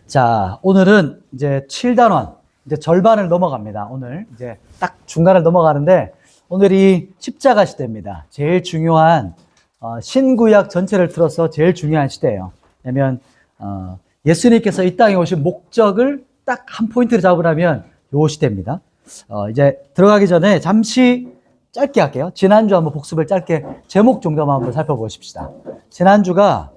자, 오늘은 이제 7단원, 이제 절반을 넘어갑니다. 오늘 이제 딱 중간을 넘어가는데, 오늘이 십자가 시대입니다. 제일 중요한, 신구약 전체를 틀어서 제일 중요한 시대예요. 왜냐면, 예수님께서 이 땅에 오신 목적을 딱 한 포인트를 잡으라면 요 시대입니다. 이제 들어가기 전에 잠시 짧게 할게요. 지난주 한번 복습을 짧게 제목 정도만 한번 살펴보십시다. 지난주가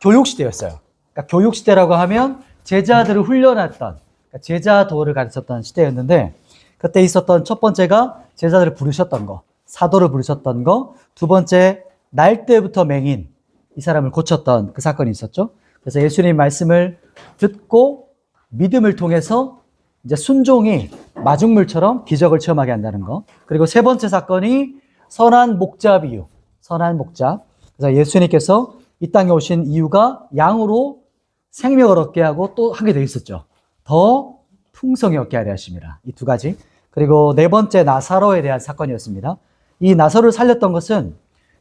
교육시대였어요. 그러니까 교육시대라고 하면 제자들을 훈련했던, 그러니까 제자도를 가르쳤던 시대였는데, 그때 있었던 첫 번째가 제자들을 부르셨던 거, 사도를 부르셨던 거, 두 번째 날 때부터 맹인, 이 사람을 고쳤던 그 사건이 있었죠. 그래서 예수님 말씀을 듣고 믿음을 통해서 이제 순종이 마중물처럼 기적을 체험하게 한다는 거. 그리고 세 번째 사건이 선한 목자 비유, 선한 목자. 그래서 예수님께서 이 땅에 오신 이유가 양으로 생명을 얻게 하고 또 한 개 더 있었죠. 더 풍성히 얻게 하려 하십니다. 이 두 가지. 그리고 네 번째 나사로에 대한 사건이었습니다. 이 나사로를 살렸던 것은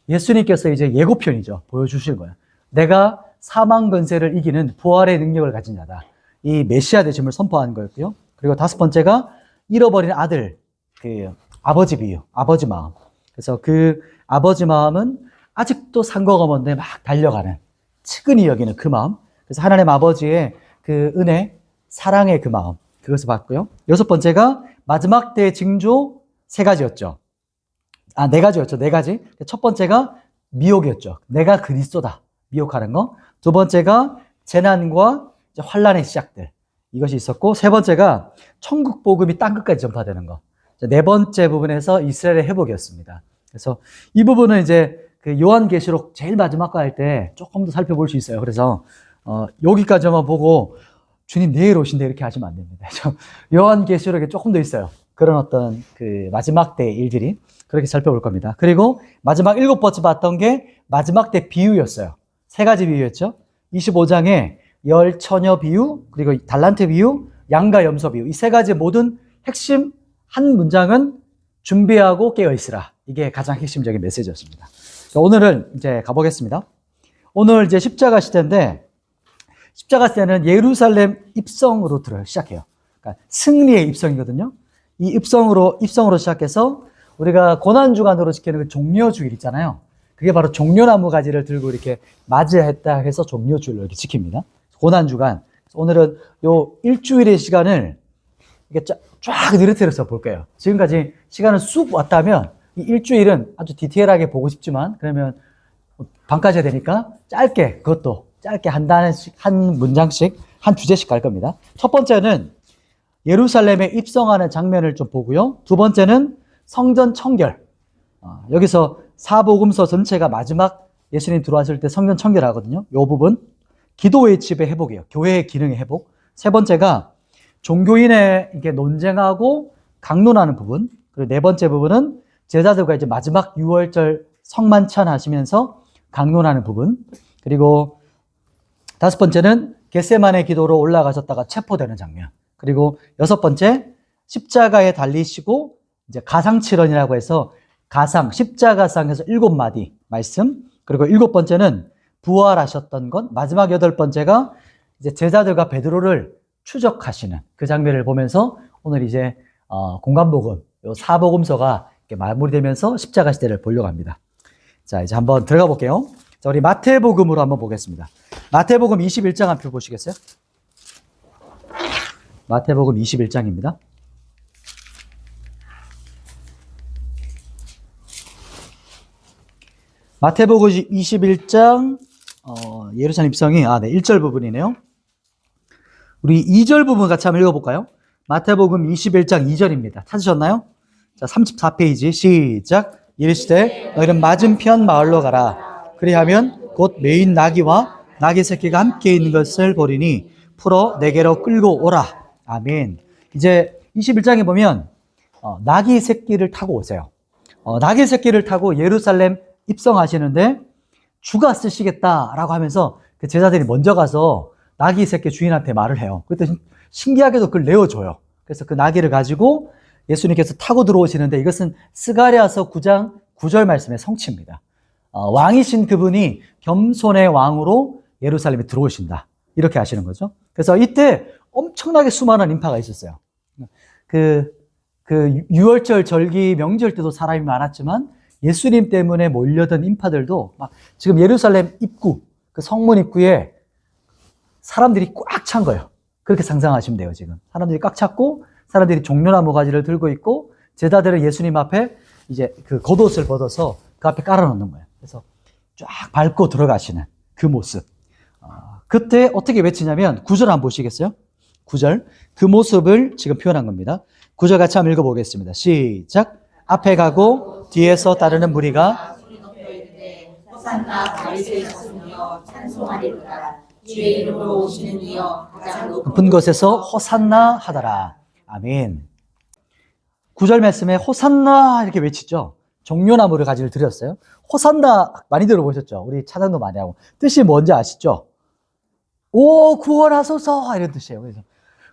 예수님께서 이제 예고편이죠. 보여주실 거예요. 내가 사망 권세를 이기는 부활의 능력을 가진 자다. 이 메시아 되심을 선포하는 거였고요. 그리고 다섯 번째가 잃어버린 아들, 그 아버지 비유, 아버지 마음. 그래서 그 아버지 마음은 아직도 상고가 먼데 막 달려가는, 측은히 여기는 그 마음. 그래서 하나님 아버지의 그 은혜, 사랑의 그 마음, 그것을 봤고요. 여섯 번째가 마지막 때의 징조 세 가지였죠. 네 가지였죠. 네 가지. 첫 번째가 미혹이었죠. 내가 그리스도다. 미혹하는 거. 두 번째가 재난과 환란의 시작들. 이것이 있었고, 세 번째가 천국 복음이 땅 끝까지 전파되는 거. 네 번째 부분에서 이스라엘의 회복이었습니다. 그래서 이 부분은 이제 그 요한계시록 제일 마지막 거 할 때 조금 더 살펴볼 수 있어요. 그래서 여기까지만 보고 주님 내일 오신대 이렇게 하시면 안 됩니다. 요한계시록에 조금 더 있어요. 그런 어떤 그 마지막 때의 일들이. 그렇게 살펴볼 겁니다. 그리고 마지막 일곱 번째 봤던 게 마지막 때 비유였어요. 세 가지 비유였죠. 25장에 열 처녀 비유, 그리고 달란트 비유, 양과 염소 비유. 이 세 가지 모든 핵심 한 문장은 준비하고 깨어 있으라. 이게 가장 핵심적인 메시지였습니다. 오늘은 이제 가보겠습니다. 오늘 이제 십자가 시대인데, 십자가 시대는 예루살렘 입성으로 시작해요. 그러니까 승리의 입성이거든요. 이 입성으로 시작해서 우리가 고난주간으로 지키는 그 종려주일 있잖아요. 그게 바로 종려나무 가지를 들고 이렇게 맞이했다 해서 종려주일로 이렇게 지킵니다. 고난주간. 오늘은 요 일주일의 시간을 이렇게 쫙 느릿해서 볼 거예요. 지금까지 시간을 쑥 왔다면 이 일주일은 아주 디테일하게 보고 싶지만, 그러면 반까지 해야 되니까 짧게, 그것도 짧게 한 단어씩, 한 문장씩, 한 주제씩 갈 겁니다. 첫 번째는 예루살렘에 입성하는 장면을 좀 보고요. 두 번째는 성전 청결. 여기서 사복음서 전체가 마지막 예수님 들어왔을 때 성전 청결하거든요. 이 부분. 기도의 집의 회복이에요. 교회의 기능의 회복. 세 번째가 종교인의 이게 논쟁하고 강론하는 부분. 그리고 네 번째 부분은 제자들과 이제 마지막 6월절 성만찬 하시면서 강론하는 부분. 그리고 다섯 번째는 겟세마네 기도로 올라가셨다가 체포되는 장면. 그리고 여섯 번째, 십자가에 달리시고 이제 가상칠언이라고 해서 십자가상에서 7마디 말씀. 그리고 일곱 번째는 부활하셨던 것. 마지막 여덟 번째가 이제 제자들과 베드로를 추적하시는 그 장면을 보면서 오늘 이제 공간복음, 요 사복음서가 이렇게 마무리되면서 십자가 시대를 보려고 합니다. 자, 이제 한번 들어가 볼게요. 자, 우리 마태복음으로 한번 보겠습니다. 마태복음 21장 한 표 보시겠어요? 마태복음 21장입니다. 마태복음 21장, 예루살렘 입성이, 1절 부분이네요. 우리 2절 부분 같이 한번 읽어볼까요? 마태복음 21장 2절입니다. 찾으셨나요? 자, 34페이지, 시작. 이르시되 너희는 맞은편 마을로 가라. 그리하면 곧 메인 나귀와 나귀 새끼가 함께 있는 것을 보리니 풀어 내게로 끌고 오라. 아멘. 이제 21장에 보면 나귀 새끼를 타고 오세요. 나귀 새끼를 타고 예루살렘 입성하시는데 주가 쓰시겠다라고 하면서 그 제자들이 먼저 가서 나귀 새끼 주인한테 말을 해요. 그때 신기하게도 그걸 내어줘요. 그래서 그 나귀를 가지고 예수님께서 타고 들어오시는데, 이것은 스가랴서 9장 9절 말씀의 성취입니다. 왕이신 그분이 겸손의 왕으로 예루살렘에 들어오신다. 이렇게 하시는 거죠. 그래서 이때 엄청나게 수많은 인파가 있었어요. 그 6월절 절기 명절 때도 사람이 많았지만 예수님 때문에 몰려든 인파들도 막 지금 예루살렘 입구, 그 성문 입구에 사람들이 꽉 찬 거예요. 그렇게 상상하시면 돼요, 지금. 사람들이 꽉 찼고, 사람들이 종려나무 가지를 들고 있고, 제자들은 예수님 앞에 이제 그 겉옷을 벗어서 그 앞에 깔아놓는 거예요. 그래서 쫙 밟고 들어가시는 그 모습. 그때 어떻게 외치냐면, 9절 한번 보시겠어요? 9절. 그 모습을 지금 표현한 겁니다. 9절 같이 한번 읽어보겠습니다. 시작. 앞에 가고 뒤에서 따르는 무리가 호산나 다윗의 자손이여 찬송하리로다. 주의 이름으로 오시는 이여 가장 높은 곳에서 호산나 하더라. 아멘. 9절 말씀에 호산나 이렇게 외치죠. 종려나무를 가지를 드렸어요. 호산나 많이 들어보셨죠? 우리 찬양도 많이 하고. 뜻이 뭔지 아시죠? 오 구원하소서 이런 뜻이에요. 그래서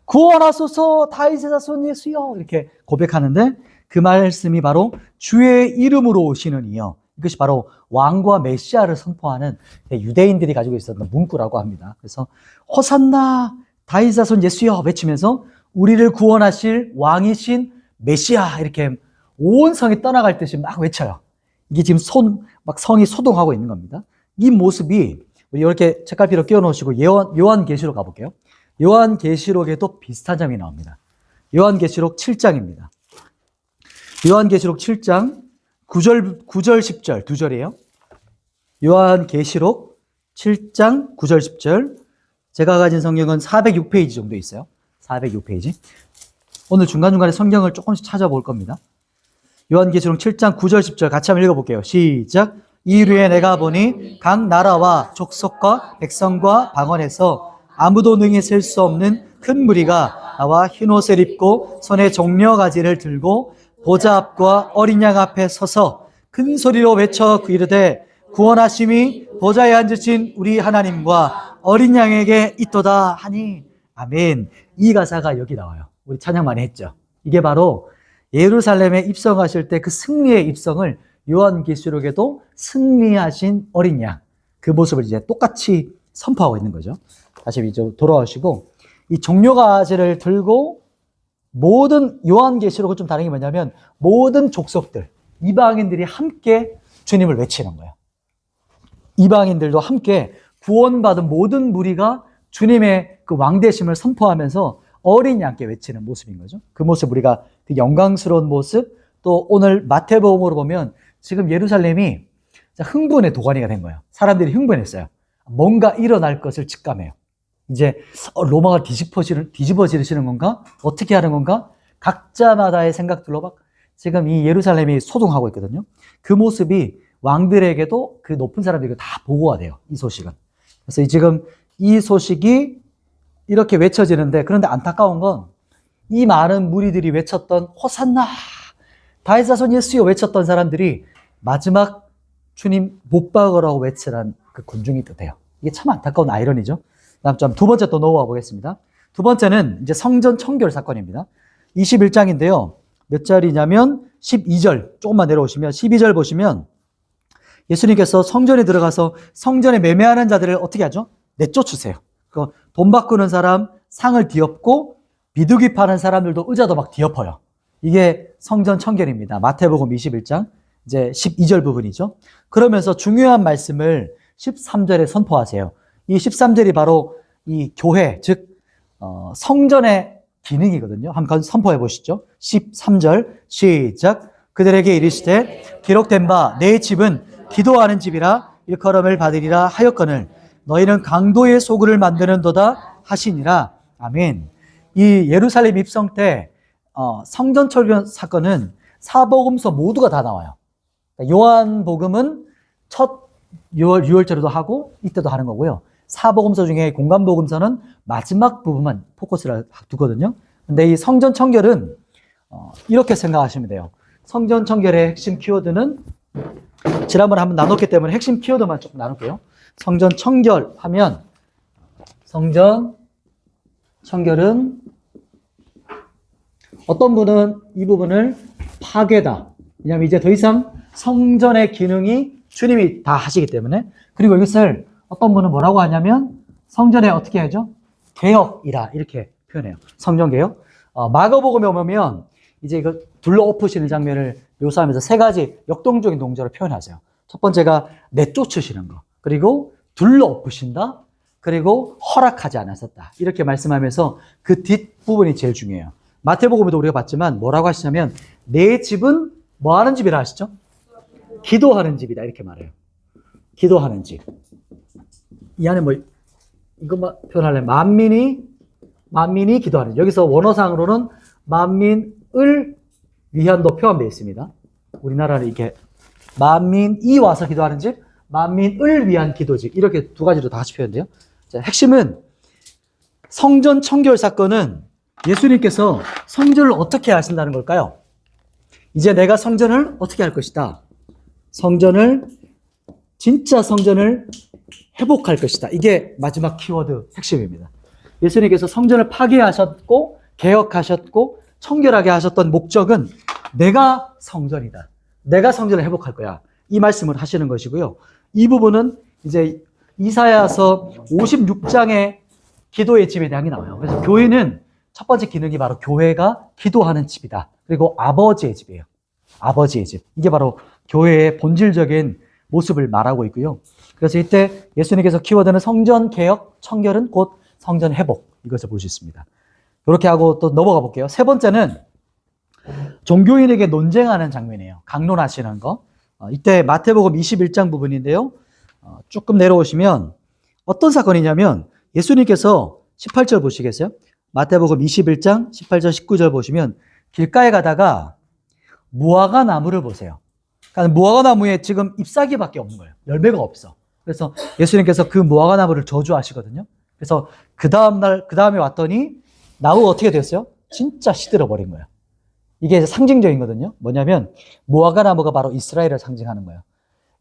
구원하소서 다윗의 자손 예수여 이렇게 고백하는데 그 말씀이 바로 주의 이름으로 오시는 이여. 이것이 바로 왕과 메시아를 선포하는 유대인들이 가지고 있었던 문구라고 합니다. 그래서 호산나 다윗의 자손 예수여 외치면서 우리를 구원하실 왕이신 메시아 이렇게 온 성이 떠나갈 듯이 막 외쳐요. 이게 지금 막 성이 소동하고 있는 겁니다. 이 모습이 우리 이렇게 책갈피로 끼워 놓으시고 요한계시록 가볼게요. 요한계시록에도 비슷한 장면이 나옵니다. 요한계시록 7장입니다. 요한계시록 7장 9절 10절 두 절이에요. 요한계시록 7장 9절 10절. 제가 가진 성경은 406페이지 정도 있어요. 406페이지. 오늘 중간중간에 성경을 조금씩 찾아볼 겁니다. 요한계시록 7장 9절 10절 같이 한번 읽어볼게요. 시작. 이후에 내가 보니 각 나라와 족속과 백성과 방언에서 아무도 능히 셀 수 없는 큰 무리가 나와 흰옷을 입고 손에 종려가지를 들고 보좌 앞과 어린 양 앞에 서서 큰 소리로 외쳐 이르되 구원하심이 보좌에 앉으신 우리 하나님과 어린 양에게 있도다 하니 아멘. 이 가사가 여기 나와요. 우리 찬양 많이 했죠. 이게 바로 예루살렘에 입성하실 때 그 승리의 입성을 요한계시록에도 승리하신 어린 양 그 모습을 이제 똑같이 선포하고 있는 거죠. 다시 이제 돌아오시고 이 종려가지를 들고 모든 요한계시록은 좀 다른 게 뭐냐면 모든 족속들 이방인들이 함께 주님을 외치는 거예요. 이방인들도 함께 구원받은 모든 무리가 주님의 그 왕되심을 선포하면서 어린 양께 외치는 모습인 거죠. 그 모습 우리가 그 영광스러운 모습 또 오늘 마태복음으로 보면 지금 예루살렘이 흥분의 도가니가 된 거예요. 사람들이 흥분했어요. 뭔가 일어날 것을 직감해요. 이제 로마가 뒤집어지시는 건가? 어떻게 하는 건가? 각자마다의 생각들로 막 지금 이 예루살렘이 소동하고 있거든요. 그 모습이 왕들에게도 그 높은 사람들에게 다 보고가 돼요. 이 소식은. 그래서 지금 이 소식이 이렇게 외쳐지는데 그런데 안타까운 건 이 많은 무리들이 외쳤던 호산나 다윗의 자손 예수여 외쳤던 사람들이 마지막 주님 못 박으라고 외치란 그 군중이 뜻해요. 이게 참 안타까운 아이러니죠. 다음 좀 두 번째 또 넘어가 보겠습니다. 두 번째는 이제 성전 청결 사건입니다. 21장인데요. 몇 절이냐면 12절 조금만 내려오시면 12절 보시면 예수님께서 성전에 들어가서 성전에 매매하는 자들을 어떻게 하죠? 내쫓으세요. 돈 바꾸는 사람 상을 뒤엎고 비둘기 파는 사람들도 의자도 막 뒤엎어요. 이게 성전 청결입니다. 마태복음 21장 이제 12절 부분이죠. 그러면서 중요한 말씀을 13절에 선포하세요. 이 13절이 바로 이 교회, 즉 성전의 기능이거든요. 한번 선포해 보시죠. 13절 시작. 그들에게 이르시되 기록된 바 내 집은 기도하는 집이라 일컬음을 받으리라 하였거늘 너희는 강도의 소굴을 만드는도다 하시니라. 아멘. 이 예루살렘 입성 때 성전 청결 사건은 사복음서 모두가 다 나와요. 요한복음은 첫 6월절에도 하고 이때도 하는 거고요. 사복음서 중에 공관복음서는 마지막 부분만 포커스를 두거든요. 근데 이 성전 청결은 이렇게 생각하시면 돼요. 성전 청결의 핵심 키워드는 지난번에 한번 나눴기 때문에 핵심 키워드만 조금 나눌게요. 성전 청결하면 성전 청결은 어떤 분은 이 부분을 파괴다. 왜냐하면 이제 더 이상 성전의 기능이 주님이 다 하시기 때문에. 그리고 이것을 어떤 분은 뭐라고 하냐면 성전에 어떻게 하죠? 개혁이라 이렇게 표현해요. 성전 개혁. 마가복음에 오면 이제 이거 둘러 엎으시는 장면을 묘사하면서 세 가지 역동적인 동작을 표현하세요. 첫 번째가 내쫓으시는 거, 그리고 둘러 엎으신다, 그리고 허락하지 않았었다. 이렇게 말씀하면서 그 뒷부분이 제일 중요해요. 마태복음에도 우리가 봤지만 뭐라고 하시냐면 내 집은 뭐 하는 집이라 하시죠? 기도하는 집이다 이렇게 말해요. 기도하는 집. 이 안에 뭐 이것만 표현하려면 만민이 기도하는 집. 여기서 원어상으로는 만민을 위한도 표현되어 있습니다. 우리나라는 이렇게 만민이 와서 기도하는 집, 만민을 위한 기도집 이렇게 두 가지로 다 같이 표현돼요. 자, 핵심은 성전 청결 사건은 예수님께서 성전을 어떻게 하신다는 걸까요? 이제 내가 성전을 어떻게 할 것이다. 진짜 성전을 회복할 것이다. 이게 마지막 키워드 핵심입니다. 예수님께서 성전을 파괴하셨고 개혁하셨고 청결하게 하셨던 목적은 내가 성전이다. 내가 성전을 회복할 거야. 이 말씀을 하시는 것이고요. 이 부분은 이제 이사야서 56장의 기도의 집에 대한 게 나와요. 그래서 교회는 첫 번째 기능이 바로 교회가 기도하는 집이다. 그리고 아버지의 집이에요. 아버지의 집. 이게 바로 교회의 본질적인 모습을 말하고 있고요. 그래서 이때 예수님께서 키워드는 성전 개혁, 청결은 곧 성전 회복. 이것을 볼 수 있습니다. 이렇게 하고 또 넘어가 볼게요. 세 번째는 종교인에게 논쟁하는 장면이에요. 강론하시는 거. 이때 마태복음 21장 부분인데요. 조금 내려오시면 어떤 사건이냐면 예수님께서 18절 보시겠어요? 마태복음 21장 18절 19절 보시면 길가에 가다가 무화과 나무를 보세요. 그러니까 무화과 나무에 지금 잎사귀밖에 없는 거예요. 열매가 없어. 그래서 예수님께서 그 무화과 나무를 저주하시거든요. 그래서 그 다음에 왔더니 나무가 어떻게 됐어요? 진짜 시들어 버린 거예요. 이게 상징적이거든요. 뭐냐면 무화과 나무가 바로 이스라엘을 상징하는 거예요.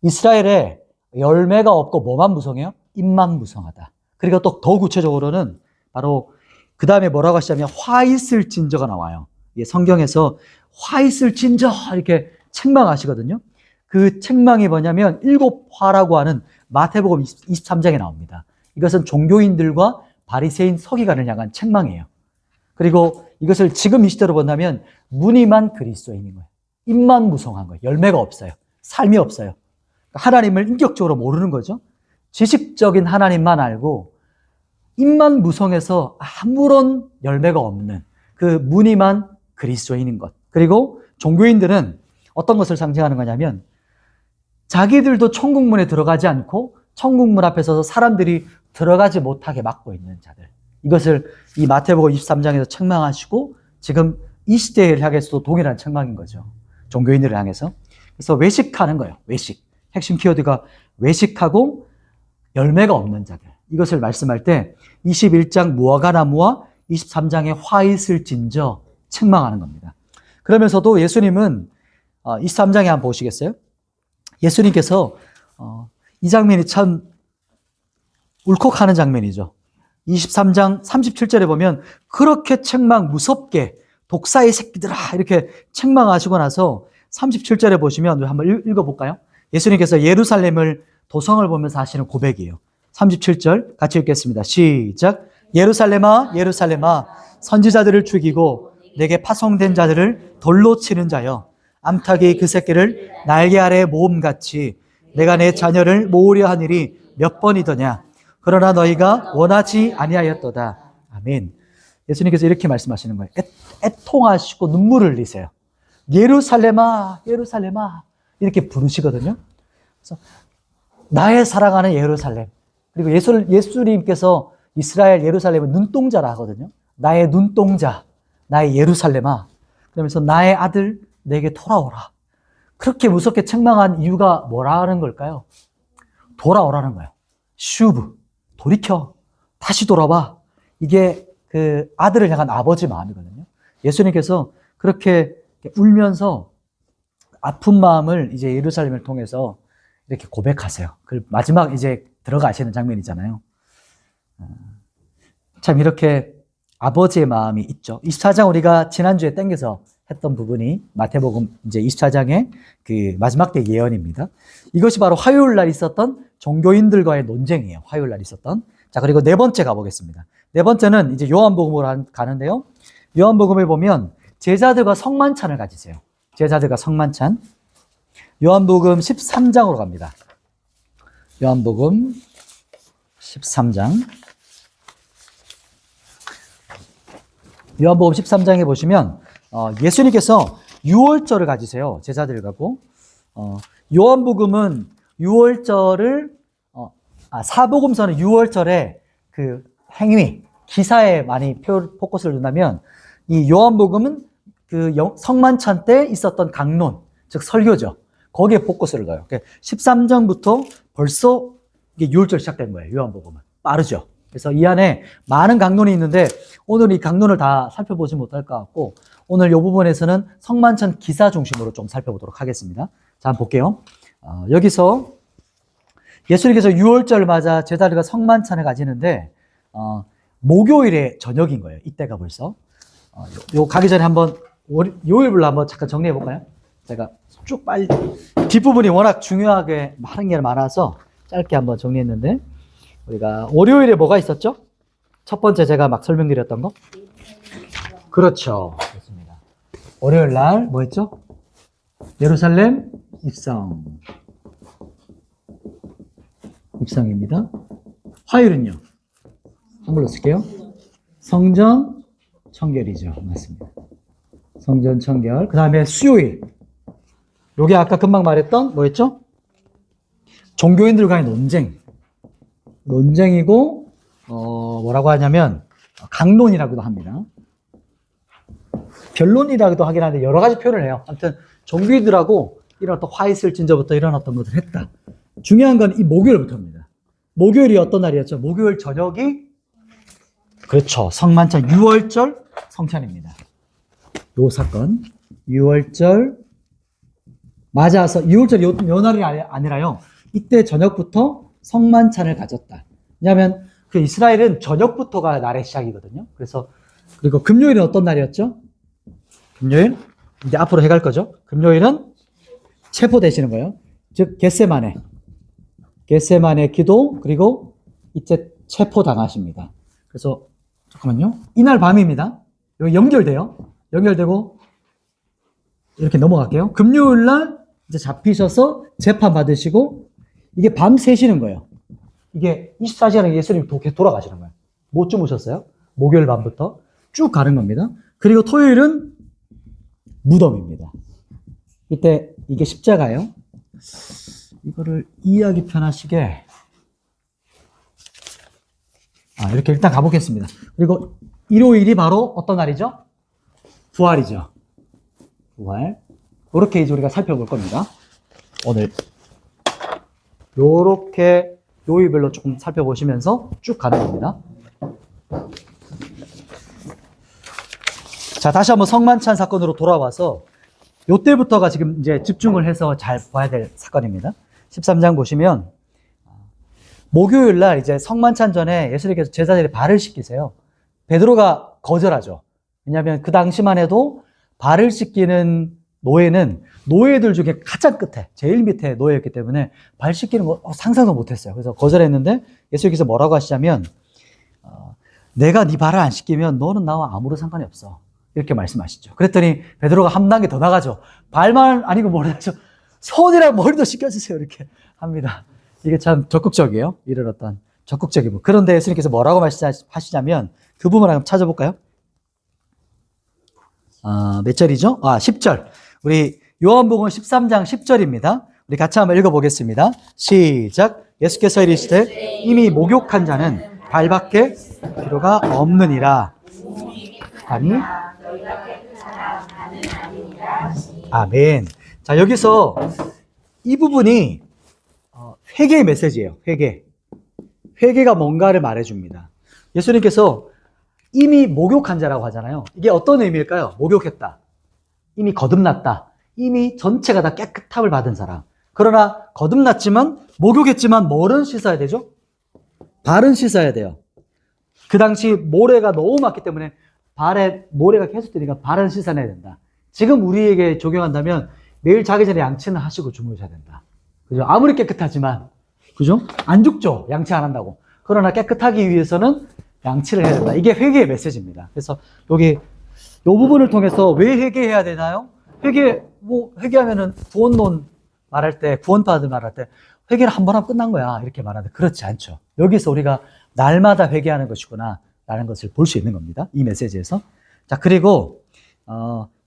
이스라엘에 열매가 없고 뭐만 무성해요? 잎만 무성하다. 그리고 또 더 구체적으로는 바로 그 다음에 뭐라고 하시냐면 화 있을 진저가 나와요. 성경에서 화 있을 진저 이렇게 책망하시거든요. 그 책망이 뭐냐면 일곱 화라고 하는 마태복음 23장에 나옵니다. 이것은 종교인들과 바리새인 서기관을 향한 책망이에요. 그리고 이것을 지금 이 시대로 본다면 무늬만 그리스도인인 거예요. 잎만 무성한 거예요. 열매가 없어요. 삶이 없어요. 하나님을 인격적으로 모르는 거죠. 지식적인 하나님만 알고 잎만 무성해서 아무런 열매가 없는 그 무늬만 그리스도인인 것. 그리고 종교인들은 어떤 것을 상징하는 거냐면 자기들도 천국문에 들어가지 않고 천국문 앞에 서서 사람들이 들어가지 못하게 막고 있는 자들. 이것을 이 마태복음 23장에서 책망하시고 지금 이 시대를 향해서도 동일한 책망인 거죠. 종교인들을 향해서. 그래서 외식하는 거예요. 외식. 핵심 키워드가 외식하고 열매가 없는 자들. 이것을 말씀할 때 21장 무화과 나무와 23장의 화 있을 진저 책망하는 겁니다. 그러면서도 예수님은 23장에 한번 보시겠어요? 예수님께서 이 장면이 참 울컥하는 장면이죠. 23장 37절에 보면 그렇게 책망 무섭게 독사의 새끼들아 이렇게 책망하시고 나서 37절에 보시면 한번 읽어볼까요? 예수님께서 예루살렘을 도성을 보면서 하시는 고백이에요. 37절 같이 읽겠습니다. 시작. 예루살렘아 예루살렘아 선지자들을 죽이고 내게 파송된 자들을 돌로 치는 자여 암탉이 그 새끼를 날개 아래 모음같이 내가 내 자녀를 모으려 한 일이 몇 번이더냐. 그러나 너희가 원하지 아니하였도다. 아멘. 예수님께서 이렇게 말씀하시는 거예요. 애통하시고 눈물을 흘리세요. 예루살렘아 예루살렘아 이렇게 부르시거든요. 그래서 나의 사랑하는 예루살렘. 그리고 예수님께서 이스라엘 예루살렘은 눈동자라 하거든요. 나의 눈동자, 나의 예루살렘아. 그러면서 나의 아들 내게 돌아오라. 그렇게 무섭게 책망한 이유가 뭐라는 걸까요? 돌아오라는 거예요. 슈브, 돌이켜, 다시 돌아와. 이게 그 아들을 향한 아버지 마음이거든요. 예수님께서 그렇게 울면서 아픈 마음을 이제 예루살렘을 통해서 이렇게 고백하세요. 그 마지막 이제 들어가시는 장면이잖아요. 참 이렇게 아버지의 마음이 있죠. 24장 우리가 지난주에 땡겨서 했던 부분이 마태복음 이제 24장의 그 마지막 때 예언입니다. 이것이 바로 화요일 날 있었던 종교인들과의 논쟁이에요. 화요일 날 있었던. 자, 그리고 네 번째 가보겠습니다. 네 번째는 이제 요한복음으로 가는데요. 요한복음에 보면 제자들과 성만찬을 가지세요. 제자들과 성만찬. 요한복음 13장으로 갑니다. 요한복음 13장. 요한복음 13장에 보시면 예수님께서 유월절을 가지세요. 제자들을 갖고. 요한복음은 유월절을 사복음서는 유월절에 그 행위, 기사에 많이 포커스를 둔다면 이 요한복음은 그 성만찬 때 있었던 강론, 즉 설교죠. 거기에 포커스를 둬요. 13장부터 벌써 이게 유월절 시작된 거예요. 요한복음은. 빠르죠. 그래서 이 안에 많은 강론이 있는데 오늘 이 강론을 다 살펴보지 못할 것 같고 오늘 이 부분에서는 성만찬 기사 중심으로 좀 살펴보도록 하겠습니다. 자, 한번 볼게요. 여기서 예수님께서 유월절 맞아 제자들과 성만찬을 가지는데 목요일의 저녁인 거예요. 이때가 벌써. 요 가기 전에 한번 요일별로 한번 잠깐 정리해 볼까요? 제가 쭉 빨리 뒷부분이 워낙 중요하게 많은 게 많아서 짧게 한번 정리했는데 우리가 월요일에 뭐가 있었죠? 첫 번째 제가 막 설명드렸던 거? 그렇죠. 그렇습니다. 월요일 날 뭐 했죠? 예루살렘 입성입니다. 화요일은요? 한글로 쓸게요. 성전 청결이죠. 맞습니다. 성전 청결. 그 다음에 수요일. 요게 아까 금방 말했던 뭐였죠? 종교인들과의 논쟁이고 뭐라고 하냐면 강론이라고도 합니다. 변론이라고도 하긴 하는데 여러 가지 표현을 해요. 아무튼 종교인들하고 이런 어떤 화이슬 진저부터 이런 어떤 것을 했다. 중요한 건 이 목요일부터입니다. 목요일이 어떤 날이었죠? 목요일 저녁이 그렇죠. 성만찬 유월절 성찬입니다. 요 사건 유월절 맞아서 유월절 요 날이 아니라요. 이때 저녁부터 성만찬을 가졌다. 왜냐하면 그 이스라엘은 저녁부터가 날의 시작이거든요. 그래서 그리고 금요일은 어떤 날이었죠? 금요일 이제 앞으로 해갈 거죠. 금요일은 체포되시는 거예요. 즉 겟세마네 기도 그리고 이제 체포당하십니다. 그래서 잠깐만요. 이날 밤입니다. 여기 연결되고 이렇게 넘어갈게요. 금요일 날 이제 잡히셔서 재판 받으시고 이게 밤 새시는 거예요. 이게 24시간에 예수님이 돌아가시는 거예요. 못 주무셨어요? 목요일 밤부터 쭉 가는 겁니다. 그리고 토요일은 무덤입니다. 이때 이게 십자가예요. 이거를 이해하기 편하시게 이렇게 일단 가보겠습니다. 그리고 일요일이 바로 어떤 날이죠? 부활이죠. 부활. 이렇게 이제 우리가 살펴볼 겁니다. 오늘 요렇게 요일별로 조금 살펴보시면서 쭉 가는 겁니다. 자, 다시 한번 성만찬 사건으로 돌아와서 요때부터가 지금 이제 집중을 해서 잘 봐야 될 사건입니다. 13장 보시면 목요일 날 이제 성만찬 전에 예수님께서 제자들이 발을 씻기세요. 베드로가 거절하죠. 왜냐하면 그 당시만 해도 발을 씻기는 노예는 노예들 중에 가장 끝에 제일 밑에 노예였기 때문에 발 씻기는 거 상상도 못했어요. 그래서 거절했는데 예수님께서 뭐라고 하시냐면 내가 네 발을 안 씻기면 너는 나와 아무런 상관이 없어. 이렇게 말씀하시죠. 그랬더니 베드로가 한 단계 더 나가죠. 발만 아니고 뭐라죠? 손이랑 머리도 씻겨주세요. 이렇게 합니다. 이게 참 적극적이에요. 이런 어떤 적극적인 부분. 그런데 예수님께서 뭐라고 말씀하시냐면 그 부분 한번 찾아볼까요? 몇 절이죠? 10절. 우리 요한복음 13장 10절입니다. 우리 같이 한번 읽어보겠습니다. 시작. 예수께서 이르시되 이미 목욕한 자는 발밖에 필요가 없느니라. 아니? 아멘. 자, 여기서 이 부분이 회개의 메시지예요. 회개가 뭔가를 말해줍니다. 예수님께서 이미 목욕한 자라고 하잖아요. 이게 어떤 의미일까요? 목욕했다. 이미 거듭났다. 이미 전체가 다 깨끗함을 받은 사람. 그러나 거듭났지만 목욕했지만 뭐를 씻어야 되죠? 발은 씻어야 돼요. 그 당시 모래가 너무 많기 때문에 발에 모래가 계속 뜨니까 발은 씻어내야 된다. 지금 우리에게 적용한다면 매일 자기 전에 양치는 하시고 주무셔야 된다. 그죠? 아무리 깨끗하지만, 그죠? 안 죽죠? 양치 안 한다고. 그러나 깨끗하기 위해서는 양치를 해야 된다. 이게 회개의 메시지입니다. 그래서 여기 이 부분을 통해서 왜 회개해야 되나요? 회개하면은 구원론 말할 때, 구원파들 말할 때 회개를 한 번 하면 끝난 거야 이렇게 말하는데 그렇지 않죠. 여기서 우리가 날마다 회개하는 것이구나 라는 것을 볼 수 있는 겁니다. 이 메시지에서. 자, 그리고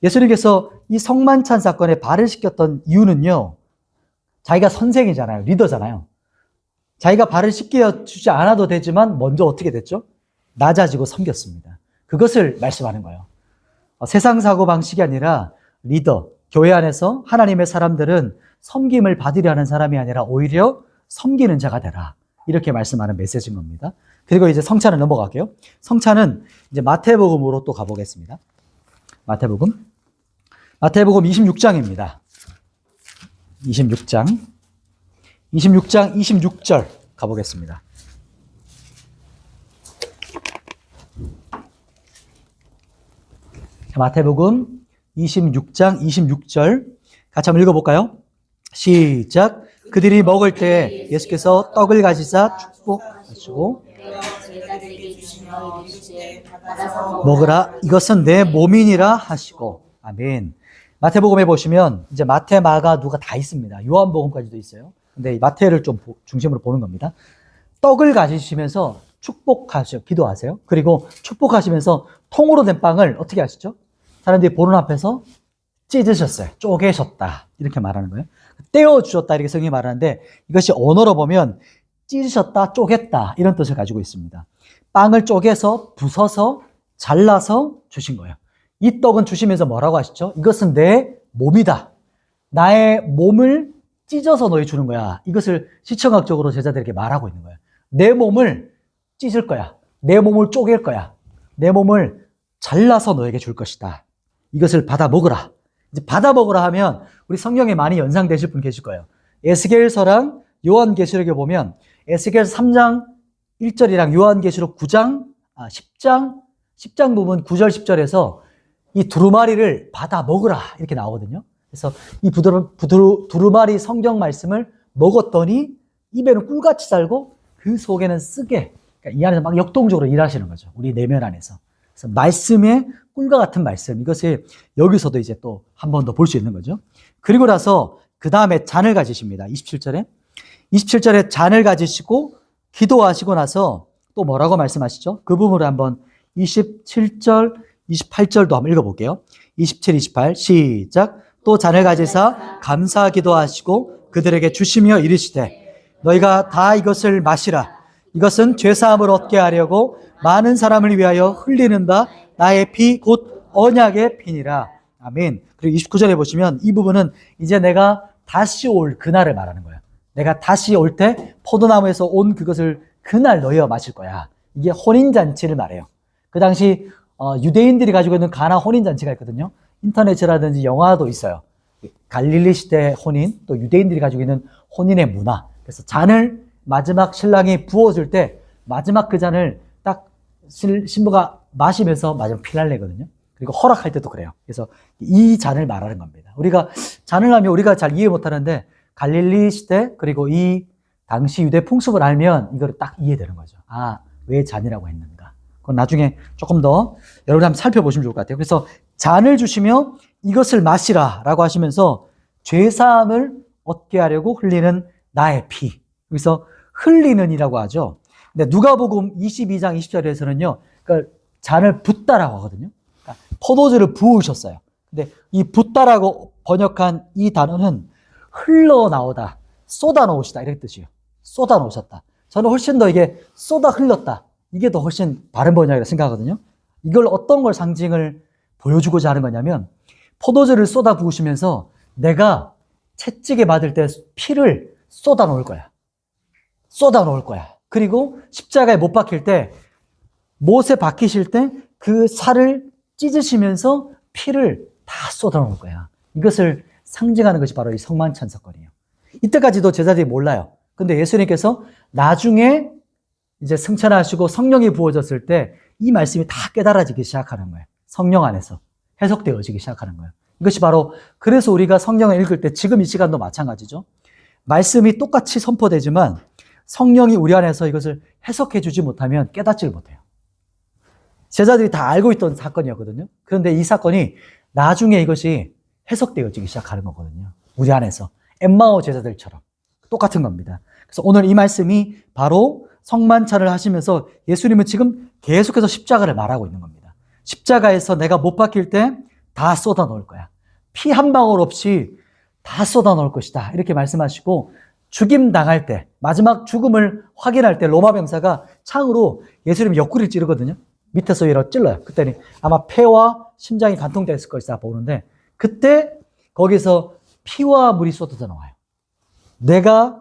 예수님께서 이 성만찬 사건에 발을 씻겼던 이유는요, 자기가 선생이잖아요. 리더잖아요. 자기가 발을 씻겨주지 않아도 되지만 먼저 어떻게 됐죠? 낮아지고 섬겼습니다. 그것을 말씀하는 거예요. 세상 사고방식이 아니라 리더, 교회 안에서 하나님의 사람들은 섬김을 받으려 하는 사람이 아니라 오히려 섬기는 자가 되라. 이렇게 말씀하는 메시지인 겁니다. 그리고 이제 성찬을 넘어갈게요. 성찬은 이제 마태복음으로 또 가보겠습니다. 마태복음 26장입니다. 26장 26절 가보겠습니다. 마태복음 26장 26절 같이 한번 읽어볼까요? 시작. 그들이 먹을 때 예수께서 떡을 가지사 축복하시고 제자들에게 주시며 이르시되 먹으라 이것은 내 몸이니라 하시고. 아멘. 마태복음에 보시면 이제 마태, 마가, 누가 다 있습니다. 요한복음까지도 있어요. 근데 이 마태를 좀 중심으로 보는 겁니다. 떡을 가지시면서 기도하세요. 그리고 축복하시면서 통으로 된 빵을 어떻게 하시죠? 사람들이 보는 앞에서 찢으셨어요. 쪼개셨다. 이렇게 말하는 거예요. 떼어주셨다. 이렇게 성경이 말하는데 이것이 언어로 보면 찢으셨다, 쪼갰다. 이런 뜻을 가지고 있습니다. 빵을 쪼개서, 부숴서, 잘라서 주신 거예요. 이 떡은 주시면서 뭐라고 하시죠? 이것은 내 몸이다. 나의 몸을 찢어서 너희 주는 거야. 이것을 시청학적으로 제자들에게 말하고 있는 거예요. 내 몸을 찢을 거야. 내 몸을 쪼갤 거야. 내 몸을 잘라서 너에게 줄 것이다. 이것을 받아 먹으라. 이제 받아 먹으라 하면 우리 성경에 많이 연상되실 분 계실 거예요. 에스겔서랑 요한계시록에 보면 에스겔 3장 1절이랑 요한계시록 9장, 10장 부분 9절 10절에서 이 두루마리를 받아 먹으라 이렇게 나오거든요. 그래서 이 두루마리 성경 말씀을 먹었더니 입에는 꿀같이 살고 그 속에는 쓰게, 그러니까 이 안에서 막 역동적으로 일하시는 거죠. 우리 내면 안에서. 그래서 말씀의 꿀과 같은 말씀, 이것을 여기서도 이제 또 한 번 더 볼 수 있는 거죠. 그리고 나서 그 다음에 잔을 가지십니다. 27절에 잔을 가지시고 기도하시고 나서 또 뭐라고 말씀하시죠? 그 부분을 한번 27절, 28절도 한번 읽어볼게요. 27, 28 시작. 또 잔을 가지사 감사 기도하시고 그들에게 주시며 이르시되 너희가 다 이것을 마시라. 이것은 죄사함을 얻게 하려고 많은 사람을 위하여 흘리는 바 나의 피 곧 언약의 피니라. 아멘. 그리고 29절에 보시면 이 부분은 이제 내가 다시 올 그날을 말하는 거예요. 내가 다시 올 때 포도나무에서 온 그것을 그날 너희와 마실 거야. 이게 혼인잔치를 말해요. 그 당시 유대인들이 가지고 있는 가나 혼인잔치가 있거든요. 인터넷이라든지 영화도 있어요. 갈릴리 시대 혼인, 또 유대인들이 가지고 있는 혼인의 문화. 그래서 잔을 마지막 신랑이 부어줄 때 마지막 그 잔을 딱 신부가 마시면서 마지막 피날 내거든요. 그리고 허락할 때도 그래요. 그래서 이 잔을 말하는 겁니다. 우리가 잔을 하면 우리가 잘 이해 못하는데 갈릴리 시대 그리고 이 당시 유대 풍습을 알면 이거를 딱 이해되는 거죠. 아, 왜 잔이라고 했는가. 그건 나중에 조금 더 여러분이 한번 살펴보시면 좋을 것 같아요. 그래서 잔을 주시며 이것을 마시라 라고 하시면서 죄사함을 얻게 하려고 흘리는 나의 피. 여기서 흘리는 이라고 하죠. 근데 누가복음 22장 20절에서는요, 그러니까 잔을 붓다라고 하거든요. 그러니까 포도주를 부으셨어요. 근데 이 붓다라고 번역한 이 단어는 흘러나오다, 쏟아놓으시다 이런 뜻이에요. 쏟아놓으셨다. 저는 훨씬 더 이게 쏟아 흘렀다. 이게 더 훨씬 바른 번역이라고 생각하거든요. 이걸 어떤 걸 상징을 보여주고자 하는 거냐면 포도주를 쏟아 부으시면서 내가 채찍에 맞을 때 피를 쏟아 놓을 거야. 쏟아 놓을 거야. 그리고 십자가에 못 박힐 때 못에 박히실 때 그 살을 찢으시면서 피를 다 쏟아 놓을 거야. 이것을 상징하는 것이 바로 이 성만찬 사건이에요. 이때까지도 제자들이 몰라요. 근데 예수님께서 나중에 이제 승천하시고 성령이 부어졌을 때 이 말씀이 다 깨달아지기 시작하는 거예요. 성령 안에서 해석되어지기 시작하는 거예요. 이것이 바로 그래서 우리가 성경을 읽을 때 지금 이 시간도 마찬가지죠. 말씀이 똑같이 선포되지만 성령이 우리 안에서 이것을 해석해 주지 못하면 깨닫지를 못해요. 제자들이 다 알고 있던 사건이었거든요. 그런데 이 사건이 나중에 이것이 해석되어지기 시작하는 거거든요. 우리 안에서. 엠마오 제자들처럼. 똑같은 겁니다. 그래서 오늘 이 말씀이 바로 성만찬을 하시면서 예수님은 지금 계속해서 십자가를 말하고 있는 겁니다. 십자가에서 내가 못 박힐 때 다 쏟아 넣을 거야. 피 한 방울 없이 다 쏟아 넣을 것이다. 이렇게 말씀하시고 죽임 당할 때, 마지막 죽음을 확인할 때 로마 병사가 창으로 예수님 옆구리를 찌르거든요. 밑에서 위로 찔러요. 그때는 아마 폐와 심장이 관통됐을 것이다 보는데 그때 거기서 피와 물이 쏟아져 나와요. 내가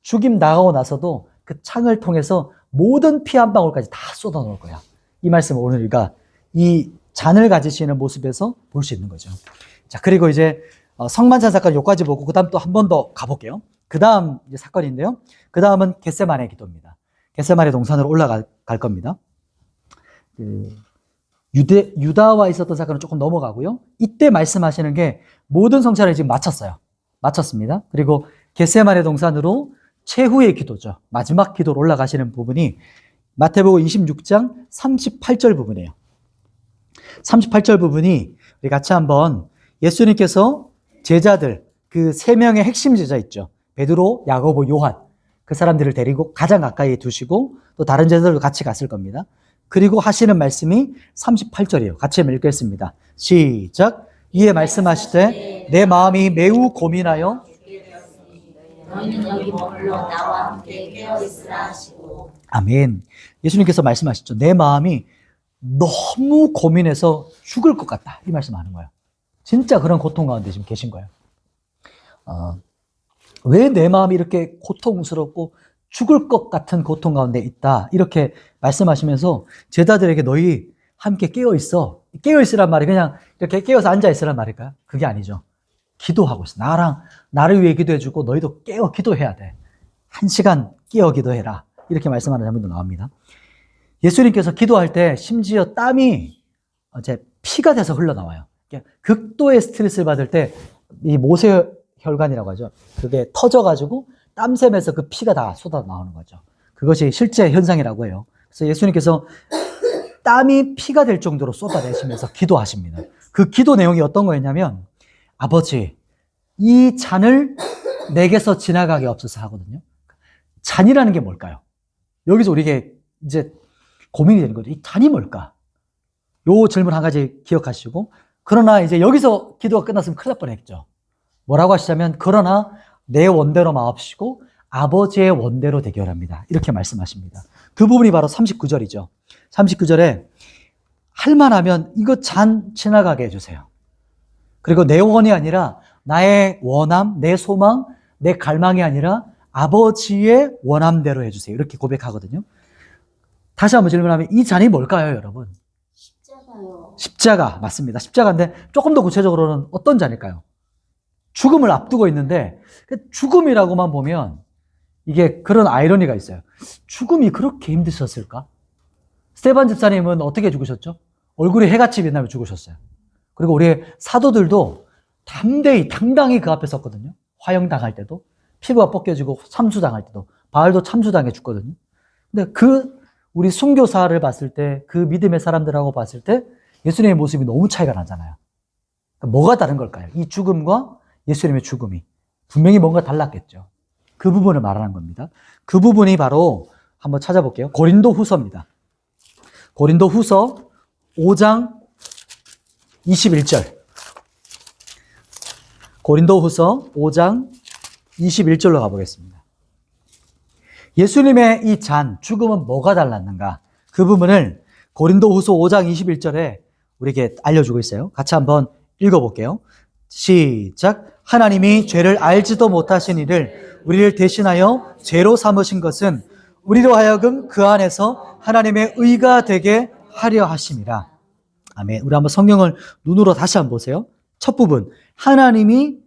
죽임 당하고 나서도 그 창을 통해서 모든 피 한 방울까지 다 쏟아 넣을 거야. 이 말씀을 오늘 우리가 이 잔을 가지시는 모습에서 볼 수 있는 거죠. 자, 그리고 이제 성만찬 사건 여기까지 보고 그 다음 또 한 번 더 가볼게요. 그 다음 사건인데요. 그 다음은 겟세마네 기도입니다. 겟세마네 동산으로 올라갈 겁니다. 유다와 있었던 사건은 조금 넘어가고요. 이때 말씀하시는 게 모든 성찬을 지금 마쳤어요. 마쳤습니다. 그리고 겟세마네 동산으로 최후의 기도죠. 마지막 기도로 올라가시는 부분이 마태복음 26장 38절 부분이에요. 38절 부분이 우리 같이 한번 예수님께서 제자들, 그 세 명의 핵심 제자 있죠. 베드로, 야고보, 요한. 그 사람들을 데리고 가장 가까이 두시고 또 다른 제자들도 같이 갔을 겁니다. 그리고 하시는 말씀이 38절이에요. 같이 읽겠습니다. 시작. 이에 말씀하시되 내 마음이 매우 고민하여 너희는 여기 머물러 나와 함께 깨어 있으라 하시고. 아멘. 예수님께서 말씀하시죠. 내 마음이 너무 고민해서 죽을 것 같다. 이 말씀하는 거예요. 진짜 그런 고통 가운데 지금 계신 거예요. 왜 내 마음이 이렇게 고통스럽고 죽을 것 같은 고통 가운데 있다. 이렇게 말씀하시면서 제자들에게 너희 함께 깨어있어. 깨어있으란 말이 그냥 이렇게 깨어서 앉아있으란 말일까요? 그게 아니죠. 기도하고 있어. 나를 위해 기도해주고 너희도 깨어 기도해야 돼. 1시간 깨어 기도해라. 이렇게 말씀하는 장면도 나옵니다. 예수님께서 기도할 때 심지어 땀이 이제 피가 돼서 흘러나와요. 극도의 스트레스를 받을 때 이 모세혈관이라고 하죠. 그게 터져가지고 땀샘에서 그 피가 다 쏟아 나오는 거죠. 그것이 실제 현상이라고 해요. 그래서 예수님께서 땀이 피가 될 정도로 쏟아내시면서 기도하십니다. 그 기도 내용이 어떤 거였냐면 아버지, 이 잔을 내게서 지나가게 없어서 하거든요. 잔이라는 게 뭘까요? 여기서 우리에게 이제 고민이 되는 거죠. 이 잔이 뭘까? 요 질문 한 가지 기억하시고, 그러나 이제 여기서 기도가 끝났으면 큰일 날 뻔했죠. 뭐라고 하시자면, 그러나 내 원대로 마옵시고 아버지의 원대로 되게 하랍니다. 이렇게 말씀하십니다. 그 부분이 바로 39절이죠. 39절에 할만하면 이거 잔 지나가게 해주세요. 그리고 내 원이 아니라 나의 원함, 내 소망, 내 갈망이 아니라 아버지의 원함대로 해주세요. 이렇게 고백하거든요. 다시 한번 질문하면 이 잔이 뭘까요, 여러분? 십자가요. 십자가 맞습니다. 십자가인데 조금 더 구체적으로는 어떤 잔일까요? 죽음을 앞두고 있는데 죽음이라고만 보면 이게 그런 아이러니가 있어요. 죽음이 그렇게 힘드셨을까? 스테반 집사님은 어떻게 죽으셨죠? 얼굴이 해같이 빛나며 죽으셨어요. 그리고 우리 사도들도 담대히 당당히 그 앞에 섰거든요. 화형당할 때도 피부가 벗겨지고 참수당할 때도 바알도 참수당해 죽거든요. 근데 우리 순교사를 봤을 때 그 믿음의 사람들하고 봤을 때 예수님의 모습이 너무 차이가 나잖아요. 그러니까 뭐가 다른 걸까요? 이 죽음과 예수님의 죽음이 분명히 뭔가 달랐겠죠. 그 부분을 말하는 겁니다. 그 부분이 바로 한번 찾아볼게요. 고린도 후서입니다. 고린도 후서 5장 21절. 고린도 후서 5장 21절로 가보겠습니다. 예수님의 이 잔, 죽음은 뭐가 달랐는가? 그 부분을 고린도 후서 5장 21절에 우리에게 알려주고 있어요. 같이 한번 읽어볼게요. 시작. 하나님이 죄를 알지도 못하신 이를 우리를 대신하여 죄로 삼으신 것은 우리로 하여금 그 안에서 하나님의 의가 되게 하려 하심이라. 아멘. 우리 한번 성경을 눈으로 다시 한번 보세요. 첫 부분. 하나님이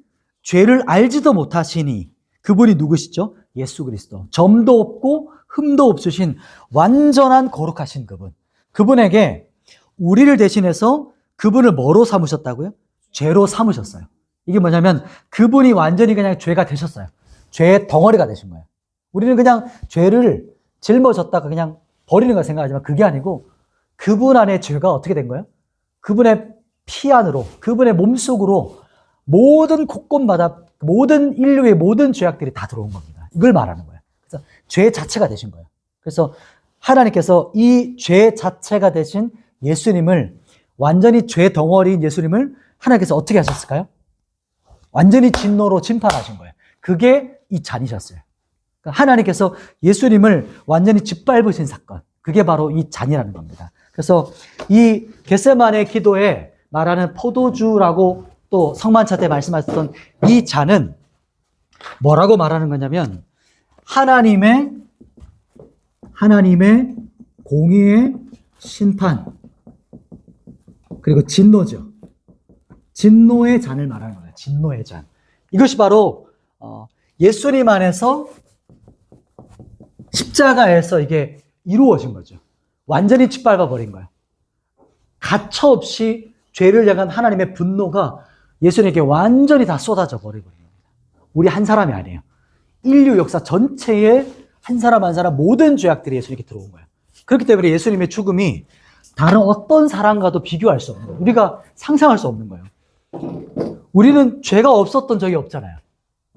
죄를 알지도 못하시니 그분이 누구시죠? 예수 그리스도. 점도 없고 흠도 없으신 완전한 거룩하신 그분. 그분에게 우리를 대신해서 그분을 뭐로 삼으셨다고요? 죄로 삼으셨어요. 이게 뭐냐면 그분이 완전히 그냥 죄가 되셨어요. 죄의 덩어리가 되신 거예요. 우리는 그냥 죄를 짊어졌다가 그냥 버리는 걸 생각하지만 그게 아니고 그분 안에 죄가 어떻게 된 거예요? 그분의 피 안으로, 그분의 몸속으로 모든 곳곳마다 모든 인류의 모든 죄악들이 다 들어온 겁니다. 이걸 말하는 거예요. 그래서 죄 자체가 되신 거예요. 그래서 하나님께서 이 죄 자체가 되신 예수님을, 완전히 죄 덩어리인 예수님을 하나님께서 어떻게 하셨을까요? 완전히 진노로 심판하신 거예요. 그게 이 잔이셨어요. 그러니까 하나님께서 예수님을 완전히 짓밟으신 사건, 그게 바로 이 잔이라는 겁니다. 그래서 이 겟세마네 기도에 말하는 포도주라고 또 성만차 때 말씀하셨던 이 잔은 뭐라고 말하는 거냐면 하나님의 공의의 심판 그리고 진노죠. 진노의 잔을 말하는 거예요. 진노의 잔. 이것이 바로 예수님 안에서 십자가에서 이게 이루어진 거죠. 완전히 짓밟아 버린 거예요. 가차없이 죄를 향한 하나님의 분노가 예수님에게 완전히 다 쏟아져 버리고 있는 겁니다. 우리 한 사람이 아니에요. 인류 역사 전체에 한 사람 한 사람 모든 죄악들이 예수님께 들어온 거예요. 그렇기 때문에 예수님의 죽음이 다른 어떤 사람과도 비교할 수 없는 거예요. 우리가 상상할 수 없는 거예요. 우리는 죄가 없었던 적이 없잖아요.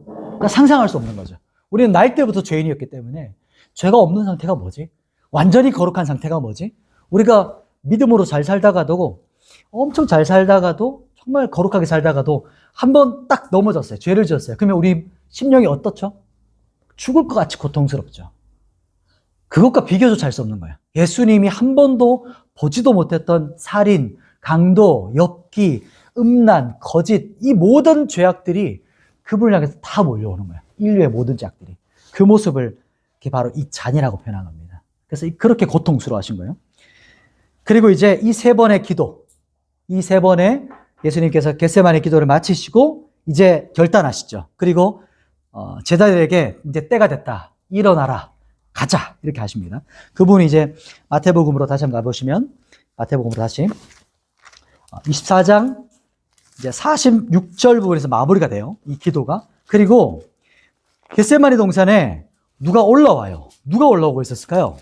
그러니까 상상할 수 없는 거죠. 우리는 날 때부터 죄인이었기 때문에 죄가 없는 상태가 뭐지? 완전히 거룩한 상태가 뭐지? 우리가 믿음으로 잘 살다가도 엄청 잘 살다가도 정말 거룩하게 살다가도 한번 딱 넘어졌어요. 죄를 지었어요. 그러면 우리 심령이 어떻죠? 죽을 것 같이 고통스럽죠. 그것과 비교조차 할 수 없는 거예요. 예수님이 한 번도 보지도 못했던 살인, 강도, 엽기, 음란, 거짓, 이 모든 죄악들이 그분을 향해서 다 몰려오는 거예요. 인류의 모든 죄악들이. 그 모습을 바로 이 잔이라고 표현한 겁니다. 그래서 그렇게 고통스러워하신 거예요. 그리고 이제 이 세 번의 기도, 이 세 번의 예수님께서 겟세마네 기도를 마치시고 이제 결단하시죠. 그리고 제자들에게 이제 때가 됐다. 일어나라. 가자. 이렇게 하십니다. 그분이 이제 마태복음으로 다시 한번 가보시면 마태복음으로 다시 24장 이제 46절 부분에서 마무리가 돼요. 이 기도가. 그리고 겟세마네 동산에 누가 올라와요. 누가 올라오고 있었을까요?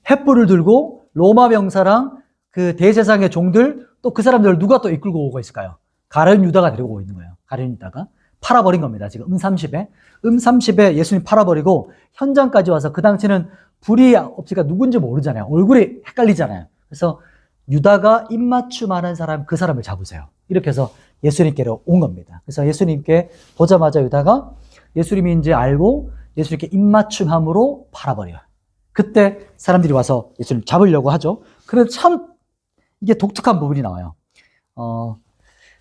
횃불을 들고 로마 병사랑 그 대제사장의 종들 또 그 사람들을 누가 또 이끌고 오고 있을까요? 가룟 유다가 데리고 오고 있는 거예요. 가룟 유다가 팔아버린 겁니다. 지금 음30에 예수님 팔아버리고 현장까지 와서 그 당시에는 불이 없으니까 누군지 모르잖아요. 얼굴이 헷갈리잖아요. 그래서 유다가 입맞춤하는 사람, 그 사람을 잡으세요. 이렇게 해서 예수님께로 온 겁니다. 그래서 예수님께 보자마자 유다가 예수님인지 알고 예수님께 입맞춤함으로 팔아버려요. 그때 사람들이 와서 예수님 잡으려고 하죠. 그런데 참 이게 독특한 부분이 나와요.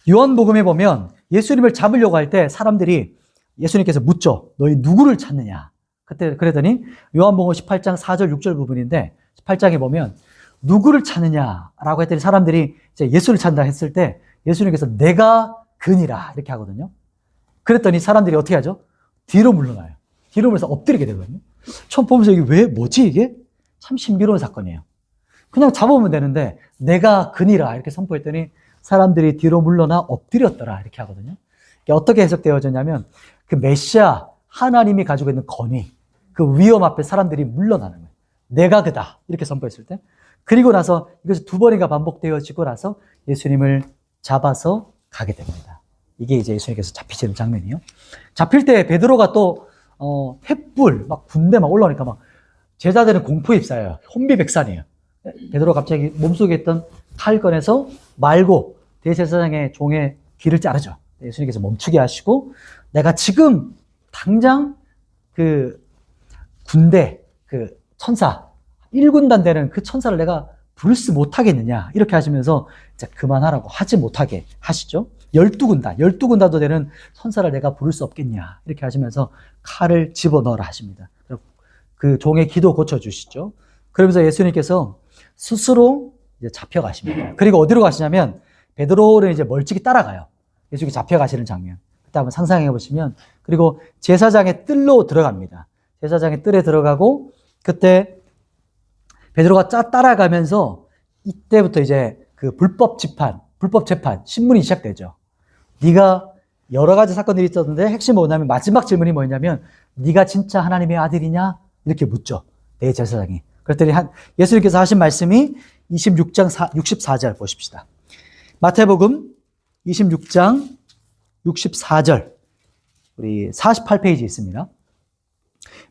요한복음에 보면 예수님을 잡으려고 할 때 사람들이 예수님께서 묻죠. 너희 누구를 찾느냐? 그때 그랬더니 요한복음 18장 4절 6절 부분인데 18장에 보면 누구를 찾느냐라고 했더니 사람들이 이제 예수를 찾는다 했을 때 예수님께서 내가 그니라 이렇게 하거든요. 그랬더니 사람들이 어떻게 하죠? 뒤로 물러나요. 뒤로 물러서 엎드리게 되거든요. 처음 보면서 이게 왜 뭐지 이게? 참 신비로운 사건이에요. 그냥 잡으면 되는데 내가 그니라 이렇게 선포했더니 사람들이 뒤로 물러나 엎드렸더라 이렇게 하거든요. 이게 어떻게 해석되어졌냐면 그 메시아 하나님이 가지고 있는 권위, 그 위험 앞에 사람들이 물러나는 거예요. 내가 그다 이렇게 선포했을 때 그리고 나서 이것이 두 번인가 반복되어지고 나서 예수님을 잡아서 가게 됩니다. 이게 이제 예수님께서 잡히시는 장면이에요. 잡힐 때 베드로가 또 횃불 막 군대 막 올라오니까 막 제자들은 공포에 휩싸여요. 혼비백산이에요. 베드로 갑자기 몸속에 있던 칼 꺼내서 말고 대제사장의 종의 귀를 자르죠. 예수님께서 멈추게 하시고 내가 지금 당장 그 군대 그 천사 1군단 되는 그 천사를 내가 부를 수 못하겠느냐 이렇게 하시면서 이제 그만하라고 하지 못하게 하시죠. 12군단도 되는 천사를 내가 부를 수 없겠냐 이렇게 하시면서 칼을 집어넣으라 하십니다. 그 종의 기도 고쳐주시죠. 그러면서 예수님께서 스스로 이제 잡혀가십니다. 그리고 어디로 가시냐면 베드로를 이제 멀찍이 따라가요. 예수님이 잡혀가시는 장면. 그때 한번 상상해 보시면 그리고 제사장의 뜰로 들어갑니다. 제사장의 뜰에 들어가고 그때 베드로가 따라가면서 이때부터 이제 그 불법 재판 신문이 시작되죠. 네가 여러 가지 사건들이 있었는데 핵심 뭐냐면 마지막 질문이 뭐냐면 네가 진짜 하나님의 아들이냐? 이렇게 묻죠. 대제사장이. 그랬더니 예수님께서 하신 말씀이 26장 64절 보십시다. 마태복음 26장 64절 우리 48페이지 있습니다.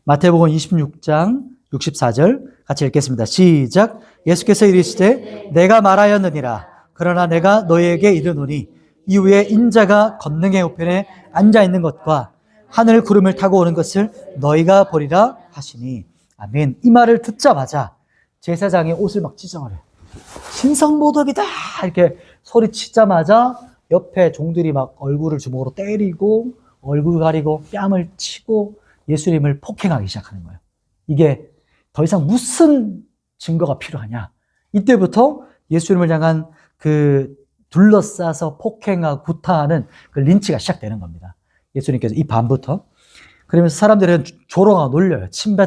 마태복음 26장 64절 같이 읽겠습니다. 시작. 예수께서 이르시되 내가 말하였느니라. 그러나 내가 너희에게 이르노니 이후에 인자가 권능의 우편에 앉아있는 것과 하늘 구름을 타고 오는 것을 너희가 보리라 하시니. 아멘. 이 말을 듣자마자 제사장이 옷을 막 찢어버려요. 신성모독이다 이렇게 소리치자마자 옆에 종들이 막 얼굴을 주먹으로 때리고 얼굴 가리고 뺨을 치고 예수님을 폭행하기 시작하는 거예요. 이게 더 이상 무슨 증거가 필요하냐. 이때부터 예수님을 향한 그 둘러싸서 폭행하고 구타하는 그 린치가 시작되는 겁니다. 예수님께서 이 밤부터. 그러면서 사람들은 조롱하고 놀려요. 침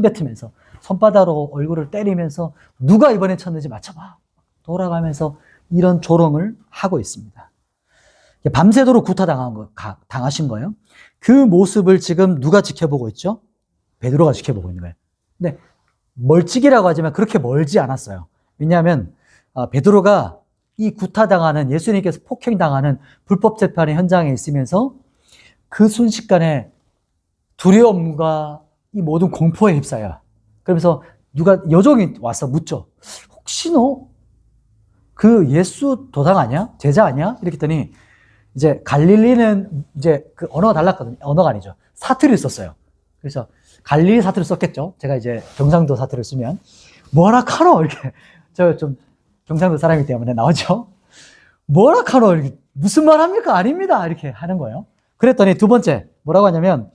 뱉으면서 손바닥으로 얼굴을 때리면서 누가 이번에 쳤는지 맞춰봐. 돌아가면서 이런 조롱을 하고 있습니다. 밤새도록 당하신 거예요. 그 모습을 지금 누가 지켜보고 있죠? 베드로가 지켜보고 있는 거예요. 근데 멀찍이라고 하지만 그렇게 멀지 않았어요. 왜냐하면 베드로가 이 구타당하는 예수님께서 폭행당하는 불법 재판의 현장에 있으면서 그 순식간에 두려움과 이 모든 공포에 휩싸여. 그러면서 누가 여종이 와서 묻죠. 혹시 너 그 예수 도당 아니야? 제자 아니야? 이렇게 했더니 이제 갈릴리는 이제 그 언어가 달랐거든요. 언어가 아니죠. 사투리를 썼어요. 그래서 갈릴리 사투리를 썼겠죠. 제가 이제 경상도 사투리를 쓰면 뭐라 카노 이렇게 저 좀 경상도 사람이기 때문에 나오죠. 뭐라 카노 이렇게 무슨 말 합니까? 아닙니다. 이렇게 하는 거예요. 그랬더니 두 번째 뭐라고 하냐면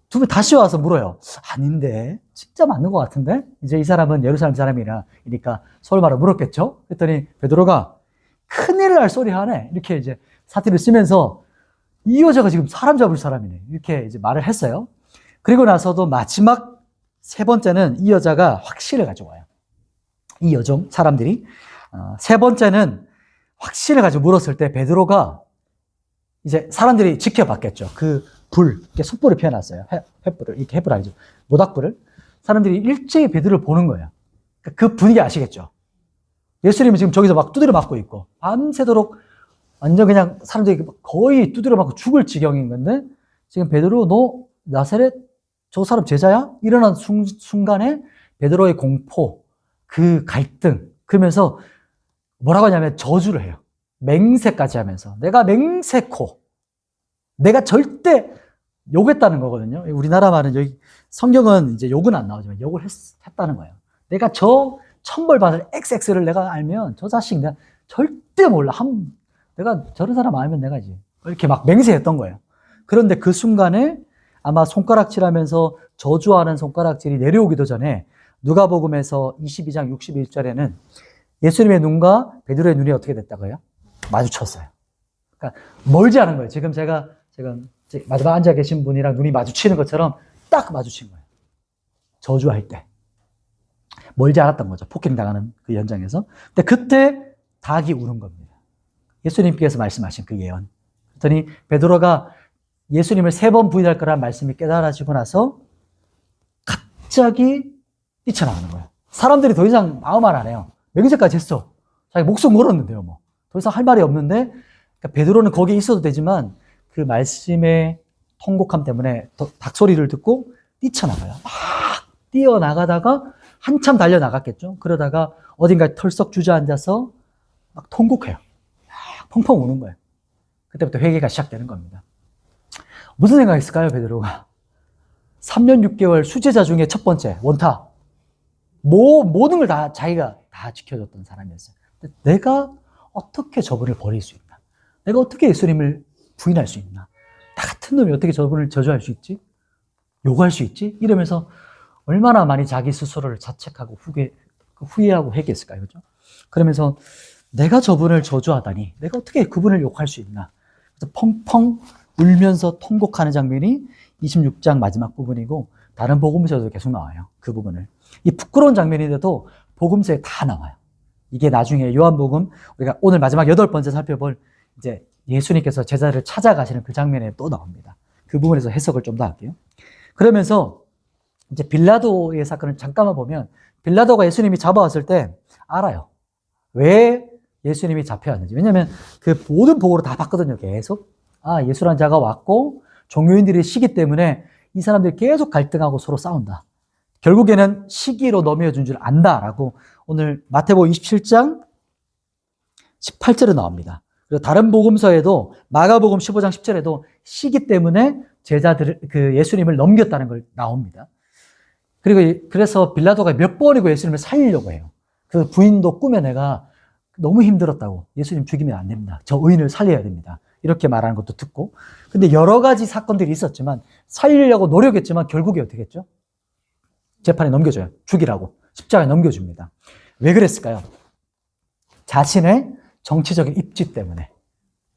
두 분 다시 와서 물어요. 아닌데 진짜 맞는 것 같은데 이제 이 사람은 예루살렘 사람이니까 서울말로 물었겠죠. 그랬더니 베드로가 큰일 날 소리 하네 이렇게 이제 사투리를 쓰면서 이 여자가 지금 사람 잡을 사람이네 이렇게 이제 말을 했어요. 그리고 나서도 마지막 세 번째는 이 여자가 확신을 가지고 와요. 이 여종 사람들이 세 번째는 확신을 가지고 물었을 때 베드로가 이제 사람들이 지켜봤겠죠. 그 불, 이렇게 숯불을 피워놨어요. 횃불을, 이렇게 횃불 아니죠. 모닥불을. 사람들이 일제히 베드로를 보는 거예요. 그 분위기 아시겠죠? 예수님은 지금 저기서 막 두드려 맞고 있고, 밤새도록 완전 그냥 사람들이 거의 두드려 맞고 죽을 지경인 건데, 지금 베드로, 너 나사렛 저 사람 제자야? 일어난 순간에 베드로의 공포, 그 갈등, 그러면서 뭐라고 하냐면 저주를 해요. 맹세까지 하면서. 내가 맹세코. 내가 절대 욕했다는 거거든요. 우리나라 말은 여기 성경은 이제 욕은 안 나오지만 욕을 했다는 거예요. 내가 저 천벌 받을 XX를 내가 알면 저 자식 내가 절대 몰라. 내가 저런 사람 알면 내가 이제 이렇게 막 맹세했던 거예요. 그런데 그 순간에 아마 손가락질하면서 저주하는 손가락질이 내려오기도 전에 누가복음에서 22장 61절에는 예수님의 눈과 베드로의 눈이 어떻게 됐다고요? 마주쳤어요. 그러니까 멀지 않은 거예요. 지금 마지막 앉아 계신 분이랑 눈이 마주치는 것처럼 딱 마주친 거예요. 저주할 때. 멀지 않았던 거죠. 폭행당하는 그 현장에서. 근데 그때 닭이 우는 겁니다. 예수님께서 말씀하신 그 예언. 그랬더니 베드로가 예수님을 3번 부인할 거라는 말씀이 깨달아지고 나서 갑자기 뛰쳐나가는 거예요. 사람들이 더 이상 아무 말 안 해요. 맹세까지 했어. 자기 목숨 걸었는데요, 뭐. 더 이상 할 말이 없는데, 그러니까 베드로는 거기에 있어도 되지만 그 말씀의 통곡함 때문에 닭소리를 듣고 뛰쳐나가요. 막 뛰어나가다가 한참 달려나갔겠죠. 그러다가 어딘가에 털썩 주저앉아서 막 통곡해요. 막 펑펑 우는 거예요. 그때부터 회개가 시작되는 겁니다. 무슨 생각했을까요, 베드로가? 3년 6개월 수제자 중에 첫 번째, 원타. 모든 걸 다 자기가 다 지켜줬던 사람이었어요. 내가 어떻게 저분을 버릴 수 있나? 내가 어떻게 예수님을 부인할 수 있나? 나 같은 놈이 어떻게 저분을 저주할 수 있지? 요구할 수 있지? 이러면서 얼마나 많이 자기 스스로를 자책하고 후회하고 회개했을까요? 그죠? 그러면서 내가 저분을 저주하다니, 내가 어떻게 그분을 욕할 수 있나? 그래서 펑펑 울면서 통곡하는 장면이 26장 마지막 부분이고, 다른 복음서에도 계속 나와요. 그 부분을. 이 부끄러운 장면인데도 복음서에 다 나와요. 이게 나중에 요한복음, 우리가 오늘 마지막 8번째 살펴볼 이제 예수님께서 제자를 찾아가시는 그 장면에 또 나옵니다. 그 부분에서 해석을 좀 더 할게요. 그러면서 이제 빌라도의 사건을 잠깐만 보면 빌라도가 예수님이 잡아왔을 때 알아요. 왜 예수님이 잡혀왔는지. 왜냐하면 그 모든 보고를 다 봤거든요. 계속. 아, 예수라는 자가 왔고 종교인들이 시기 때문에 이 사람들이 계속 갈등하고 서로 싸운다. 결국에는 시기로 넘겨준 줄 안다라고 오늘 마태복음 27장 18절에 나옵니다. 그리고 다른 복음서에도 마가복음 15장 10절에도 시기 때문에 제자들을 그 예수님을 넘겼다는 걸 나옵니다. 그리고 그래서 빌라도가 몇 번이고 예수님을 살리려고 해요. 그 부인도 꿈에 내가 너무 힘들었다고 예수님 죽이면 안 됩니다. 저 의인을 살려야 됩니다. 이렇게 말하는 것도 듣고. 근데 여러 가지 사건들이 있었지만 살리려고 노력했지만 결국에 어떻게 했죠? 재판에 넘겨줘요. 죽이라고. 십자가에 넘겨줍니다. 왜 그랬을까요? 자신의 정치적인 입지 때문에.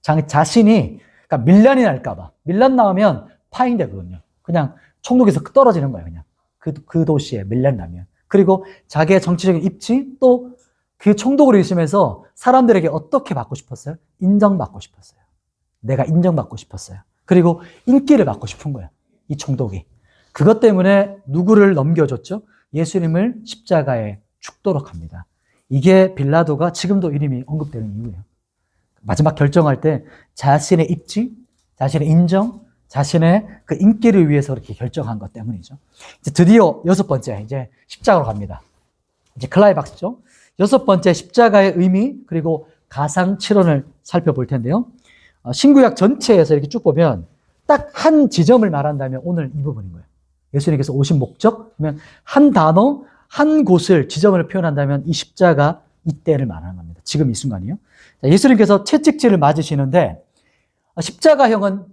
자신이 그러니까 밀란이 날까봐. 밀란 나오면 파행되거든요. 그냥 총독에서 떨어지는 거예요. 그냥 그 도시에 밀란 나면. 그리고 자기의 정치적인 입지 또 그 총독으로 있으면서 사람들에게 어떻게 받고 싶었어요? 인정받고 싶었어요. 내가 인정받고 싶었어요. 그리고 인기를 받고 싶은 거예요. 이 총독이. 그것 때문에 누구를 넘겨줬죠? 예수님을 십자가에 죽도록 합니다. 이게 빌라도가 지금도 이름이 언급되는 이유예요. 마지막 결정할 때 자신의 입지, 자신의 인정, 자신의 그 인기를 위해서 그렇게 결정한 것 때문이죠. 이제 드디어 6번째, 이제 십자가로 갑니다. 이제 클라이박스죠. 6번째 십자가의 의미, 그리고 가상칠언을 살펴볼 텐데요. 신구약 전체에서 이렇게 쭉 보면 딱 한 지점을 말한다면 오늘 이 부분인 거예요. 예수님께서 오신 목적, 그러면 한 단어, 한 곳을 지점을 표현한다면 이 십자가 이때를 말하는 겁니다. 지금 이 순간이요. 예수님께서 채찍질을 맞으시는데 십자가형은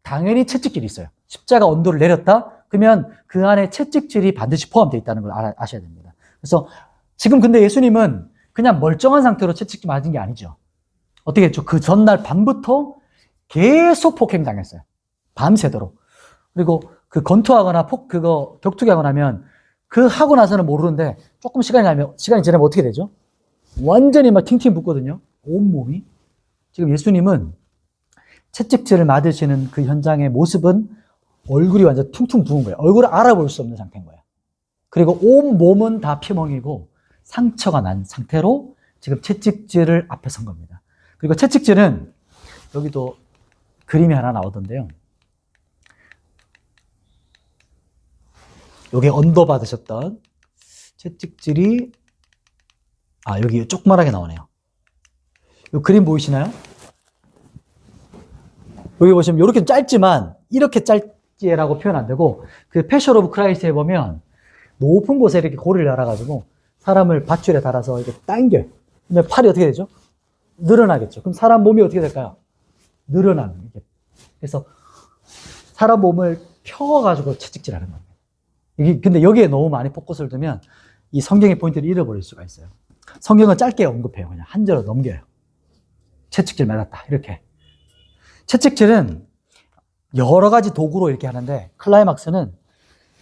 당연히 채찍질이 있어요. 십자가 언도를 내렸다? 그러면 그 안에 채찍질이 반드시 포함되어 있다는 걸 아셔야 됩니다. 그래서 지금 근데 예수님은 그냥 멀쩡한 상태로 채찍질 맞은 게 아니죠. 어떻게 했죠? 그 전날 밤부터 계속 폭행당했어요. 밤새도록. 그리고 그 권투하거나 격투기 하고 나면 그 하고 나서는 모르는데 조금 시간이 지나면 어떻게 되죠? 완전히 막 팅팅 붓거든요. 온몸이. 지금 예수님은 채찍질을 맞으시는 그 현장의 모습은 얼굴이 완전 퉁퉁 부은 거예요. 얼굴을 알아볼 수 없는 상태인 거예요. 그리고 온 몸은 다 피멍이고 상처가 난 상태로 지금 채찍질을 앞에 선 겁니다. 그리고 채찍질은 여기도 그림이 하나 나오던데요. 여기 언도 받으셨던 채찍질이 여기 조그만하게 나오네요. 이 그림 보이시나요? 여기 보시면 이렇게 짧지만 이렇게 짧지라고 표현 안 되고 그 패션 오브 크라이스트에 보면 높은 곳에 이렇게 고리를 달아가지고 사람을 밧줄에 달아서 이렇게 당겨요. 그러면 팔이 어떻게 되죠? 늘어나겠죠. 그럼 사람 몸이 어떻게 될까요? 늘어나는 게. 그래서 사람 몸을 펴가지고 채찍질하는 겁니다. 근데 여기에 너무 많이 포커스를 두면 이 성경의 포인트를 잃어버릴 수가 있어요. 성경은 짧게 언급해요. 그냥 한 절로 넘겨요. 채찍질 맞았다. 이렇게. 채찍질은 여러 가지 도구로 이렇게 하는데 클라이막스는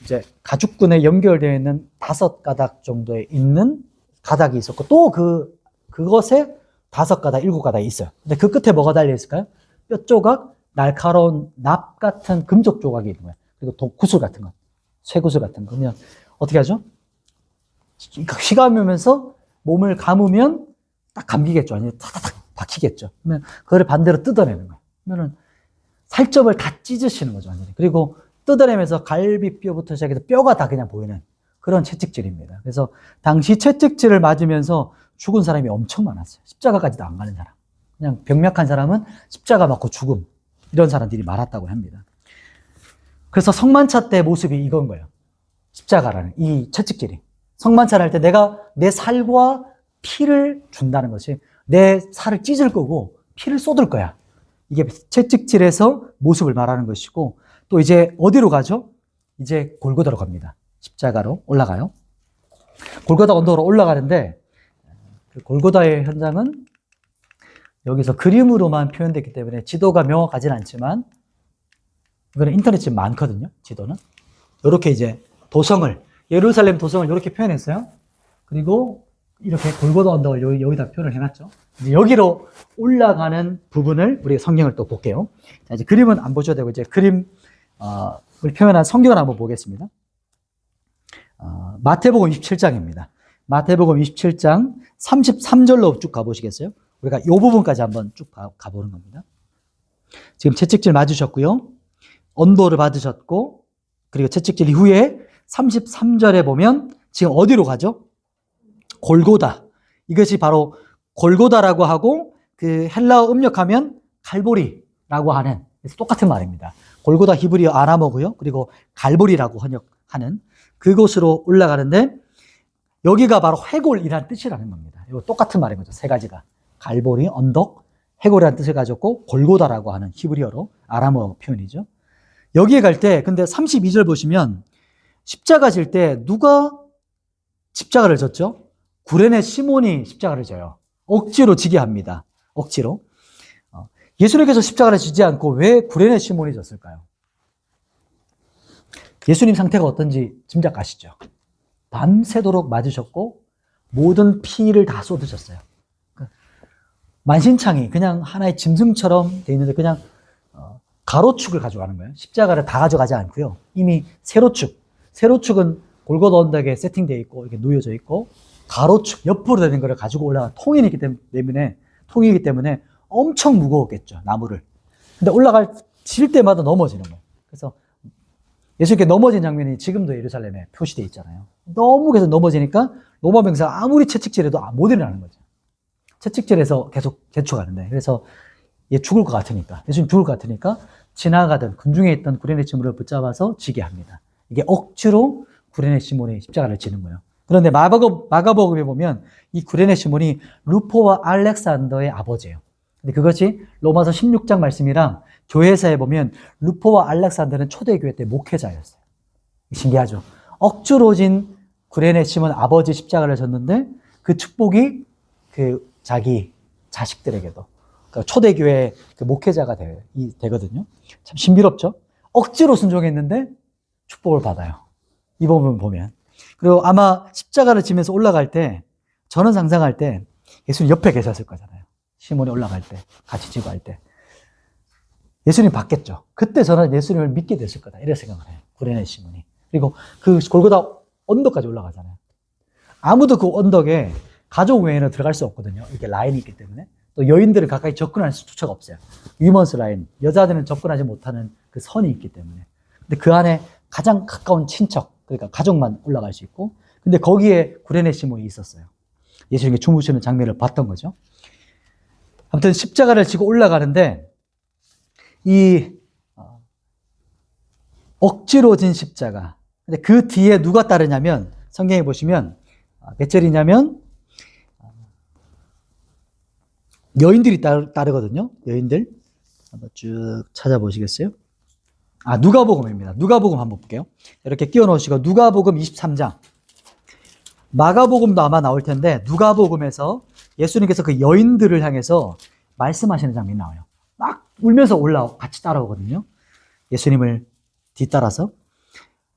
이제 가죽끈에 연결되어 있는 5가닥 정도에 있는 가닥이 있었고 또 그것에 5가닥, 7가닥이 있어요. 근데 그 끝에 뭐가 달려 있을까요? 뼈 조각, 날카로운 납 같은 금속 조각이 있는 거예요. 그리고 구슬 같은 거, 쇠구슬 같은 거. 그러면 어떻게 하죠? 휘감으면서 몸을 감으면 딱 감기겠죠. 아니면 타다닥 박히겠죠. 그러면 그거를 반대로 뜯어내는 거예요. 그러면은 살점을 다 찢으시는 거죠. 완전히. 그리고 뜯어내면서 갈비뼈부터 시작해서 뼈가 다 그냥 보이는 그런 채찍질입니다. 그래서 당시 채찍질을 맞으면서 죽은 사람이 엄청 많았어요. 십자가까지도 안 가는 사람. 그냥 병약한 사람은 십자가 맞고 죽음. 이런 사람들이 많았다고 합니다. 그래서 성만차 때 모습이 이건 거예요. 십자가라는 이 채찍질이. 성만차를 할 때 내가 내 살과 피를 준다는 것이 내 살을 찢을 거고 피를 쏟을 거야. 이게 채찍질에서 모습을 말하는 것이고 또 이제 어디로 가죠? 이제 골고다로 갑니다. 십자가로 올라가요. 골고다 언덕으로 올라가는데 그 골고다의 현장은 여기서 그림으로만 표현됐기 때문에 지도가 명확하진 않지만 이거는 인터넷에 지금 많거든요. 지도는. 이렇게 이제 예루살렘 도성을 이렇게 표현했어요. 그리고 이렇게 골고다 언덕을 여기다 표현을 해놨죠. 이제 여기로 올라가는 부분을 우리가 성경을 또 볼게요. 자, 이제 그림은 안 보셔도 되고, 이제 그림을 표현한 성경을 한번 보겠습니다. 마태복음 27장입니다. 마태복음 27장 33절로 쭉 가보시겠어요? 우리가 이 부분까지 한번 쭉 가보는 겁니다. 지금 채찍질 맞으셨고요. 언도를 받으셨고, 그리고 채찍질 이후에 33절에 보면 지금 어디로 가죠? 골고다. 이것이 바로 골고다라고 하고, 그 헬라어 음력하면 갈보리라고 하는, 그래서 똑같은 말입니다. 골고다 히브리어 아람어고요. 그리고 갈보리라고 번역하는 그곳으로 올라가는데, 여기가 바로 해골이라는 뜻이라는 겁니다. 이거 똑같은 말인 거죠. 세 가지가. 갈보리, 언덕, 해골이라는 뜻을 가졌고, 골고다라고 하는 히브리어로 아람어 표현이죠. 여기에 갈 때, 근데 32절 보시면, 십자가 질 때 누가 십자가를 졌죠? 구레네 시몬이 십자가를 져요. 억지로 지게 합니다. 억지로. 예수님께서 십자가를 지지 않고 왜 구레네 시몬이 졌을까요? 예수님 상태가 어떤지 짐작가시죠? 밤새도록 맞으셨고 모든 피를 다 쏟으셨어요. 만신창이 그냥 하나의 짐승처럼 돼 있는데 그냥 가로축을 가져가는 거예요. 십자가를 다 가져가지 않고요. 이미 세로축은 골고다 언덕에 세팅되어 있고 이렇게 놓여져 있고, 가로축 옆으로 되는 거를 가지고 올라간 통이기 때문에 엄청 무거웠겠죠, 나무를. 근데 질 때마다 넘어지는 거예요. 그래서 예수님께 넘어진 장면이 지금도 예루살렘에 표시되어 있잖아요. 너무 계속 넘어지니까 로마 병사가 아무리 채찍질해도 못 일어나는 거죠. 채찍질해서 계속 재촉하는데, 그래서 얘 죽을 것 같으니까, 예수님 죽을 것 같으니까 지나가던 군중에 있던 구레네 시몬을 붙잡아서 지게 합니다. 이게 억지로 구레네 시몬이 십자가를 지는 거예요. 그런데 마가복음에 보면 이 구레네 시몬이 루포와 알렉산더의 아버지예요. 근데 그것이 로마서 16장 말씀이랑 교회사에 보면 루포와 알렉산더는 초대교회 때 목회자였어요. 신기하죠? 억지로 진 구레네 시몬 아버지 십자가를 졌는데 그 축복이 그 자기 자식들에게도, 그러니까 초대교회 그 목회자가 되거든요. 참 신비롭죠? 억지로 순종했는데 축복을 받아요. 이 부분 보면. 그리고 아마 십자가를 지면서 올라갈 때, 저는 상상할 때 예수님 옆에 계셨을 거잖아요. 시몬이 올라갈 때, 같이 지고 할 때. 예수님 봤겠죠. 그때 저는 예수님을 믿게 됐을 거다. 이런 생각을 해요. 구레네 시몬이. 그리고 그 골고다 언덕까지 올라가잖아요. 아무도 그 언덕에 가족 외에는 들어갈 수 없거든요. 이렇게 라인이 있기 때문에. 또 여인들은 가까이 접근할 수조차가 없어요. 위먼스 라인. 여자들은 접근하지 못하는 그 선이 있기 때문에. 근데 그 안에 가장 가까운 친척, 그러니까 가족만 올라갈 수 있고, 근데 거기에 구레네 시몬이 있었어요. 예수님이 주무시는 장면을 봤던 거죠. 아무튼 십자가를 지고 올라가는데, 이 억지로 진 십자가. 근데 그 뒤에 누가 따르냐면, 성경에 보시면 몇 절이냐면 여인들이 따르거든요. 여인들 한번 쭉 찾아보시겠어요? 누가복음입니다. 누가복음 한번 볼게요. 이렇게 끼워 넣으시고, 누가복음 23장. 마가복음도 아마 나올 텐데, 누가복음에서 예수님께서 그 여인들을 향해서 말씀하시는 장면이 나와요. 막 울면서 같이 따라오거든요. 예수님을 뒤따라서.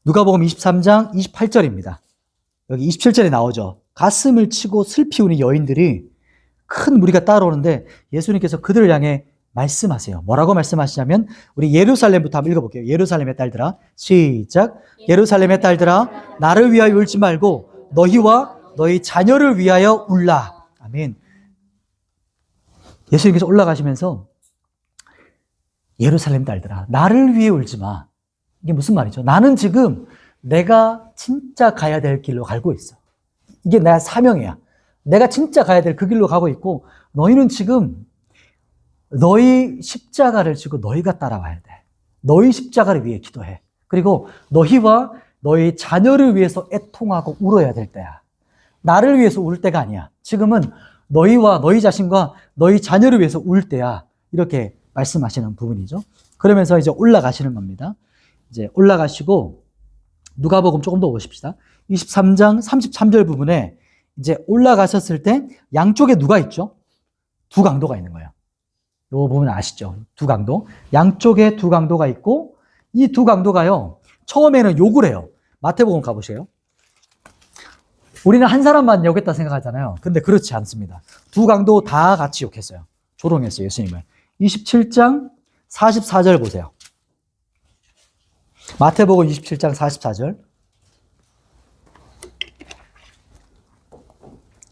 누가복음 23장 28절입니다. 여기 27절에 나오죠. 가슴을 치고 슬피 우는 여인들이 큰 무리가 따라오는데 예수님께서 그들을 향해 말씀하세요. 뭐라고 말씀하시냐면, 우리 예루살렘부터 한번 읽어볼게요. 예루살렘의 딸들아, 시작. 예루살렘의 딸들아, 나를 위하여 울지 말고 너희와 너희 자녀를 위하여 울라. 아멘. 예수님께서 올라가시면서 예루살렘 딸들아, 나를 위해 울지 마. 이게 무슨 말이죠? 나는 지금 내가 진짜 가야 될 길로 가고 있어. 이게 내 사명이야. 내가 진짜 가야 될 그 길로 가고 있고, 너희는 지금 너희 십자가를 지고 너희가 따라와야 돼. 너희 십자가를 위해 기도해. 그리고 너희와 너희 자녀를 위해서 애통하고 울어야 될 때야. 나를 위해서 울 때가 아니야. 지금은 너희와 너희 자신과 너희 자녀를 위해서 울 때야. 이렇게 말씀하시는 부분이죠. 그러면서 이제 올라가시는 겁니다. 이제 올라가시고 누가복음 조금 더 보십시다. 23장 33절 부분에 이제 올라가셨을 때 양쪽에 누가 있죠? 두 강도가 있는 거예요. 이 부분 아시죠? 두 강도. 양쪽에 두 강도가 있고, 이 두 강도가요, 처음에는 욕을 해요. 마태복음 가보세요. 우리는 한 사람만 욕했다 생각하잖아요. 근데 그렇지 않습니다. 두 강도 다 같이 욕했어요. 조롱했어요, 예수님을. 27장 44절 보세요. 마태복음 27장 44절.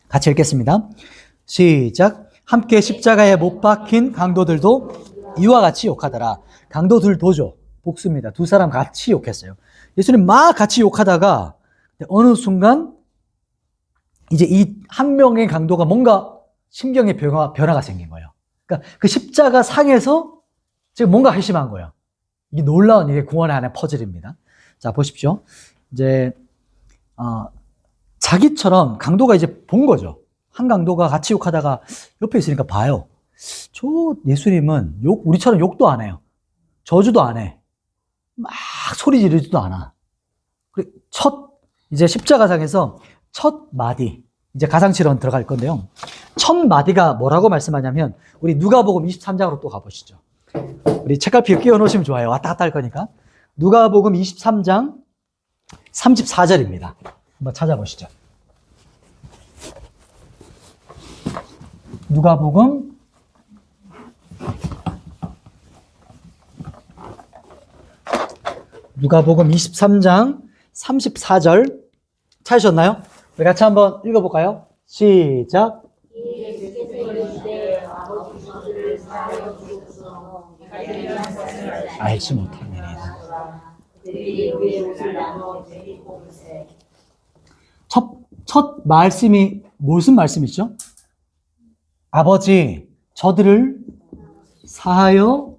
같이 읽겠습니다. 시작. 함께 십자가에 못 박힌 강도들도 이와 같이 욕하더라. 강도들도죠. 복수입니다. 두 사람 같이 욕했어요. 예수님 막 같이 욕하다가 어느 순간 이제 이 한 명의 강도가 뭔가 심경의 변화가 생긴 거예요. 그러니까 그 십자가 상에서 지금 뭔가 회심한 거예요. 이게 놀라운 이게 구원의 하나의 퍼즐입니다. 자, 보십시오. 이제 자기처럼 강도가 이제 본 거죠. 한 강도가 같이 욕하다가 옆에 있으니까 봐요. 저 예수님은 우리처럼 욕도 안 해요. 저주도 안 해. 막 소리 지르지도 않아. 이제 십자가상에서 첫 마디, 이제 가상치론 들어갈 건데요. 첫 마디가 뭐라고 말씀하냐면, 우리 누가복음 23장으로 또 가보시죠. 우리 책갈피에 끼워 놓으시면 좋아요. 왔다 갔다 할 거니까. 누가복음 23장 34절입니다. 한번 찾아보시죠. 누가복음 23장 34절 찾으셨나요? 우리 같이 한번 읽어볼까요? 시작. 알지 못하느니라. 첫 말씀이 무슨 말씀이죠? 아버지, 저들을 사하여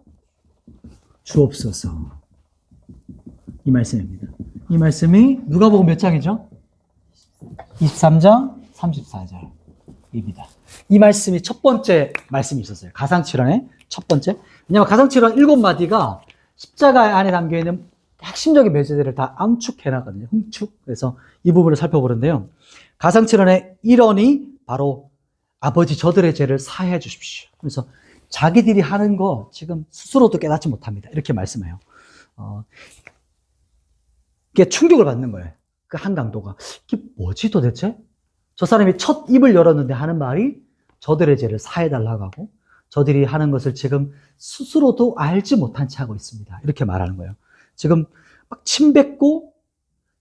주옵소서. 이 말씀입니다. 이 말씀이 누가복음 몇 장이죠? 23장 34절입니다. 이 말씀이 첫 번째 말씀이 있었어요. 가상칠언의 첫 번째. 왜냐하면 가상칠언 7마디가 십자가 안에 담겨있는 핵심적인 메시지를 다 암축해놨거든요. 훔축. 그래서 이 부분을 살펴보는데요. 가상칠언의 1원이 바로 아버지 저들의 죄를 사해 주십시오. 그래서 자기들이 하는 거 지금 스스로도 깨닫지 못합니다. 이렇게 말씀해요. 이게 충격을 받는 거예요. 그 한 강도가. 이게 뭐지 도대체? 저 사람이 첫 입을 열었는데 하는 말이 저들의 죄를 사해달라고 하고 저들이 하는 것을 지금 스스로도 알지 못한 채 하고 있습니다. 이렇게 말하는 거예요. 지금 막 침뱉고,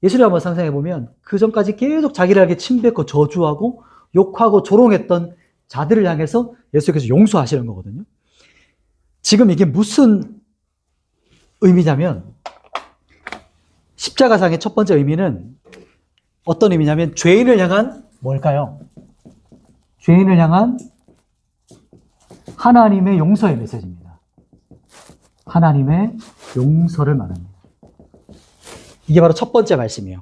예수를 한번 상상해 보면 그 전까지 계속 자기를 침뱉고 저주하고 욕하고 조롱했던 자들을 향해서 예수께서 용서하시는 거거든요. 지금 이게 무슨 의미냐면, 십자가상의 첫 번째 의미는 어떤 의미냐면 죄인을 향한 뭘까요? 죄인을 향한 하나님의 용서의 메시지입니다. 하나님의 용서를 말합니다. 이게 바로 첫 번째 말씀이에요.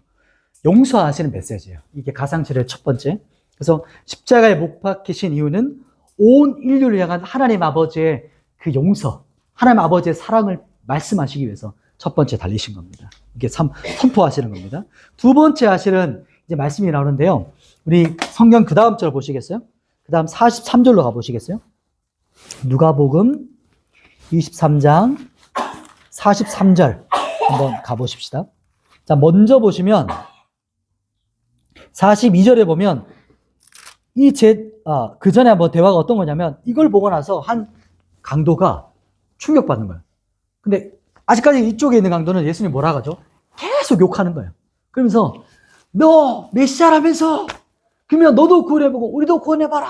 용서하시는 메시지예요. 이게 가상칠의 첫 번째. 그래서 십자가에 못 박히신 이유는 온 인류를 향한 하나님 아버지의 그 용서, 하나님 아버지의 사랑을 말씀하시기 위해서 첫 번째 달리신 겁니다. 이게 선포하시는 겁니다. 두 번째 하시는 이제 말씀이 나오는데요. 우리 성경 그 다음 절 보시겠어요? 그 다음 43절로 가보시겠어요? 누가복음 23장 43절 한번 가보십시다. 자, 먼저 보시면 42절에 보면 그 전에 한번 대화가 어떤 거냐면 이걸 보고 나서 한 강도가 충격받는 거예요. 근데 아직까지 이쪽에 있는 강도는 예수님 뭐라 하죠? 계속 욕하는 거예요. 그러면서 너 메시아라면서 그러면 너도 구원해보고 우리도 구원해봐라.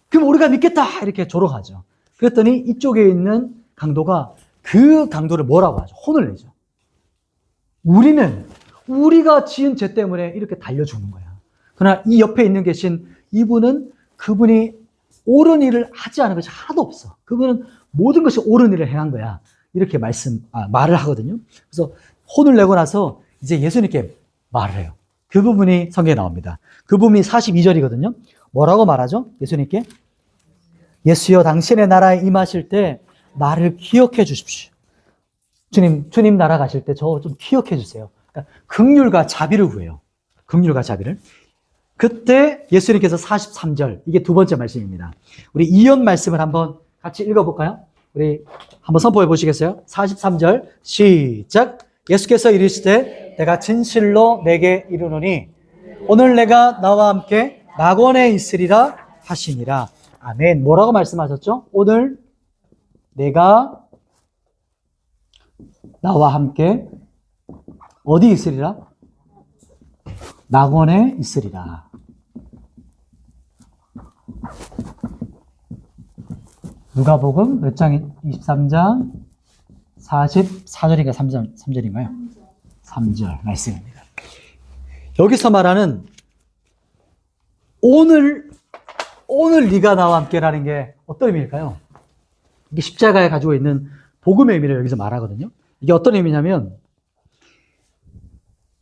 그럼 우리가 믿겠다. 이렇게 조롱하죠. 그랬더니 이쪽에 있는 강도가 그 강도를 뭐라고 하죠? 혼을 내죠. 우리가 지은 죄 때문에 이렇게 달려 죽는 거야. 그러나 이 옆에 있는 계신 이분은 그분이 옳은 일을 하지 않은 것이 하나도 없어. 그분은 모든 것이 옳은 일을 행한 거야. 이렇게 말을 하거든요. 그래서 혼을 내고 나서 이제 예수님께 말을 해요. 그 부분이 성경에 나옵니다. 그 부분이 42절이거든요. 뭐라고 말하죠? 예수님께 예수여 당신의 나라에 임하실 때 나를 기억해 주십시오. 주님 나라 가실 때 저 좀 기억해 주세요. 그러니까 긍휼과 자비를 구해요. 긍휼과 자비를. 그때 예수님께서 43절, 이게 두 번째 말씀입니다. 우리 이연 말씀을 한번 같이 읽어볼까요? 우리 한번 선포해 보시겠어요? 43절 시작. 예수께서 이르시되 내가 진실로 내게 이르노니 오늘 내가 나와 함께 낙원에 있으리라 하시니라. 아멘. 뭐라고 말씀하셨죠? 오늘 내가 나와 함께 어디 있으리라? 낙원에 있으리라. 누가복음 몇 장? 23장 44절인가 3절인가요? 3절 말씀입니다. 여기서 말하는 오늘 네가 나와 함께라는 게 어떤 의미일까요? 이게 십자가에 가지고 있는 복음의 의미를 여기서 말하거든요. 이게 어떤 의미냐면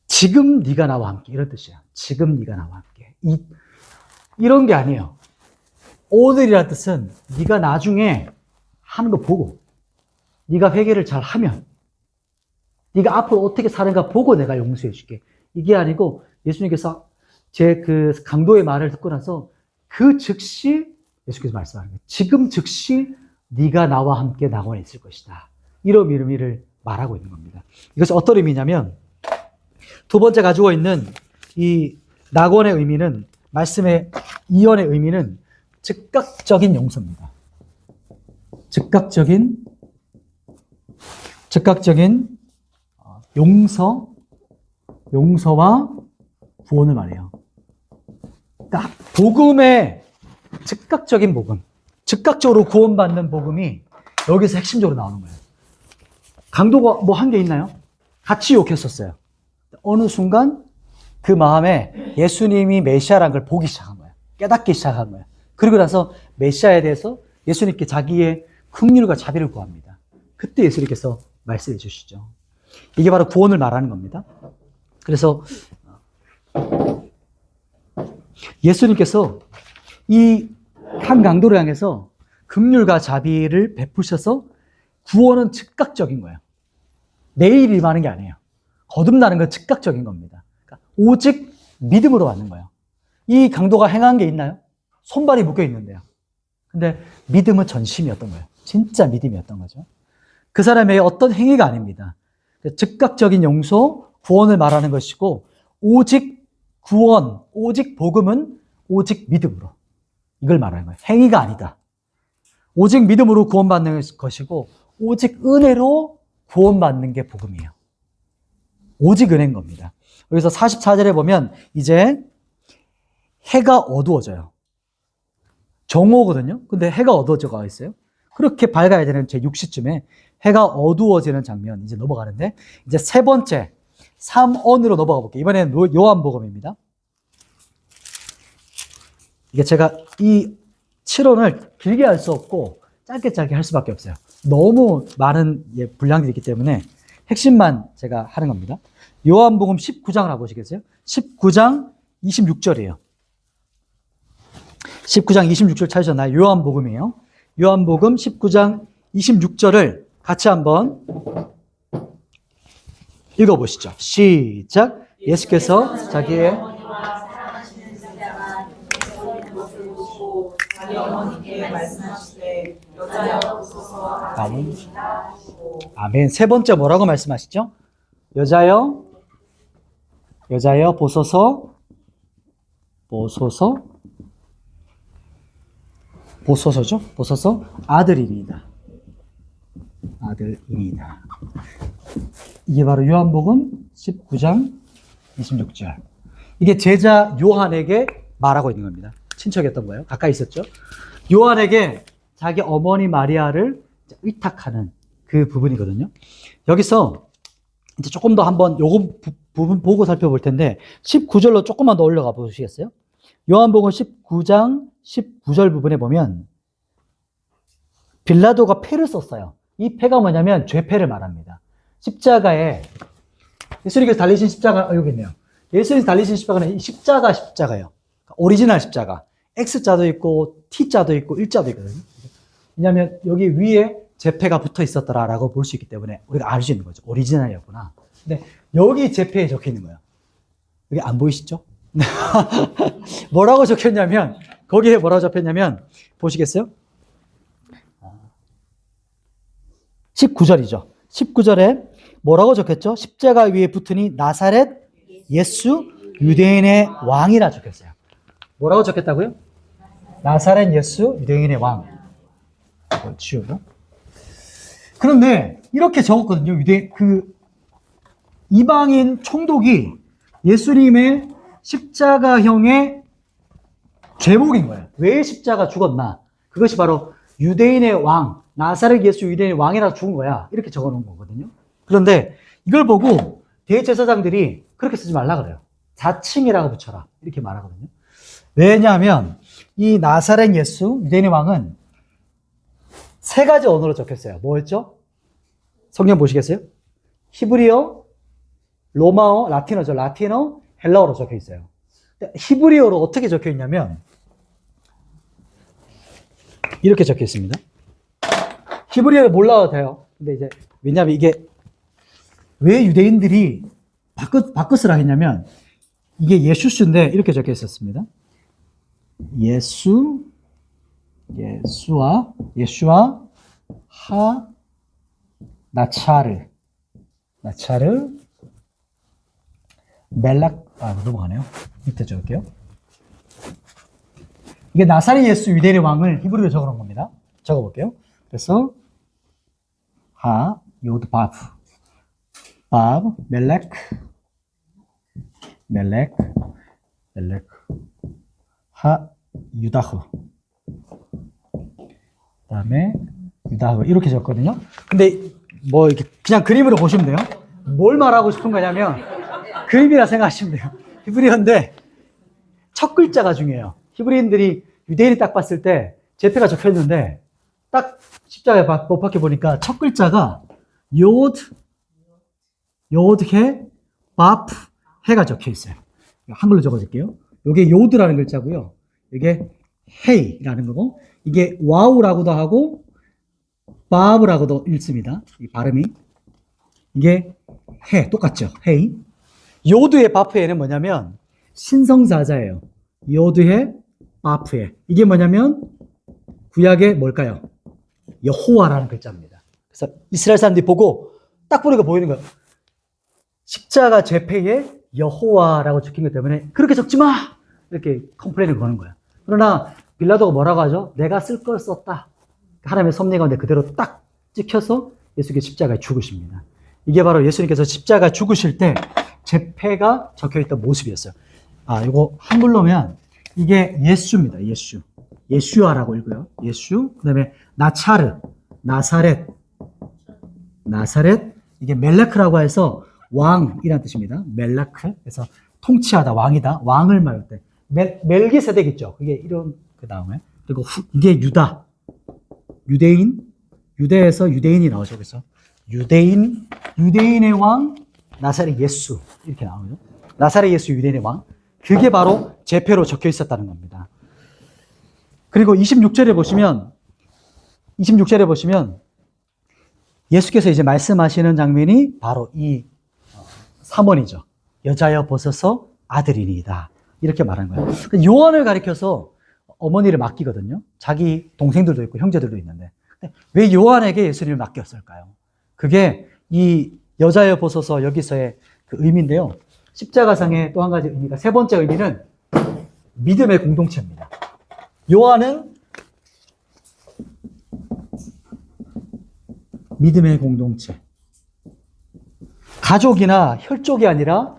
지금 네가 나와 함께 이런 뜻이야. 지금 네가 나와 함께. 이런 게 아니에요. 오늘이라는 뜻은 네가 나중에 하는 거 보고 네가 회개를 잘 하면 네가 앞으로 어떻게 사는가 보고 내가 용서해 줄게. 이게 아니고 예수님께서 제 그 강도의 말을 듣고 나서 그 즉시 예수께서 말씀하는 거예요. 지금 즉시 네가 나와 함께 낙원에 있을 것이다. 이런 의미를 말하고 있는 겁니다. 이것은 어떤 의미냐면 두 번째 가지고 있는 이 낙원의 의미는 말씀의 이언의 의미는 즉각적인 용서입니다. 즉각적인 용서와 구원을 말해요. 그러니까 복음의 즉각적인 복음, 즉각적으로 구원받는 복음이 여기서 핵심적으로 나오는 거예요. 강도가 뭐 한 게 있나요? 같이 욕했었어요. 어느 순간 그 마음에 예수님이 메시아라는 걸 보기 시작한 거예요. 깨닫기 시작한 거예요. 그리고 나서 메시아에 대해서 예수님께 자기의 긍휼과 자비를 구합니다. 그때 예수님께서 말씀해 주시죠. 이게 바로 구원을 말하는 겁니다. 그래서 예수님께서 이 한 강도를 향해서 긍휼과 자비를 베푸셔서 구원은 즉각적인 거예요. 내일 일어나는 게 아니에요. 거듭나는 건 즉각적인 겁니다. 그러니까 오직 믿음으로 받는 거예요. 이 강도가 행한 게 있나요? 손발이 묶여 있는데요. 근데 믿음은 전심이었던 거예요. 진짜 믿음이었던 거죠. 그 사람의 어떤 행위가 아닙니다. 즉각적인 용서, 구원을 말하는 것이고 오직 구원, 오직 복음은 오직 믿음으로 이걸 말하는 거예요. 행위가 아니다. 오직 믿음으로 구원받는 것이고 오직 은혜로 구원받는 게 복음이에요. 오직 은혜인 겁니다. 여기서 44절에 보면 이제 해가 어두워져요. 정오거든요. 근데 해가 어두워져가 있어요. 그렇게 밝아야 되는 제 6시쯤에 해가 어두워지는 장면 이제 넘어가는데 이제 세 번째 3언으로 넘어가 볼게요. 이번에는 요한복음입니다. 이게 제가 이 7언을 길게 할 수 없고 짧게 할 수밖에 없어요. 너무 많은 분량들이 있기 때문에 핵심만 제가 하는 겁니다. 요한복음 19장을 가보시겠어요? 19장 26절이에요. 19장 26절 찾으셨나요? 요한복음이에요. 요한복음 19장 26절을 같이 한번 읽어보시죠. 시작. 예수께서 자기의 아멘. 세 번째 뭐라고 말씀하시죠? 여자여 보소서 아들입니다. 이게 바로 요한복음 19장 26절. 이게 제자 요한에게 말하고 있는 겁니다. 친척이었던 거예요. 가까이 있었죠. 요한에게 자기 어머니 마리아를 의탁하는 그 부분이거든요. 여기서 이제 조금 더 한번 요거 부분 보고 살펴볼 텐데 19절로 조금만 더 올라가 보시겠어요? 요한복음 19장 19절 부분에 보면 빌라도가 패를 썼어요. 이 패가 뭐냐면 죄패를 말합니다. 십자가에 예수님께서 달리신 십자가 여기 있네요. 예수님께서 달리신 십자가는 십자가예요. 오리지널 십자가. X자도 있고 T자도 있고 일자도 있거든요. 왜냐하면 여기 위에 제패가 붙어 있었더라라고 볼 수 있기 때문에 우리가 알 수 있는 거죠. 오리지널이었구나. 근데 여기 제패에 적혀 있는 거예요. 여기 안 보이시죠? 뭐라고 적혔냐면 거기에 뭐라고 적혔냐면 보시겠어요? 19절이죠. 19절에 뭐라고 적혔죠? 십자가 위에 붙으니 나사렛 예수 유대인의 왕이라 적혔어요. 뭐라고 적혔다고요? 나사렛 예수 유대인의 왕. 지우고. 그런데 이렇게 적었거든요. 이방인 총독이 예수님의 십자가형의 제목인 거예요. 왜 십자가 죽었나? 그것이 바로 유대인의 왕, 나사렛 예수 유대인의 왕이라 죽은 거야. 이렇게 적어 놓은 거거든요. 그런데 이걸 보고 대제사장들이 그렇게 쓰지 말라 그래요. 자칭이라고 붙여라. 이렇게 말하거든요. 왜냐하면 이 나사렛 예수 유대인의 왕은 세 가지 언어로 적혔어요. 뭐였죠? 성경 보시겠어요? 히브리어, 로마어, 라틴어죠. 라틴어, 헬라어로 적혀 있어요. 히브리어로 어떻게 적혀 있냐면 이렇게 적혀 있습니다. 히브리어를 몰라도 돼요. 근데 이제 왜냐하면 이게 왜 유대인들이 바꾸스라 했냐면 이게 예수스인데 이렇게 적혀 있었습니다. 예수와 하 나차르 멜락 넘어가네요. 밑에 적을게요. 이게 나사렛 예수 유대인의 왕을 히브리어로 적어놓은 겁니다. 적어볼게요. 그래서 하 요드 바브 멜렉 하 유다흐 그다음에 유다흐 이렇게 적거든요. 근데 뭐 이렇게 그냥 그림으로 보시면 돼요. 뭘 말하고 싶은 거냐면 그림이라 생각하시면 돼요. 히브리어인데 첫 글자가 중요해요. 히브리인들이 유대인이 딱 봤을 때 제패가 적혀 있는데 딱 십자가에 못 박혀 보니까 첫 글자가 요드해 바프 해가 적혀 있어요. 한글로 적어줄게요. 이게 요드라는 글자고요. 이게 헤이라는 거고 이게 와우라고도 하고 바브라고도 읽습니다. 이 발음이 이게 해 똑같죠. 헤이. 요드의 바프에는 뭐냐면 신성사자예요. 요드의 바프에 이게 뭐냐면 구약의 뭘까요? 여호와라는 글자입니다. 그래서 이스라엘 사람들이 보고 딱 보니까 보이는 거예요. 십자가 제패에 여호와라고 적힌 것 때문에 그렇게 적지 마! 이렇게 컴플레인을 거는 거야. 그러나 빌라도가 뭐라고 하죠? 내가 쓸 걸 썼다. 하나님의 섭리 가운데 그대로 딱 찍혀서 예수께서 십자가에 죽으십니다. 이게 바로 예수님께서 십자가에 죽으실 때 제패가 적혀있던 모습이었어요. 이거 한글로면 이게 예수입니다. 예슈아라고 읽어요. 예수. 그 다음에 나차르, 나사렛. 이게 멜라크라고 해서 왕이라는 뜻입니다. 멜라크. 그래서 통치하다, 왕이다. 왕을 말할 때. 멜기세덱 있죠. 그게 이런, 그 다음에. 그리고 이게 유다. 유대에서 유대인이 나오죠. 그래서 유대인의 왕, 나사렛 예수. 이렇게 나오죠. 나사렛 예수 유대인의 왕. 그게 바로 제패로 적혀 있었다는 겁니다. 그리고 26절에 보시면 예수께서 이제 말씀하시는 장면이 바로 이 3원이죠. 여자여 보소서 아들이니이다. 이렇게 말하는 거예요. 요한을 가리켜서 어머니를 맡기거든요. 자기 동생들도 있고 형제들도 있는데. 왜 요한에게 예수님을 맡겼을까요? 그게 이 여자여 보소서 여기서의 그 의미인데요. 십자가상의 또 한 가지 의미가 세 번째 의미는 믿음의 공동체입니다. 요한은 믿음의 공동체. 가족이나 혈족이 아니라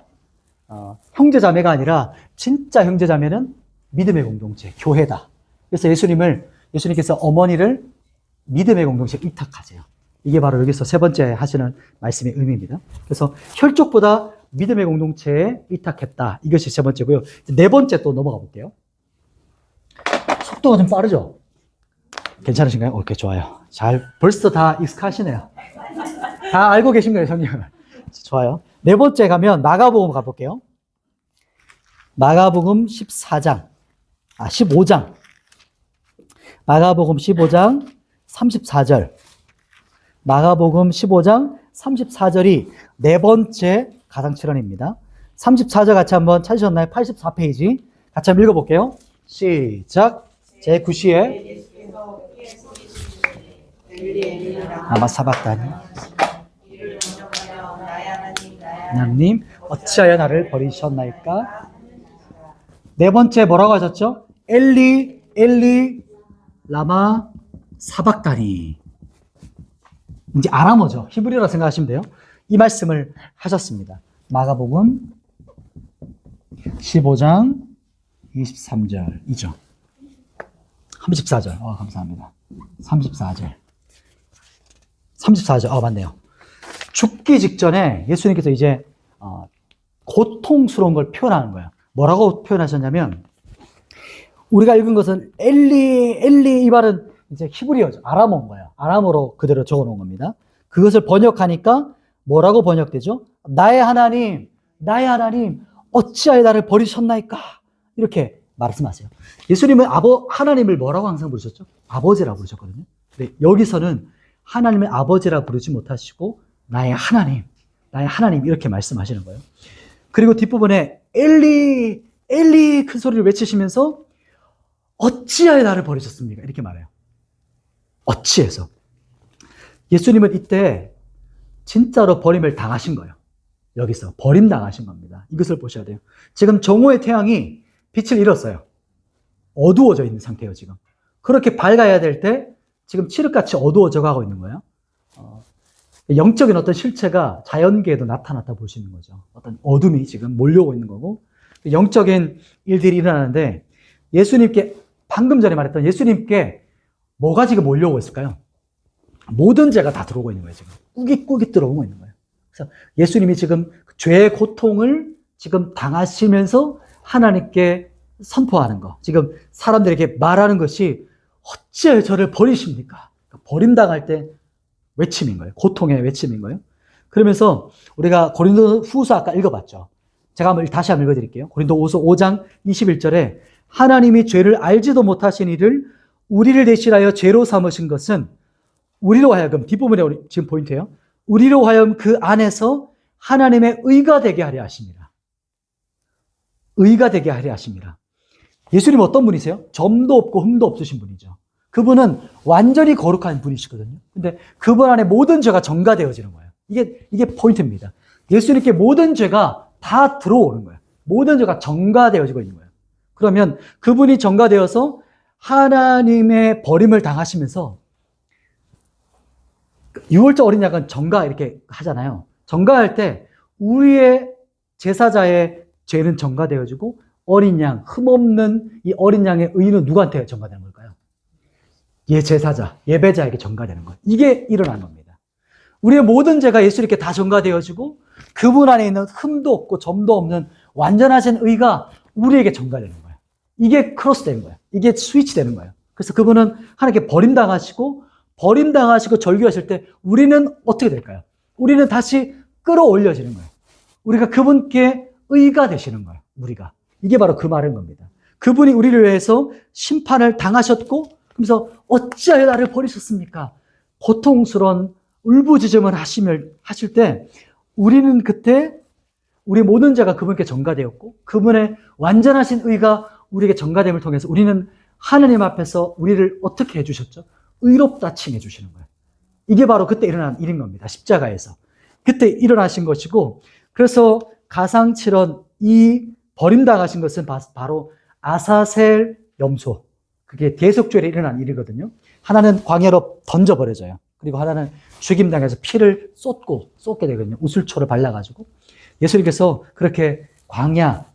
형제자매가 아니라 진짜 형제자매는 믿음의 공동체, 교회다. 그래서 예수님께서 어머니를 믿음의 공동체에 위탁하세요. 이게 바로 여기서 세 번째 하시는 말씀의 의미입니다. 그래서 혈족보다 믿음의 공동체에 위탁했다. 이것이 세 번째고요. 네 번째 또 넘어가 볼게요. 속도가 좀 빠르죠? 괜찮으신가요? 오케이, 좋아요. 벌써 다 익숙하시네요. 다 알고 계신 거예요, 성경을. 좋아요. 네 번째 가면 마가복음 가볼게요. 마가복음 15장. 마가복음 15장 34절. 마가복음 15장 34절이 네 번째 가상칠언입니다. 34절 같이 한번 찾으셨나요? 84페이지. 같이 한번 읽어볼게요. 시작. 제9시에 아마 사박다니 하나님 어찌하여 나를 버리셨나이까? 네 번째 뭐라고 하셨죠? 엘리 라마 사박다니. 이제 아람어죠. 히브리어라 생각하시면 돼요. 이 말씀을 하셨습니다. 마가복음 15장 23절이죠. 34절. 감사합니다. 34절. 맞네요. 죽기 직전에 예수님께서 이제 고통스러운 걸 표현하는 거예요. 뭐라고 표현하셨냐면, 우리가 읽은 것은 엘리 이 말은 이제 히브리어죠. 아람어인 거예요. 아람어로 그대로 적어 놓은 겁니다. 그것을 번역하니까 뭐라고 번역되죠? 나의 하나님, 어찌하여 나를 버리셨나이까? 이렇게 말씀하세요. 예수님은 하나님을 뭐라고 항상 부르셨죠? 아버지라고 부르셨거든요. 근데 여기서는 하나님의 아버지라 부르지 못하시고 나의 하나님 이렇게 말씀하시는 거예요. 그리고 뒷부분에 엘리 큰 소리를 외치시면서 어찌하여 나를 버리셨습니까? 이렇게 말해요. 어찌해서. 예수님은 이때 진짜로 버림을 당하신 거예요. 여기서 버림당하신 겁니다. 이것을 보셔야 돼요. 지금 정오의 태양이 빛을 잃었어요. 어두워져 있는 상태예요, 지금. 그렇게 밝아야 될 때 지금 칠흑같이 어두워져 가고 있는 거예요. 영적인 어떤 실체가 자연계에도 나타났다 보시는 거죠. 어떤 어둠이 지금 몰려오고 있는 거고, 영적인 일들이 일어나는데, 예수님께, 방금 전에 말했던 예수님께 뭐가 지금 몰려오고 있을까요? 모든 죄가 다 들어오고 있는 거예요, 지금. 꾸깃꾸깃 들어오고 있는 거예요. 그래서 예수님이 지금 죄의 고통을 지금 당하시면서 하나님께 선포하는 거, 지금 사람들에게 말하는 것이 어찌하여 저를 버리십니까? 버림당할 때 외침인 거예요. 고통의 외침인 거예요. 그러면서 우리가 고린도 후서 아까 읽어봤죠. 제가 다시 한번 읽어드릴게요. 고린도 후서 5장 21절에 하나님이 죄를 알지도 못하신 이를 우리를 대신하여 죄로 삼으신 것은 우리로 하여금, 뒷부분에 지금 포인트예요. 우리로 하여금 그 안에서 하나님의 의가 되게 하려 하십니다. 의가 되게 하려 하십니다. 예수님은 어떤 분이세요? 점도 없고 흠도 없으신 분이죠. 그분은 완전히 거룩한 분이시거든요. 근데 그분 안에 모든 죄가 전가되어지는 거예요. 이게 포인트입니다. 예수님께 모든 죄가 다 들어오는 거예요. 모든 죄가 전가되어지고 있는 거예요. 그러면 그분이 전가되어서 하나님의 버림을 당하시면서, 유월절 어린 양은 전가 이렇게 하잖아요. 전가할 때 우리의 제사자의 죄는 전가되어지고 어린 양, 흠없는 이 어린 양의 의는 누구한테 전가되는 걸까요? 제사자, 예배자에게 전가되는 거예요. 이게 일어나는 겁니다. 우리의 모든 죄가 예수님께 다 전가되어지고 그분 안에 있는 흠도 없고 점도 없는 완전하신 의가 우리에게 전가되는 거예요. 이게 크로스 되는 거예요. 이게 스위치 되는 거예요. 그래서 그분은 하나님께 버림당하시고 절규하실 때 우리는 어떻게 될까요? 우리는 다시 끌어올려지는 거예요. 우리가 그분께 의가 되시는 거예요. 우리가. 이게 바로 그 말인 겁니다. 그분이 우리를 위해서 심판을 당하셨고, 그래서 어찌하여 나를 버리셨습니까? 고통스러운 울부짖음을 하실 때 우리는 그때 우리 모든 죄가 그분께 전가되었고 그분의 완전하신 의가 우리에게 전가됨을 통해서 우리는 하나님 앞에서 우리를 어떻게 해주셨죠? 의롭다 칭해 주시는 거예요. 이게 바로 그때 일어난 일인 겁니다. 십자가에서. 그때 일어나신 것이고, 그래서 가상칠언, 이 버림당하신 것은 바로 아사셀 염소. 그게 대속죄에 일어난 일이거든요. 하나는 광야로 던져버려져요. 그리고 하나는 죽임당해서 피를 쏟게 되거든요. 우슬초를 발라가지고. 예수님께서 그렇게 광야,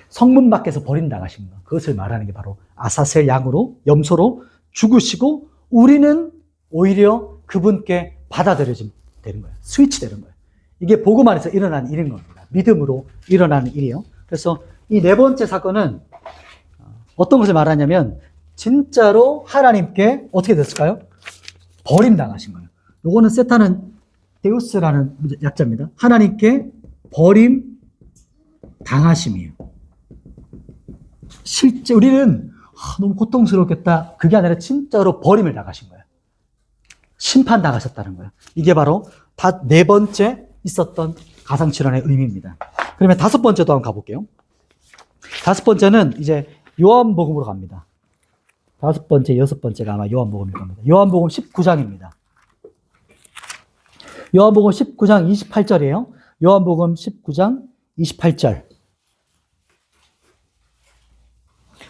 성문 밖에서 버림당하신 것, 그것을 말하는 게 바로 아사셀 양으로, 염소로 죽으시고, 우리는 오히려 그분께 받아들여지면 되는 거예요. 스위치 되는 거예요. 이게 복음 안에서 일어난 일인 겁니다. 믿음으로 일어나는 일이에요. 그래서 이 네 번째 사건은 어떤 것을 말하냐면 진짜로 하나님께 어떻게 됐을까요? 버림당하신 거예요. 요거는 세타는 데우스라는 약자입니다. 하나님께 버림당하심이에요. 실제 우리는 너무 고통스럽겠다. 그게 아니라 진짜로 버림을 당하신 거예요. 심판당하셨다는 거예요. 이게 바로 네 번째 있었던 가상칠언의 의미입니다. 그러면 다섯 번째도 한번 가볼게요. 다섯 번째는 이제 요한복음으로 갑니다. 다섯 번째, 여섯 번째가 아마 요한복음일 겁니다. 요한복음 19장입니다. 요한복음 19장 28절이에요. 요한복음 19장 28절.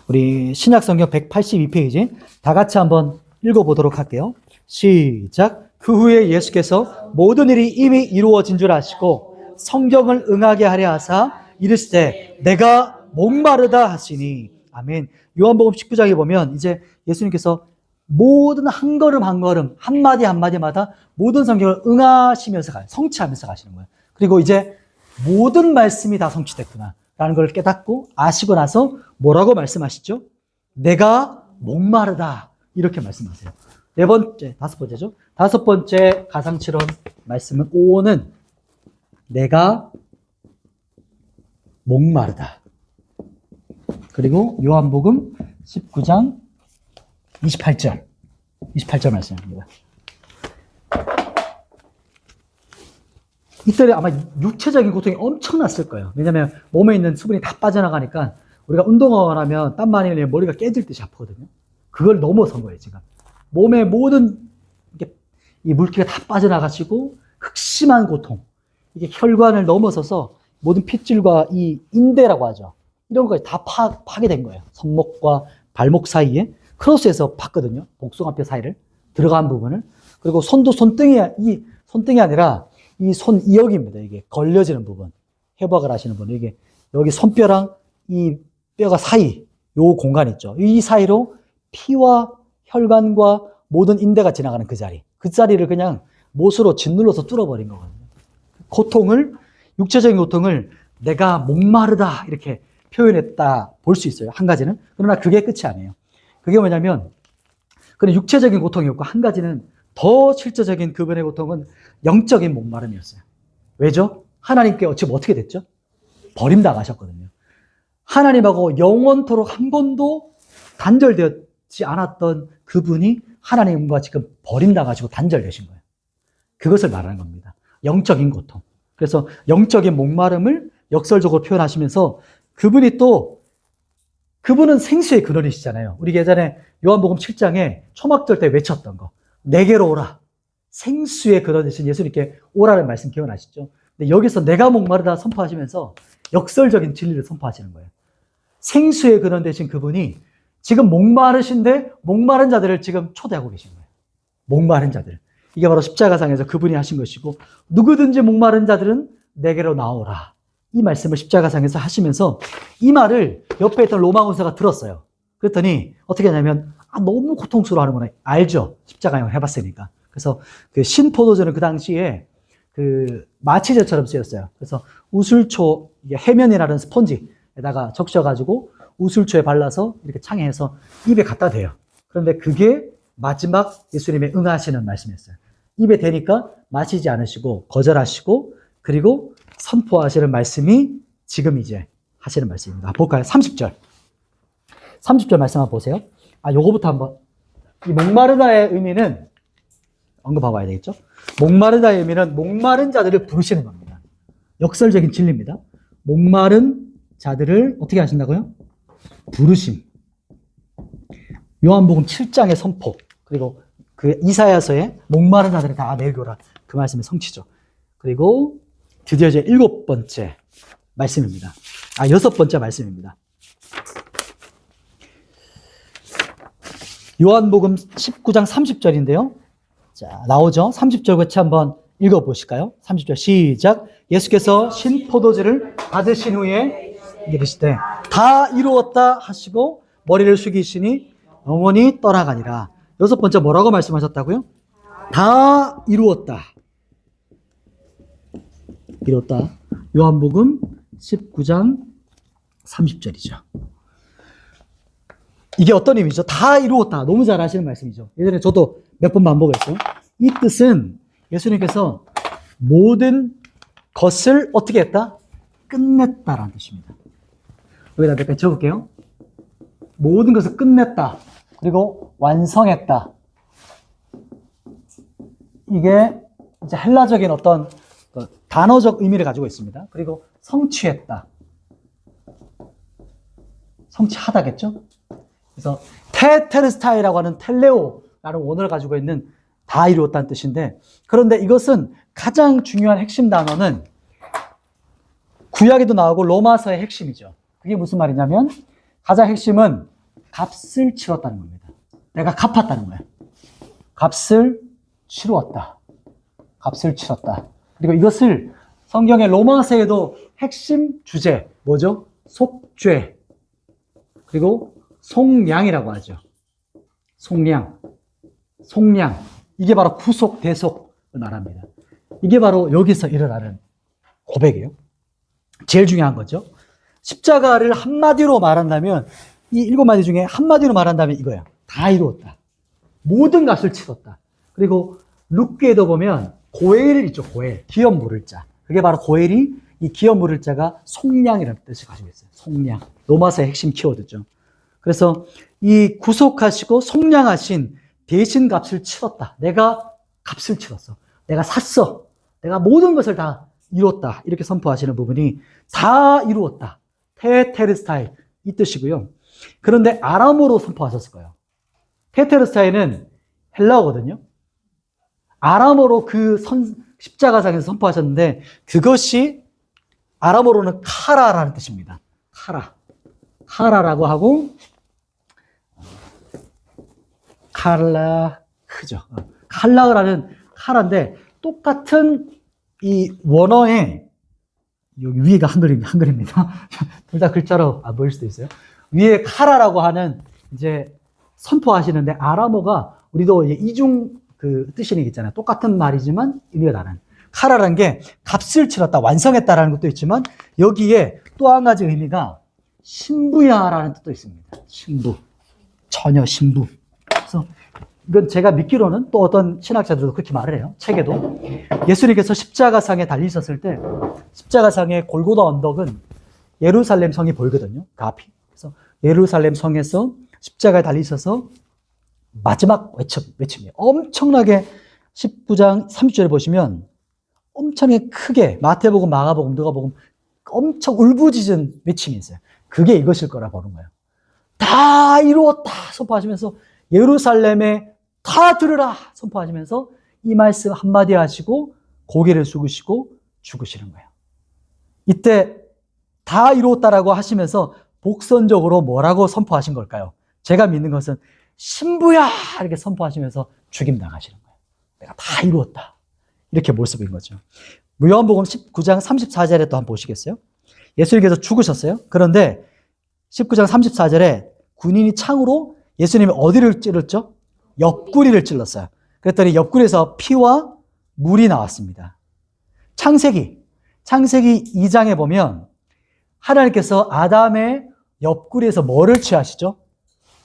우리 신약성경 182페이지 다 같이 한번 읽어보도록 할게요. 시작. 그 후에 예수께서 모든 일이 이미 이루어진 줄 아시고 성경을 응하게 하려 하사 이르시되 내가 목마르다 하시니. 아멘. 요한복음 19장에 보면 이제 예수님께서 모든 한 걸음 한 걸음 한마디 한마디마다 모든 성경을 응하시면서 가요. 성취하면서 가시는 거예요. 그리고 이제 모든 말씀이 다 성취됐구나 라는 걸 깨닫고 아시고 나서 뭐라고 말씀하시죠? 내가 목마르다 이렇게 말씀하세요. 네 번째, 다섯 번째죠. 다섯 번째 가상칠언 말씀은 5호는 내가 목마르다. 그리고 요한복음 19장 28절 말씀입니다. 이때 아마 육체적인 고통이 엄청났을 거예요. 왜냐하면 몸에 있는 수분이 다 빠져나가니까 우리가 운동을 하면 땀 많이 흘리면 머리가 깨질 듯이 아프거든요. 그걸 넘어선 거예요, 지금. 몸의 모든 이 물기가 다 빠져나가시고 극심한 고통. 이게 혈관을 넘어서서 모든 핏줄과 이 인대라고 하죠. 이런 것까지 다 파괴된 거예요. 손목과 발목 사이에 크로스해서 봤거든요. 복숭아뼈 사이를 들어간 부분을. 그리고 손도 손등이 아니라 이 손 이역입니다. 이게 걸려지는 부분. 해박을 하시는 분. 이게 여기 손뼈랑 이 뼈가 사이, 요 공간 있죠. 이 사이로 피와 혈관과 모든 인대가 지나가는 그 자리. 그 자리를 그냥 못으로 짓눌러서 뚫어버린 거거든요. 육체적인 고통을 내가 목마르다 이렇게 표현했다 볼 수 있어요. 한 가지는. 그러나 그게 끝이 아니에요. 그게 뭐냐면, 그런 육체적인 고통이었고, 한 가지는 더 실제적인 그분의 고통은 영적인 목마름이었어요. 왜죠? 하나님께 지금 어떻게 됐죠? 버림당하셨거든요. 하나님하고 영원토록 한 번도 단절되지 않았던 그분이 하나님과 지금 버림당하시고 단절되신 거예요. 그것을 말하는 겁니다. 영적인 고통. 그래서 영적인 목마름을 역설적으로 표현하시면서 그분은 생수의 근원이시잖아요. 우리 예전에 요한복음 7장에 초막절 때 외쳤던 거. 내게로 오라. 생수의 근원이신 예수님께 오라는 말씀 기억나시죠? 근데 여기서 내가 목마르다 선포하시면서 역설적인 진리를 선포하시는 거예요. 생수의 근원 되신 그분이 지금 목마르신데 목마른 자들을 지금 초대하고 계신 거예요. 목마른 자들. 이게 바로 십자가상에서 그분이 하신 것이고, 누구든지 목마른 자들은 내게로 나오라. 이 말씀을 십자가상에서 하시면서 이 말을 옆에 있던 로마 군사가 들었어요. 그랬더니 어떻게 하냐면 너무 고통스러워하는구나. 알죠? 십자가형을 해봤으니까. 그래서 그 신포도주는 그 당시에 그 마취제처럼 쓰였어요. 그래서 우술초, 이게 해면이라는 스펀지에다가 적셔가지고 우술초에 발라서 이렇게 창해서 입에 갖다 대요. 그런데 그게 마지막 예수님의 응하시는 말씀이었어요. 입에 대니까 마시지 않으시고 거절하시고 그리고 선포하시는 말씀이 지금 이제 하시는 말씀입니다. 볼까요? 30절. 30절 말씀 한번 보세요. 요거부터 한번. 이 목마르다의 의미는 언급하고 와야 되겠죠? 목마르다의 의미는 목마른 자들을 부르시는 겁니다. 역설적인 진리입니다. 목마른 자들을 어떻게 하신다고요? 부르심. 요한복음 7장의 선포. 그리고 그 이사야서에 목마른 자들을 다 내게 오라. 그 말씀의 성취죠. 그리고 드디어 이제 7번째 말씀입니다. 6번째 말씀입니다. 요한복음 19장 30절인데요. 자, 나오죠? 30절 같이 한번 읽어보실까요? 30절 시작. 예수께서 신포도주를 받으신 후에 이르시되 다 이루었다 하시고 머리를 숙이시니 영원히 떠나가니라. 6번째 뭐라고 말씀하셨다고요? 다 이루었다. 이뤘다. 요한복음 19장 30절이죠. 이게 어떤 의미죠? 다 이루었다. 너무 잘 아시는 말씀이죠. 예전에 저도 몇 번 반복했어요. 이 뜻은 예수님께서 모든 것을 어떻게 했다? 끝냈다라는 뜻입니다. 여기다 몇 개 적을게요. 모든 것을 끝냈다. 그리고 완성했다. 이게 이제 헬라적인 어떤 단어적 의미를 가지고 있습니다. 그리고 성취했다. 성취하다겠죠? 그래서 테텔스타이라고 하는 텔레오라는 원어를 가지고 있는 다 이루었다는 뜻인데, 그런데 이것은 가장 중요한 핵심 단어는 구약에도 나오고 로마서의 핵심이죠. 그게 무슨 말이냐면 가장 핵심은 값을 치렀다는 겁니다. 내가 갚았다는 거예요. 값을 치루었다. 값을 치렀다. 그리고 이것을 성경의 로마서에도 핵심 주제 뭐죠? 속죄 그리고 속량이라고 하죠. 속량. 이게 바로 구속, 대속을 말합니다. 이게 바로 여기서 일어나는 고백이에요. 제일 중요한 거죠. 십자가를 한마디로 말한다면 이 7마디 중에 한마디로 말한다면 이거예요. 다 이루었다. 모든 값을 치렀다. 그리고 룻기에도 보면 고엘 있죠. 고엘. 기업 물을 자. 그게 바로 고엘이 이 기업 물을 자가 속량이라는 뜻을 가지고 있어요. 속량. 로마서의 핵심 키워드죠. 그래서 이 구속하시고 속량하신 대신 값을 치렀다. 내가 값을 치렀어. 내가 샀어. 내가 모든 것을 다 이뤘다. 이렇게 선포하시는 부분이 다 이루었다. 테테르스타이 이 뜻이고요. 그런데 아람어로 선포하셨을 거예요. 테테르스타이는 헬라어거든요. 아람어로 그 십자가상에서 선포하셨는데 그것이 아람어로는 카라라는 뜻입니다. 카라라고 하고 크죠. 칼라라는 카라인데 똑같은 이 원어에 여기 위에가 한글입니다. 둘 다 글자로 안 보일 수도 있어요. 위에 카라라고 하는 이제 선포하시는데 아람어가 우리도 이제 이중 그 뜻이 있잖아요. 똑같은 말이지만 의미가 다른. 카라라는 게 값을 치렀다, 완성했다라는 것도 있지만 여기에 또 한 가지 의미가 신부야라는 뜻도 있습니다. 신부, 처녀 신부. 그래서 이건 제가 믿기로는 또 어떤 신학자들도 그렇게 말을 해요. 책에도 예수님께서 십자가상에 달리셨을 때 십자가상의 골고다 언덕은 예루살렘 성이 보이거든요. 그 앞이. 그래서 예루살렘 성에서 십자가에 달리셔서 마지막 외침이에요. 엄청나게 19장 30절에 보시면 엄청나게 크게 마태복음, 마가복음, 누가복음 엄청 울부짖은 외침이 있어요. 그게 이것일 거라 보는 거예요. 다 이루었다 선포하시면서 예루살렘에 다 들으라 선포하시면서 이 말씀 한마디 하시고 고개를 숙이시고 죽으시는 거예요. 이때 다 이루었다라고 하시면서 복선적으로 뭐라고 선포하신 걸까요? 제가 믿는 것은 신부야 이렇게 선포하시면서 죽임 당하시는 거예요. 내가 다 이루었다. 이렇게 모습인 거죠. 요한복음 19장 34절에 또 한번 보시겠어요? 예수님께서 죽으셨어요. 그런데 19장 34절에 군인이 창으로 예수님이 어디를 찔렀죠? 옆구리를 찔렀어요. 그랬더니 옆구리에서 피와 물이 나왔습니다. 창세기 2장에 보면 하나님께서 아담의 옆구리에서 뭐를 취하시죠?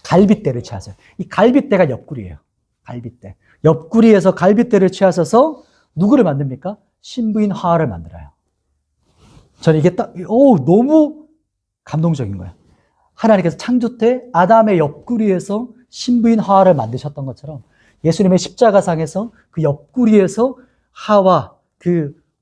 갈빗대를 취하세요. 이 갈빗대가 옆구리예요. 갈빗대. 옆구리에서 갈빗대를 취하셔서 누구를 만듭니까? 신부인 하와를 만들어요. 저는 이게 너무 감동적인 거예요. 하나님께서 창조 때 아담의 옆구리에서 신부인 하와를 만드셨던 것처럼 예수님의 십자가상에서 그 옆구리에서 하와,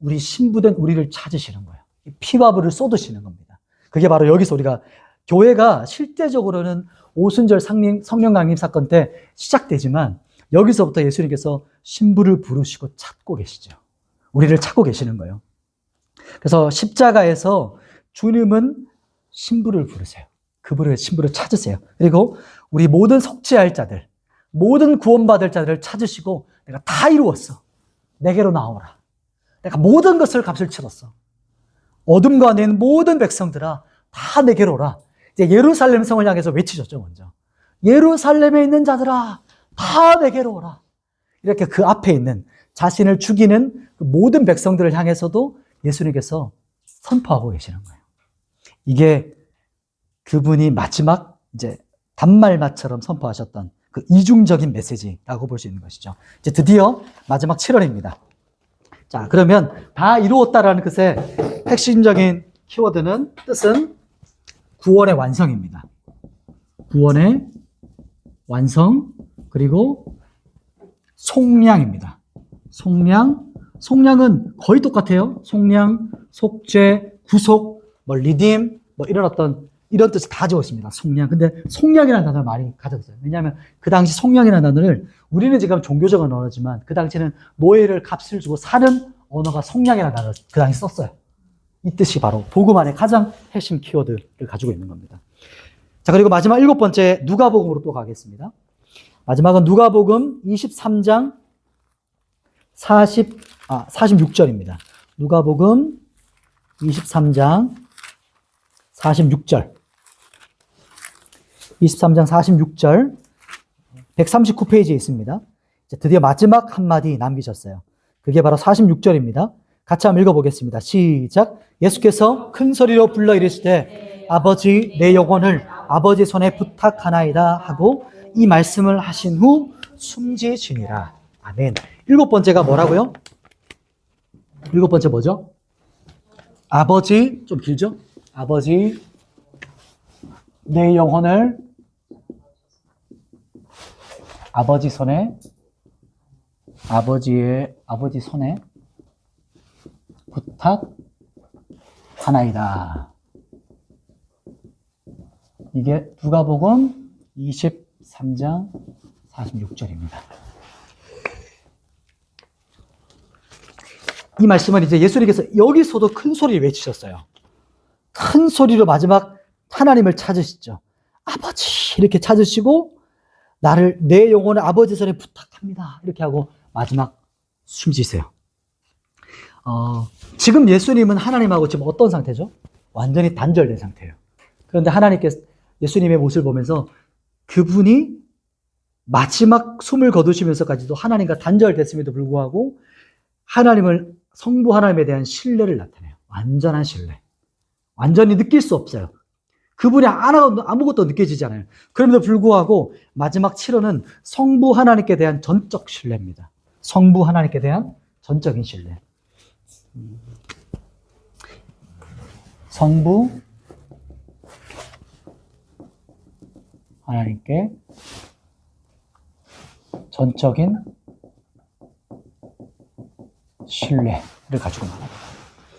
우리 신부된 우리를 찾으시는 거예요. 피와 불을 쏟으시는 겁니다. 그게 바로 여기서 우리가 교회가 실제적으로는 오순절 성령 강림 사건 때 시작되지만 여기서부터 예수님께서 신부를 부르시고 찾고 계시죠. 우리를 찾고 계시는 거예요. 그래서 십자가에서 주님은 신부를 부르세요. 그분을 신부를 찾으세요. 그리고 우리 모든 속죄할 자들, 모든 구원받을 자들을 찾으시고 내가 다 이루었어. 내게로 나오라. 내가 모든 것을 값을 치렀어. 어둠과 낸 모든 백성들아 다 내게로 오라. 이제 예루살렘 성을 향해서 외치셨죠, 먼저. 예루살렘에 있는 자들아 다 내게로 오라. 이렇게 그 앞에 있는 자신을 죽이는 그 모든 백성들을 향해서도 예수님께서 선포하고 계시는 거예요. 이게 그분이 마지막 이제 단말마처럼 선포하셨던 그 이중적인 메시지라고 볼 수 있는 것이죠. 이제 드디어 마지막 7월입니다. 자, 그러면 다 이루었다라는 뜻의 핵심적인 뜻은 구원의 완성입니다. 구원의 완성, 그리고 속량입니다. 속량은 거의 똑같아요. 속량, 속죄, 구속, 리딤, 이런 뜻을 다 가지고 있습니다. 속량. 근데 속량이라는 단어를 많이 가졌어요. 왜냐하면 그 당시 속량이라는 단어를 우리는 지금 종교적인 언어지만 그 당시에는 노예를 값을 주고 사는 언어가 속량이라는 단어를 그 당시 썼어요. 이 뜻이 바로 복음 안에 가장 핵심 키워드를 가지고 있는 겁니다. 자, 그리고 마지막 7번째 누가복음으로 또 가겠습니다. 마지막은 누가복음 23장 46절입니다. 누가복음 23장 46절. 23장 46절. 139페이지에 있습니다. 이제 드디어 마지막 한마디 남기셨어요. 그게 바로 46절입니다. 같이 한번 읽어보겠습니다. 시작. 예수께서 큰 소리로 불러 이르시되 아버지 내 영혼을 아버지 손에 부탁하나이다 하고 이 말씀을 하신 후 숨지시니라. 아멘. 7번째가 뭐라고요? 7번째 뭐죠? 아버지, 좀 길죠? 아버지 내 영혼을 아버지 손에 아버지 손에 부탁하나이다. 이게 누가복음 23장 46절입니다. 이 말씀은 이제 예수님께서 여기서도 큰 소리를 외치셨어요. 큰 소리로 마지막 하나님을 찾으시죠. 아버지 이렇게 찾으시고 내 영혼을 아버지 손에 부탁합니다. 이렇게 하고 마지막 숨지세요. 지금 예수님은 하나님하고 지금 어떤 상태죠? 완전히 단절된 상태예요. 그런데 하나님께서 예수님의 모습을 보면서 그분이 마지막 숨을 거두시면서까지도 하나님과 단절됐음에도 불구하고 성부 하나님에 대한 신뢰를 나타내요. 완전한 신뢰. 완전히 느낄 수 없어요. 그분이 아무것도 느껴지지 않아요. 그럼에도 불구하고 마지막 7호는 성부 하나님께 대한 전적 신뢰입니다. 성부 하나님께 대한 전적인 신뢰. 성부 하나님께 전적인 신뢰를 가지고 나가요.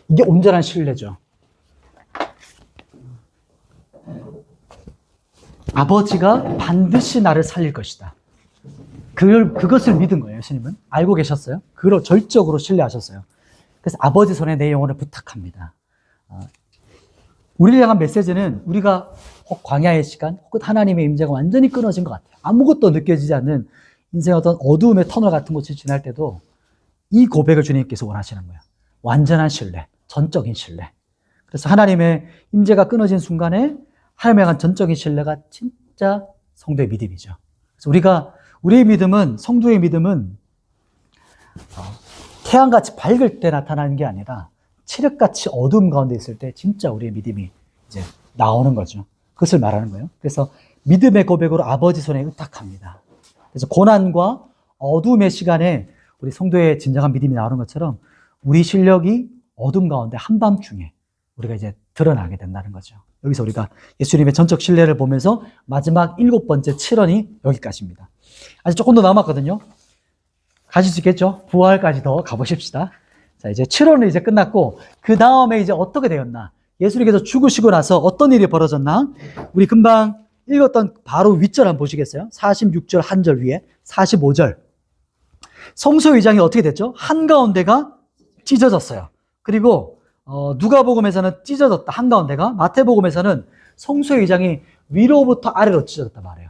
이게 온전한 신뢰죠. 아버지가 반드시 나를 살릴 것이다. 그것을 믿은 거예요, 예수님은. 알고 계셨어요. 그걸 절적으로 신뢰하셨어요. 그래서 아버지 손에 내 영혼을 부탁합니다. 우리를 향한 메시지는 우리가 혹 광야의 시간, 혹은 하나님의 임재가 완전히 끊어진 것 같아요. 아무것도 느껴지지 않는 인생의 어떤 어두움의 터널 같은 곳을 지날 때도 이 고백을 주님께서 원하시는 거예요. 완전한 신뢰, 전적인 신뢰. 그래서 하나님의 임재가 끊어진 순간에 하나님에 대한 전적인 신뢰가 진짜 성도의 믿음이죠. 그래서 우리의 믿음은, 성도의 믿음은 태양같이 밝을 때 나타나는 게 아니라 칠흑같이 어두움 가운데 있을 때 진짜 우리의 믿음이 이제 나오는 거죠. 그것을 말하는 거예요. 그래서 믿음의 고백으로 아버지 손에 의탁합니다. 그래서 고난과 어두움의 시간에 우리 성도의 진정한 믿음이 나오는 것처럼 우리 실력이 어둠 가운데 한밤중에 우리가 이제 드러나게 된다는 거죠. 여기서 우리가 예수님의 전적 신뢰를 보면서 마지막 7번째 7원이 여기까지입니다. 아직 조금 더 남았거든요. 가실 수 있겠죠? 부활까지 더 가보십시다. 자, 이제 7원은 이제 끝났고, 그 다음에 이제 어떻게 되었나? 예수님께서 죽으시고 나서 어떤 일이 벌어졌나? 우리 금방 읽었던 바로 윗절 한번 보시겠어요? 46절 한 절 위에 45절. 성소 의장이 어떻게 됐죠? 한가운데가 찢어졌어요. 그리고 누가복음에서는 찢어졌다, 한가운데가. 마태복음에서는 성소 의장이 위로부터 아래로 찢어졌단 말이에요.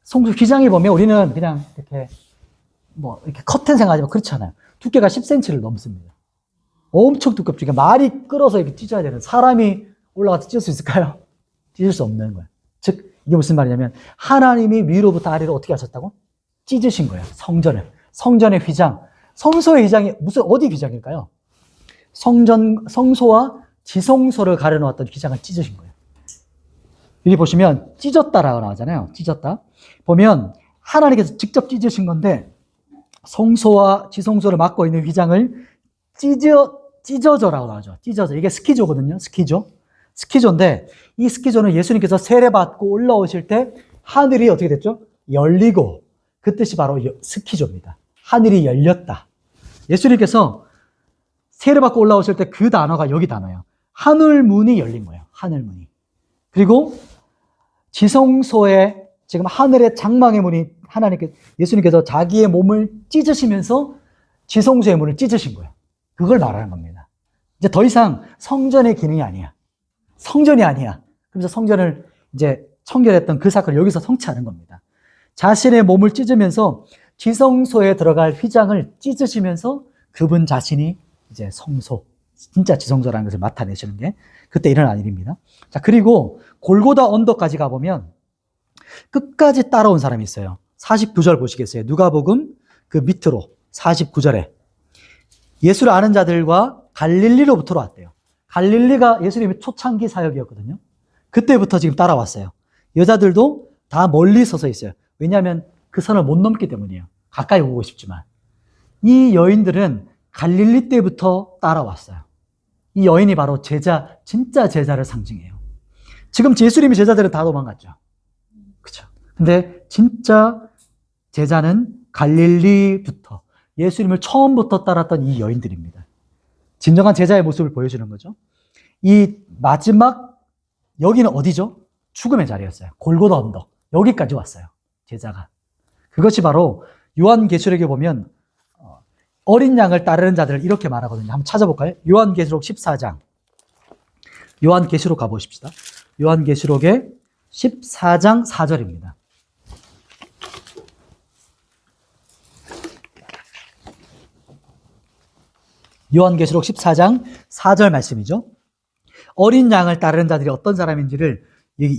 성소 휘장이 보면 우리는 그냥 이렇게 이렇게 커튼 생각하지만 그렇지 않아요. 두께가 10cm를 넘습니다. 엄청 두껍죠. 그러니까 말이 끌어서 이렇게 찢어야 되는, 사람이 올라가서 찢을 수 있을까요? 찢을 수 없는 거예요. 즉, 이게 무슨 말이냐면, 하나님이 위로부터 아래로 어떻게 하셨다고? 찢으신 거예요. 성전의 휘장. 성소의 휘장이 어디 휘장일까요? 성소와 지성소를 가려놓았던 휘장을 찢으신 거예요. 여기 보시면 찢었다라고 나오잖아요. 찢었다. 보면 하나님께서 직접 찢으신 건데, 성소와 지성소를 막고 있는 휘장을 찢어져라고 나오죠. 찢어져. 이게 스키조거든요. 스키조인데, 이 스키조는 예수님께서 세례받고 올라오실 때 하늘이 어떻게 됐죠? 열리고, 그 뜻이 바로 스키조입니다. 하늘이 열렸다. 예수님께서 세례받고 올라오실 때 그 단어가 여기 단어예요. 하늘문이 열린 거예요. 하늘문이. 그리고 지성소에 지금 하늘의 장막의 문이 예수님께서 자기의 몸을 찢으시면서 지성소의 문을 찢으신 거예요. 그걸 말하는 겁니다. 이제 더 이상 성전의 기능이 아니야. 성전이 아니야. 그래서 성전을 이제 청결했던 그 사건을 여기서 성취하는 겁니다. 자신의 몸을 찢으면서 지성소에 들어갈 휘장을 찢으시면서 그분 자신이 이제 성소, 진짜 지성소라는 것을 나타내시는 게 그때 일어난 일입니다. 자, 그리고 골고다 언덕까지 가보면 끝까지 따라온 사람이 있어요. 49절 보시겠어요? 누가복음 그 밑으로 49절에 예수를 아는 자들과 갈릴리로부터 왔대요. 갈릴리가 예수님의 초창기 사역이었거든요. 그때부터 지금 따라왔어요. 여자들도 다 멀리 서서 있어요. 왜냐하면 그 선을 못 넘기 때문이에요. 가까이 오고 싶지만. 이 여인들은 갈릴리 때부터 따라왔어요. 이 여인이 바로 제자, 진짜 제자를 상징해요. 지금 예수님의 제자들은 다 도망갔죠. 그렇죠. 근데 진짜 제자는 갈릴리부터 예수님을 처음부터 따랐던 이 여인들입니다. 진정한 제자의 모습을 보여주는 거죠. 이 마지막 여기는 어디죠? 죽음의 자리였어요. 골고다 언덕. 여기까지 왔어요. 제자가. 그것이 바로 요한계시록에 보면 어린 양을 따르는 자들을 이렇게 말하거든요. 한번 찾아볼까요? 요한계시록 14장. 요한계시록 가보십시다. 요한계시록의 14장 4절입니다. 요한계시록 14장 4절 말씀이죠. 어린 양을 따르는 자들이 어떤 사람인지를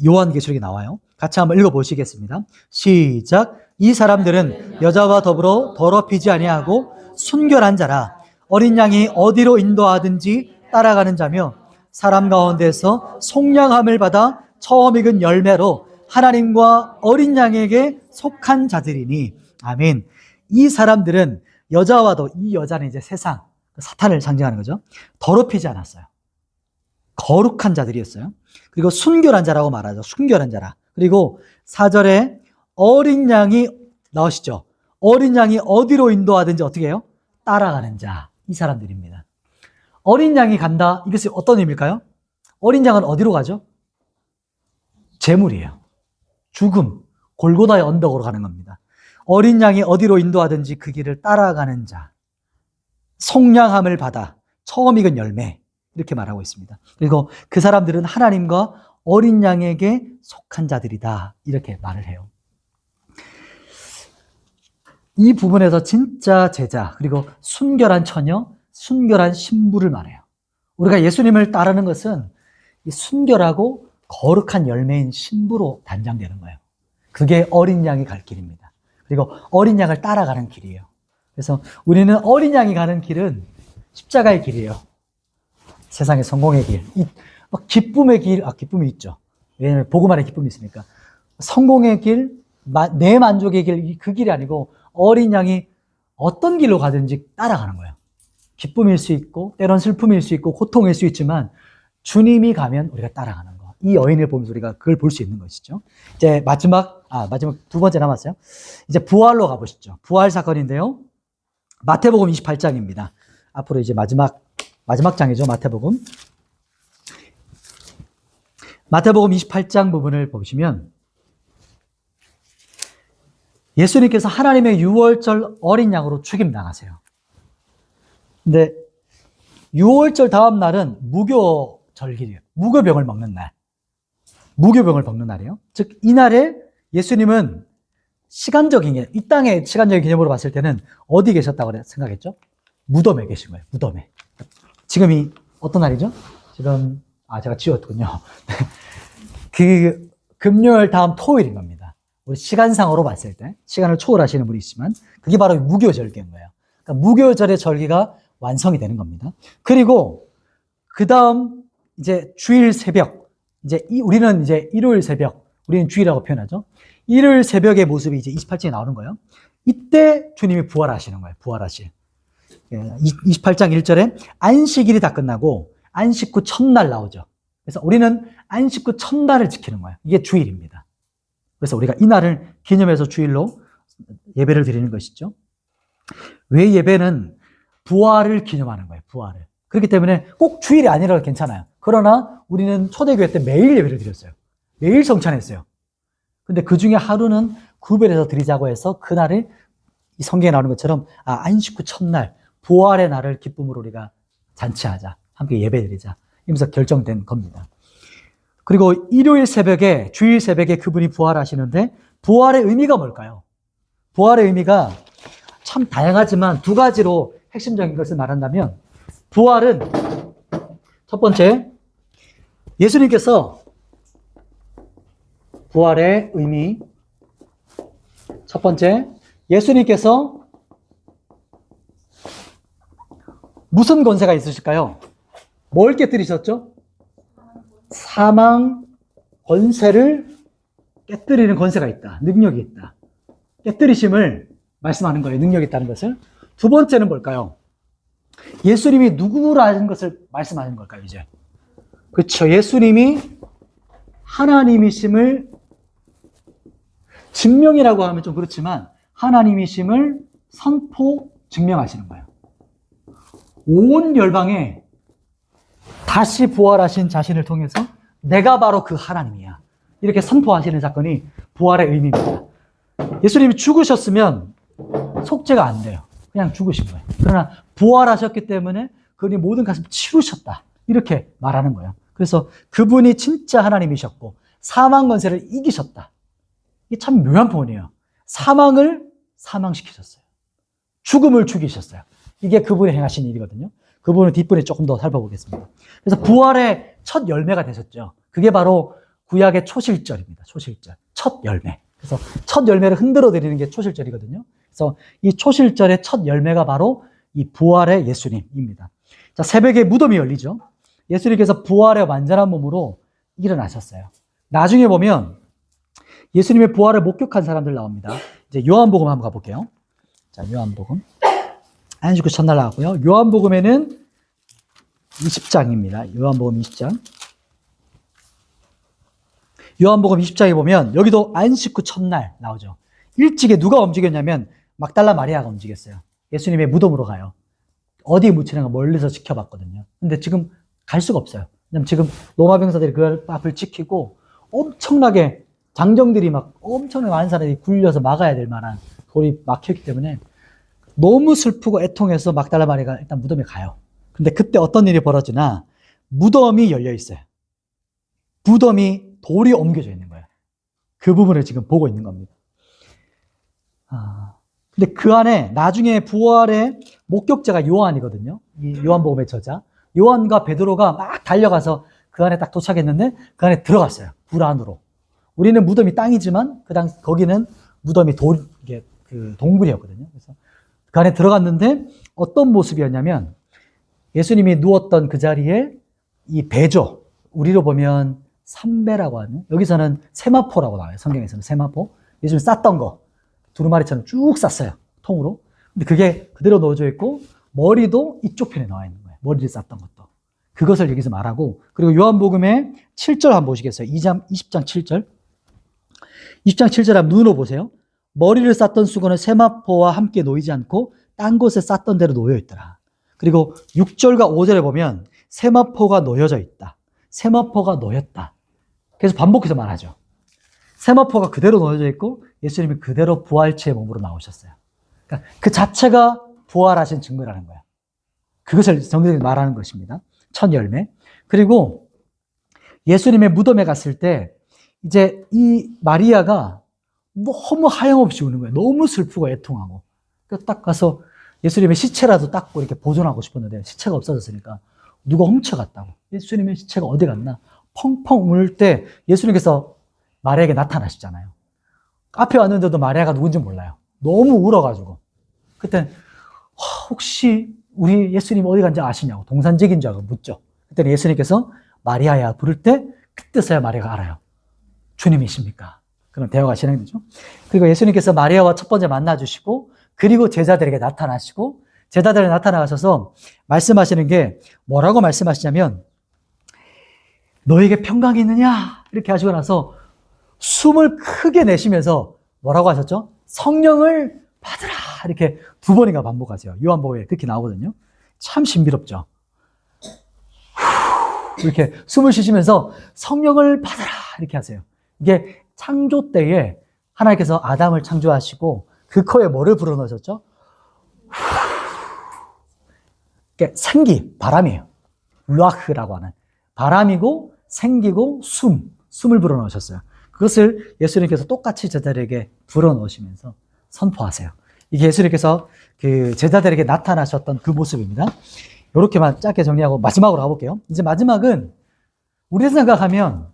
요한계시록에 나와요. 같이 한번 읽어보시겠습니다. 시작. 이 사람들은 여자와 더불어 더럽히지 아니하고 순결한 자라. 어린 양이 어디로 인도하든지 따라가는 자며 사람 가운데서 속량함을 받아 처음 익은 열매로 하나님과 어린 양에게 속한 자들이니. 아멘. 이 사람들은 여자와도, 이 여자는 이제 세상, 사탄을 상징하는 거죠. 더럽히지 않았어요. 거룩한 자들이었어요. 그리고 순결한 자라고 말하죠. 순결한 자라. 그리고 4절에 어린 양이 나오시죠. 어린 양이 어디로 인도하든지 어떻게 해요? 따라가는 자. 이 사람들입니다. 어린 양이 간다. 이것이 어떤 의미일까요? 어린 양은 어디로 가죠? 재물이에요. 죽음, 골고다의 언덕으로 가는 겁니다. 어린 양이 어디로 인도하든지 그 길을 따라가는 자. 속량함을 받아 처음 익은 열매, 이렇게 말하고 있습니다. 그리고 그 사람들은 하나님과 어린 양에게 속한 자들이다, 이렇게 말을 해요. 이 부분에서 진짜 제자, 그리고 순결한 처녀, 순결한 신부를 말해요. 우리가 예수님을 따르는 것은 이 순결하고 거룩한 열매인 신부로 단장되는 거예요. 그게 어린 양이 갈 길입니다. 그리고 어린 양을 따라가는 길이에요. 그래서 우리는 어린 양이 가는 길은 십자가의 길이에요. 세상의 성공의 길. 기쁨의 길, 기쁨이 있죠. 왜냐하면 복음 안에 기쁨이 있으니까. 성공의 길, 내 만족의 길, 그 길이 아니고 어린 양이 어떤 길로 가든지 따라가는 거예요. 기쁨일 수 있고, 때론 슬픔일 수 있고, 고통일 수 있지만 주님이 가면 우리가 따라가는 거. 이 여인을 보면서 우리가 그걸 볼 수 있는 것이죠. 이제 마지막 두 번째 남았어요. 이제 부활로 가보시죠. 부활 사건인데요. 마태복음 28장입니다. 앞으로 이제 마지막 장이죠. 마태복음 28장 부분을 보시면 예수님께서 하나님의 유월절 어린 양으로 죽임당하세요. 근데 유월절 다음 날은 무교절기예요. 무교병을 먹는 날. 무교병을 먹는 날이에요. 즉 이날에 예수님은 시간적인 개념, 이 땅의 시간적인 개념으로 봤을 때는 어디 계셨다고 생각했죠? 무덤에 계신 거예요. 무덤에. 지금이 어떤 날이죠? 지금 제가 지웠군요. 그 금요일 다음 토요일인 겁니다. 우리 시간상으로 봤을 때 시간을 초월하시는 분이 있지만 그게 바로 무교절기인 거예요. 그러니까 무교절의 절기가 완성이 되는 겁니다. 그리고 그 다음 이제 주일 새벽, 이제 우리는 이제 일요일 새벽, 우리는 주일이라고 표현하죠. 일요일 새벽의 모습이 이제 28장에 나오는 거예요. 이때 주님이 부활하시는 거예요. 부활하실. 28장 1절에 안식일이 다 끝나고 안식 후 첫날 나오죠. 그래서 우리는 안식 후 첫날을 지키는 거예요. 이게 주일입니다. 그래서 우리가 이 날을 기념해서 주일로 예배를 드리는 것이죠. 왜 예배는 부활을 기념하는 거예요. 부활을. 그렇기 때문에 꼭 주일이 아니라도 괜찮아요. 그러나 우리는 초대교회 때 매일 예배를 드렸어요. 매일 성찬했어요. 근데 그 중에 하루는 구별해서 드리자고 해서 그날을 이 성경에 나오는 것처럼 안식 후 첫날 부활의 날을 기쁨으로 우리가 잔치하자, 함께 예배드리자 이러면서 결정된 겁니다. 그리고 일요일 새벽에, 주일 새벽에 그분이 부활하시는데 부활의 의미가 뭘까요? 부활의 의미가 참 다양하지만 두 가지로 핵심적인 것을 말한다면 부활은 첫 번째, 예수님께서 부활의 의미 첫 번째, 예수님께서 무슨 권세가 있으실까요? 뭘 깨뜨리셨죠? 사망 권세를 깨뜨리는 권세가 있다. 능력이 있다. 깨뜨리심을 말씀하는 거예요. 능력이 있다는 것을. 두 번째는 뭘까요? 예수님이 누구라는 것을 말씀하는 걸까요, 이제? 그렇죠. 예수님이 하나님이심을 증명이라고 하면 좀 그렇지만 하나님이심을 선포, 증명하시는 거예요. 온 열방에 다시 부활하신 자신을 통해서 내가 바로 그 하나님이야. 이렇게 선포하시는 사건이 부활의 의미입니다. 예수님이 죽으셨으면 속죄가 안 돼요. 그냥 죽으신 거예요. 그러나 부활하셨기 때문에 그분이 모든 것을 치루셨다. 이렇게 말하는 거예요. 그래서 그분이 진짜 하나님이셨고 사망 권세를 이기셨다. 이게 참 묘한 표현이에요. 사망을 사망시키셨어요. 죽음을 죽이셨어요. 이게 그분이 행하신 일이거든요. 그분은 뒷분에 조금 더 살펴보겠습니다. 그래서 부활의 첫 열매가 되셨죠. 그게 바로 구약의 초실절입니다. 초실절. 첫 열매. 그래서 첫 열매를 흔들어 드리는 게 초실절이거든요. 그래서 이 초실절의 첫 열매가 바로 이 부활의 예수님입니다. 자, 새벽에 무덤이 열리죠. 예수님께서 부활의 완전한 몸으로 일어나셨어요. 나중에 보면 예수님의 부활을 목격한 사람들 나옵니다. 이제 요한복음 한번 가볼게요. 자, 요한복음. 안식구 첫날 나왔고요. 요한복음에는 20장입니다. 요한복음 20장. 요한복음 20장에 보면 여기도 안식구 첫날 나오죠. 일찍에 누가 움직였냐면 막달라 마리아가 움직였어요. 예수님의 무덤으로 가요. 어디에 묻히는 거 멀리서 지켜봤거든요. 근데 지금 갈 수가 없어요. 왜냐면 지금 로마 병사들이 그 앞을 지키고 엄청나게 장정들이 막 엄청나게 많은 사람들이 굴려서 막아야 될 만한 돌이 막혀있기 때문에 너무 슬프고 애통해서 막달라 마리아가 일단 무덤에 가요. 근데 그때 어떤 일이 벌어지나 무덤이 열려 있어요. 무덤이 돌이 옮겨져 있는 거예요. 그 부분을 지금 보고 있는 겁니다. 근데 그 안에 나중에 부활의 목격자가 요한이거든요. 이 요한복음의 저자. 요한과 베드로가 막 달려가서 그 안에 딱 도착했는데 그 안에 들어갔어요. 불 안으로. 우리는 무덤이 땅이지만 거기는 무덤이 동굴이었거든요. 그래서 그 안에 들어갔는데 어떤 모습이었냐면 예수님이 누웠던 그 자리에 이 배조, 우리로 보면 삼배라고 하는, 여기서는 세마포라고 나와요. 성경에서는 세마포. 예수님 쌌던 거 두루마리처럼 쭉 쌌어요. 통으로. 근데 그게 그대로 넣어져 있고 머리도 이쪽 편에 나와 있는 거예요. 머리를 쌌던 것도. 그것을 여기서 말하고, 그리고 요한복음의 7절 한번 보시겠어요? 20장 7절. 20장 7절 한번 눈으로 보세요. 머리를 쌌던 수건은 세마포와 함께 놓이지 않고 딴 곳에 쌌던 대로 놓여 있더라. 그리고 6절과 5절에 보면 세마포가 놓여져 있다. 세마포가 놓였다. 그래서 반복해서 말하죠. 세마포가 그대로 놓여져 있고 예수님이 그대로 부활체의 몸으로 나오셨어요. 그러니까 그 자체가 부활하신 증거라는 거예요. 그것을 성경이 말하는 것입니다. 첫 열매. 그리고 예수님의 무덤에 갔을 때 이제 이 마리아가 너무 하염없이 우는 거예요. 너무 슬프고 애통하고. 그래서 딱 가서 예수님의 시체라도 닦고 이렇게 보존하고 싶었는데 시체가 없어졌으니까 누가 훔쳐갔다고. 예수님의 시체가 어디 갔나? 펑펑 울 때 예수님께서 마리아에게 나타나시잖아요. 앞에 왔는데도 마리아가 누군지 몰라요. 너무 울어가지고. 그때 혹시 우리 예수님 어디 간지 아시냐고 동산직인 줄 알고 묻죠. 그때 예수님께서 마리아야 부를 때 그때서야 마리아가 알아요. 주님이십니까? 그런 대화가 진행되죠. 그리고 예수님께서 마리아와 첫 번째 만나주시고 그리고 제자들에게 나타나시고 제자들에게 나타나셔서 말씀하시는 게 뭐라고 말씀하시냐면 너에게 평강이 있느냐? 이렇게 하시고 나서 숨을 크게 내쉬면서 뭐라고 하셨죠? 성령을 받으라! 이렇게 두 번인가 반복하세요. 요한복음에 그렇게 나오거든요. 참 신비롭죠? 이렇게 숨을 쉬시면서 성령을 받으라! 이렇게 하세요. 이게 창조 때에 하나님께서 아담을 창조하시고 그 코에 뭐를 불어넣으셨죠? 생기, 바람이에요. 루아흐라고 하는 바람이고 생기고 숨을 불어넣으셨어요. 그것을 예수님께서 똑같이 제자들에게 불어넣으시면서 선포하세요. 이게 예수님께서 그 제자들에게 나타나셨던 그 모습입니다. 이렇게만 짧게 정리하고 마지막으로 가볼게요. 이제 마지막은 우리 생각하면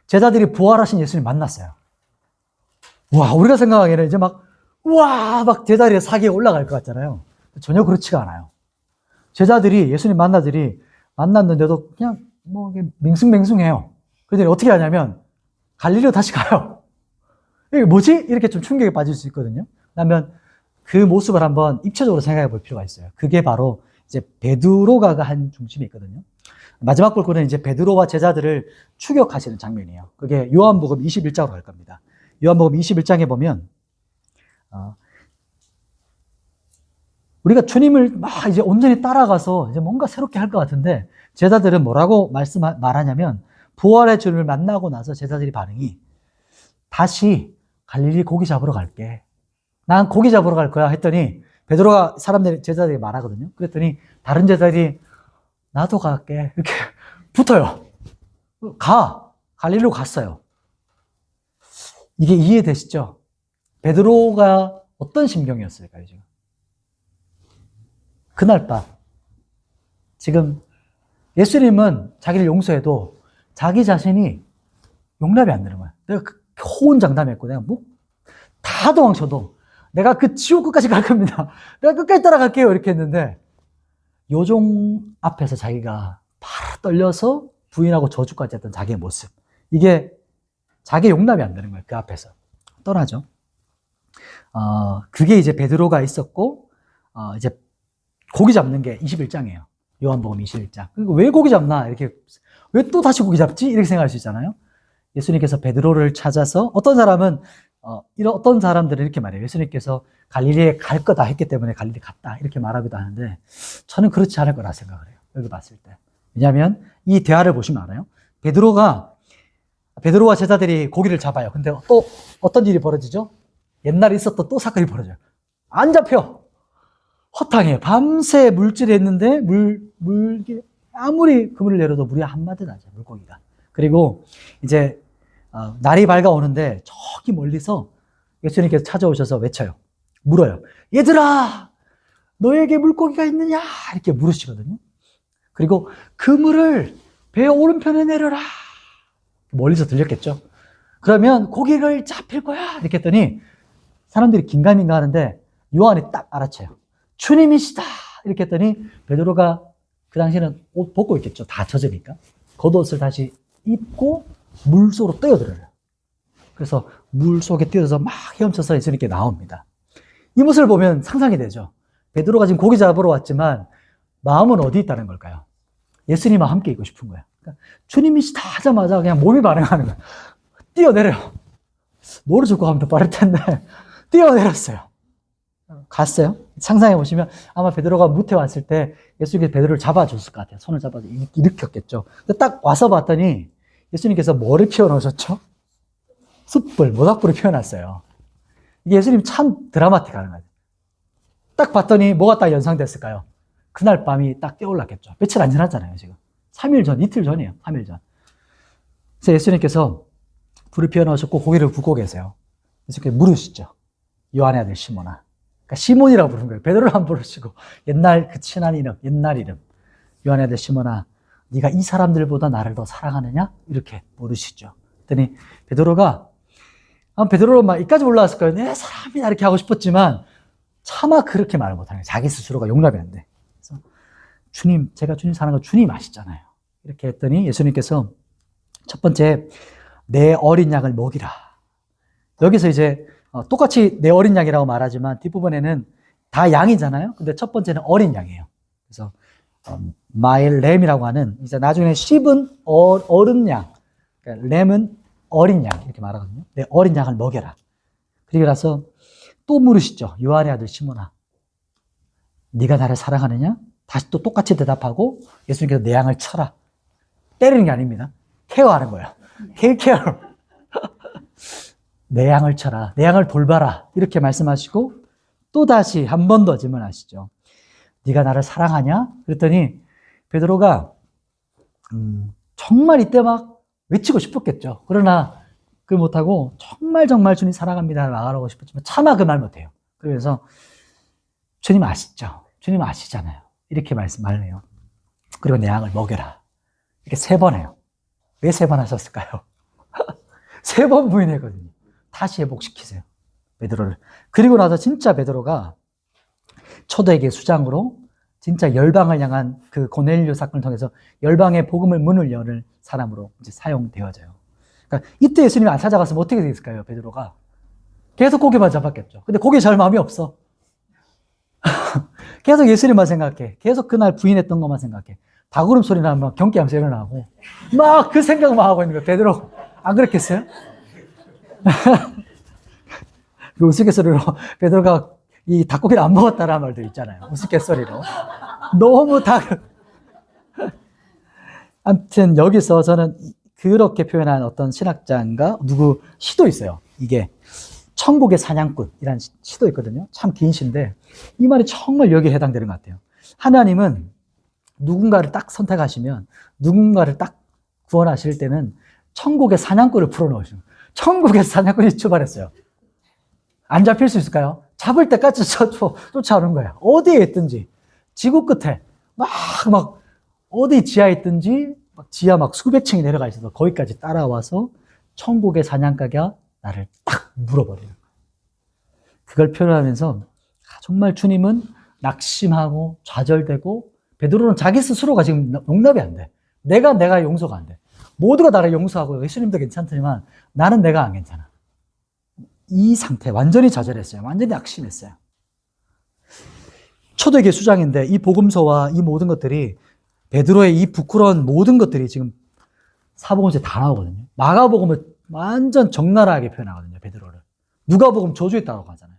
제자들이 부활하신 예수님 만났어요. 와, 우리가 생각하기에는 이제 막 제자들이 사기에 올라갈 것 같잖아요. 전혀 그렇지가 않아요. 제자들이 예수님 만났는데도 그냥 뭐 맹숭맹숭해요. 그랬더니 어떻게 하냐면 갈릴리로 다시 가요. 이게 뭐지? 이렇게 좀 충격에 빠질 수 있거든요. 그러면 그 모습을 한번 입체적으로 생각해 볼 필요가 있어요. 그게 바로 이제 베드로가 한 중심이 있거든요. 마지막 볼거는 이제 베드로와 제자들을 추격하시는 장면이에요. 그게 요한복음 21장으로 갈 겁니다. 요한복음 21장에 보면 우리가 주님을 막 이제 온전히 따라가서 이제 뭔가 새롭게 할 것 같은데 제자들은 뭐라고 말하냐면 부활의 주님을 만나고 나서 제자들이 반응이 다시 갈릴리 고기 잡으러 갈게. 난 고기 잡으러 갈 거야 했더니 베드로가 제자들이 말하거든요. 그랬더니 다른 제자들이 나도 갈게. 이렇게 붙어요. 갈릴리로 갔어요. 이게 이해되시죠? 베드로가 어떤 심경이었을까요, 지금? 그날 밤. 지금 예수님은 자기를 용서해도 자기 자신이 용납이 안 되는 거야. 내가 호언장담했고, 내가 다 도망쳐도 내가 그 지옥 끝까지 갈 겁니다. 내가 끝까지 따라갈게요. 이렇게 했는데, 요종 앞에서 자기가 팔 떨려서 부인하고 저주까지 했던 자기의 모습. 이게 자기 용납이 안 되는 거예요. 그 앞에서. 떠나죠. 그게 이제 베드로가 있었고, 이제 고기 잡는 게 21장이에요. 요한복음 21장. 그리고 왜 고기 잡나? 이렇게, 왜 또 다시 고기 잡지? 이렇게 생각할 수 있잖아요. 예수님께서 베드로를 찾아서 어떤 사람들은 이렇게 말해요. 예수님께서 갈릴리에 갈 거다 했기 때문에 갈릴리 갔다. 이렇게 말하기도 하는데 저는 그렇지 않을 거라 생각을 해요. 여기 봤을 때. 왜냐하면 이 대화를 보시면 알아요. 베드로와 제자들이 고기를 잡아요. 근데 또 어떤 일이 벌어지죠? 옛날에 있었던 또 사건이 벌어져요. 안 잡혀. 허탕해. 밤새 물질했는데 아무리 그물을 내려도 물이 한마디 나죠. 물고기가. 그리고 이제 날이 밝아오는데 저기 멀리서 예수님께서 찾아오셔서 외쳐요. 물어요. 얘들아, 너에게 물고기가 있느냐? 이렇게 물으시거든요. 그리고 그물을 배 오른편에 내려라. 멀리서 들렸겠죠. 그러면 고기를 잡힐 거야. 이렇게 했더니 사람들이 긴가민가 하는데 요한이 딱 알아채요. 주님이시다. 이렇게 했더니 베드로가 그 당시에는 옷 벗고 있겠죠. 다 젖으니까. 겉옷을 다시 입고 물속으로 뛰어들어요. 그래서 물속에 뛰어들어서 막 헤엄쳐서 예수님께 나옵니다. 이 모습을 보면 상상이 되죠. 베드로가 지금 고기 잡으러 왔지만 마음은 어디 있다는 걸까요? 예수님과 함께 있고 싶은 거예요. 그러니까 주님이시다 하자마자 그냥 몸이 반응하는 거예요. 뛰어내려요. 노를 젓고 가면 더 빠를 텐데 뛰어내렸어요. 갔어요. 상상해 보시면 아마 베드로가 무태 왔을 때 예수님께서 베드로를 잡아줬을 것 같아요. 손을 잡아서 일으켰겠죠. 근데 딱 와서 봤더니 예수님께서 뭐를 피워놓으셨죠? 숯불, 모닥불을 피워놨어요. 이게 예수님 참 드라마틱한 거예요. 딱 봤더니 뭐가 딱 연상됐을까요? 그날 밤이 딱 깨올랐겠죠. 며칠 안 지났잖아요, 지금. 3일 전, 이틀 전이에요. 3일 전. 그래서 예수님께서 불을 피워놓으셨고 고기를 굽고 계세요. 예수님께서 물으시죠. 요한의 아들 시몬아. 그러니까 시몬이라고 부른 거예요. 베드로를 안 부르시고 옛날 그 친한 이름, 옛날 이름. 요한의 아들 시몬아, 네가 이 사람들보다 나를 더 사랑하느냐? 이렇게 물으시죠. 그랬더니 베드로는 막 이까지 올라왔을 거예요. 내 사람이다 이렇게 하고 싶었지만 차마 그렇게 말을 못하는 거예요. 자기 스스로가 용납이 안 돼. 그래서 주님, 제가 주님 사랑하는 거 주님 아시잖아요. 이렇게 했더니 예수님께서 첫 번째 내 어린 양을 먹이라. 여기서 이제 똑같이 내 어린 양이라고 말하지만 뒷부분에는 다 양이잖아요. 근데 첫 번째는 어린 양이에요. 그래서 my lamb이라고 하는 이제 나중에 sheep은 어른 양, 그러니까 lamb은 어린 양 이렇게 말하거든요. 내 어린 양을 먹여라. 그리고 나서 또 물으시죠. 요한의 아들 시몬아, 네가 나를 사랑하느냐? 다시 또 똑같이 대답하고 예수님께서 내 양을 쳐라. 때리는 게 아닙니다. 케어하는 거예요. 케어. 내 양을 쳐라. 내 양을 돌봐라. 이렇게 말씀하시고 또 다시 한 번 더 질문하시죠. 네가 나를 사랑하냐? 그랬더니 베드로가 정말 이때 막 외치고 싶었겠죠. 그러나 그 못하고 정말 주님 사랑합니다 말하고 싶었지만 차마 그 말 못해요. 그래서 주님 아시죠? 주님 아시잖아요. 이렇게 말을 해요. 그리고 내 양을 먹여라. 이렇게 3번 해요. 왜 3번 하셨을까요? 3번 부인했거든요. 다시 회복시키세요. 베드로를. 그리고 나서 진짜 베드로가 초대교회 수장으로 진짜 열방을 향한 그 고넬료 사건을 통해서 열방의 복음을 문을 여는 사람으로 이제 사용되어져요. 그러니까 이때 예수님이 안 찾아갔으면 어떻게 됐을까요, 베드로가? 계속 고개만 잡았겠죠. 근데 고개 잘 마음이 없어. 계속 예수님만 생각해. 계속 그날 부인했던 것만 생각해. 다구름 소리 나면 막 경계하면서 일어나고 막 그 생각만 하고 있는 거예요. 베드로 안 그랬겠어요? 그 우스갯소리로 베드로가 이 닭고기를 안 먹었다라는 말도 있잖아요. 우스갯소리로. 너무 아무튼 여기서 저는 그렇게 표현한 어떤 신학자인가 누구 시도 있어요. 이게 천국의 사냥꾼이라는 시도 있거든요. 참 긴 시인데 이 말이 정말 여기에 해당되는 것 같아요. 하나님은 누군가를 딱 선택하시면 누군가를 딱 구원하실 때는 천국의 사냥꾼을 풀어놓으시는 거예요. 천국에서 사냥꾼이 출발했어요. 안 잡힐 수 있을까요? 잡을 때까지 쫓아오는 거예요. 어디에 있든지 지구 끝에 막 어디 지하에 있든지 지하 막 수백 층이 내려가 있어서 거기까지 따라와서 천국의 사냥가가 나를 딱 물어버리는 거예요. 그걸 표현하면서 정말 주님은 낙심하고 좌절되고 베드로는 자기 스스로가 지금 용납이 안 돼. 내가 용서가 안 돼. 모두가 나를 용서하고 예수님도 괜찮지만 나는 내가 안 괜찮아. 이 상태 완전히 좌절했어요. 완전히 낙심했어요. 초대교회 수장인데 이 복음서와 이 모든 것들이 베드로의 이 부끄러운 모든 것들이 지금 사복음서에 다 나오거든요. 마가복음은 완전 적나라하게 표현하거든요. 베드로를. 누가복음 저주했다고 하잖아요.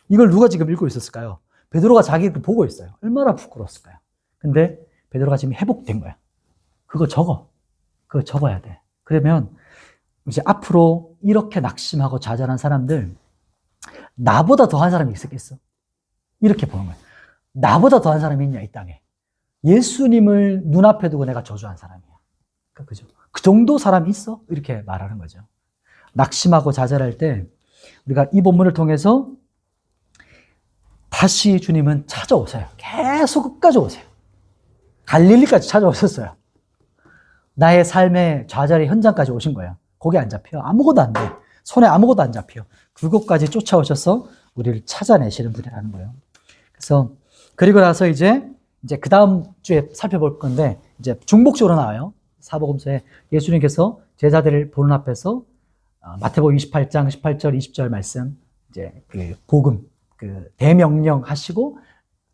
이걸 누가 지금 읽고 있었을까요? 베드로가 자기를 보고 있어요. 얼마나 부끄러웠을까요? 근데 베드로가 지금 회복된 거야. 그거 적어야 돼. 그러면 이제 앞으로 이렇게 낙심하고 좌절한 사람들, 나보다 더한 사람이 있었겠어? 이렇게 보는 거예요. 나보다 더한 사람이 있냐, 이 땅에. 예수님을 눈앞에 두고 내가 저주한 사람이야. 그죠? 그 정도 사람이 있어? 이렇게 말하는 거죠. 낙심하고 좌절할 때 우리가 이 본문을 통해서 다시 주님은 찾아오세요. 계속 끝까지 오세요. 갈릴리까지 찾아오셨어요. 나의 삶의 좌절의 현장까지 오신 거예요. 거기 안 잡혀. 아무것도 안 돼. 손에 아무것도 안 잡혀. 그곳까지 쫓아오셔서 우리를 찾아내시는 분이라는 거예요. 그래서 그리고 나서 이제 그 다음 주에 살펴볼 건데 이제 중복적으로 나와요. 사복음서에 예수님께서 제자들을 보는 앞에서 마태복음 28장 18절 20절 말씀 이제 그 복음 그 대명령 하시고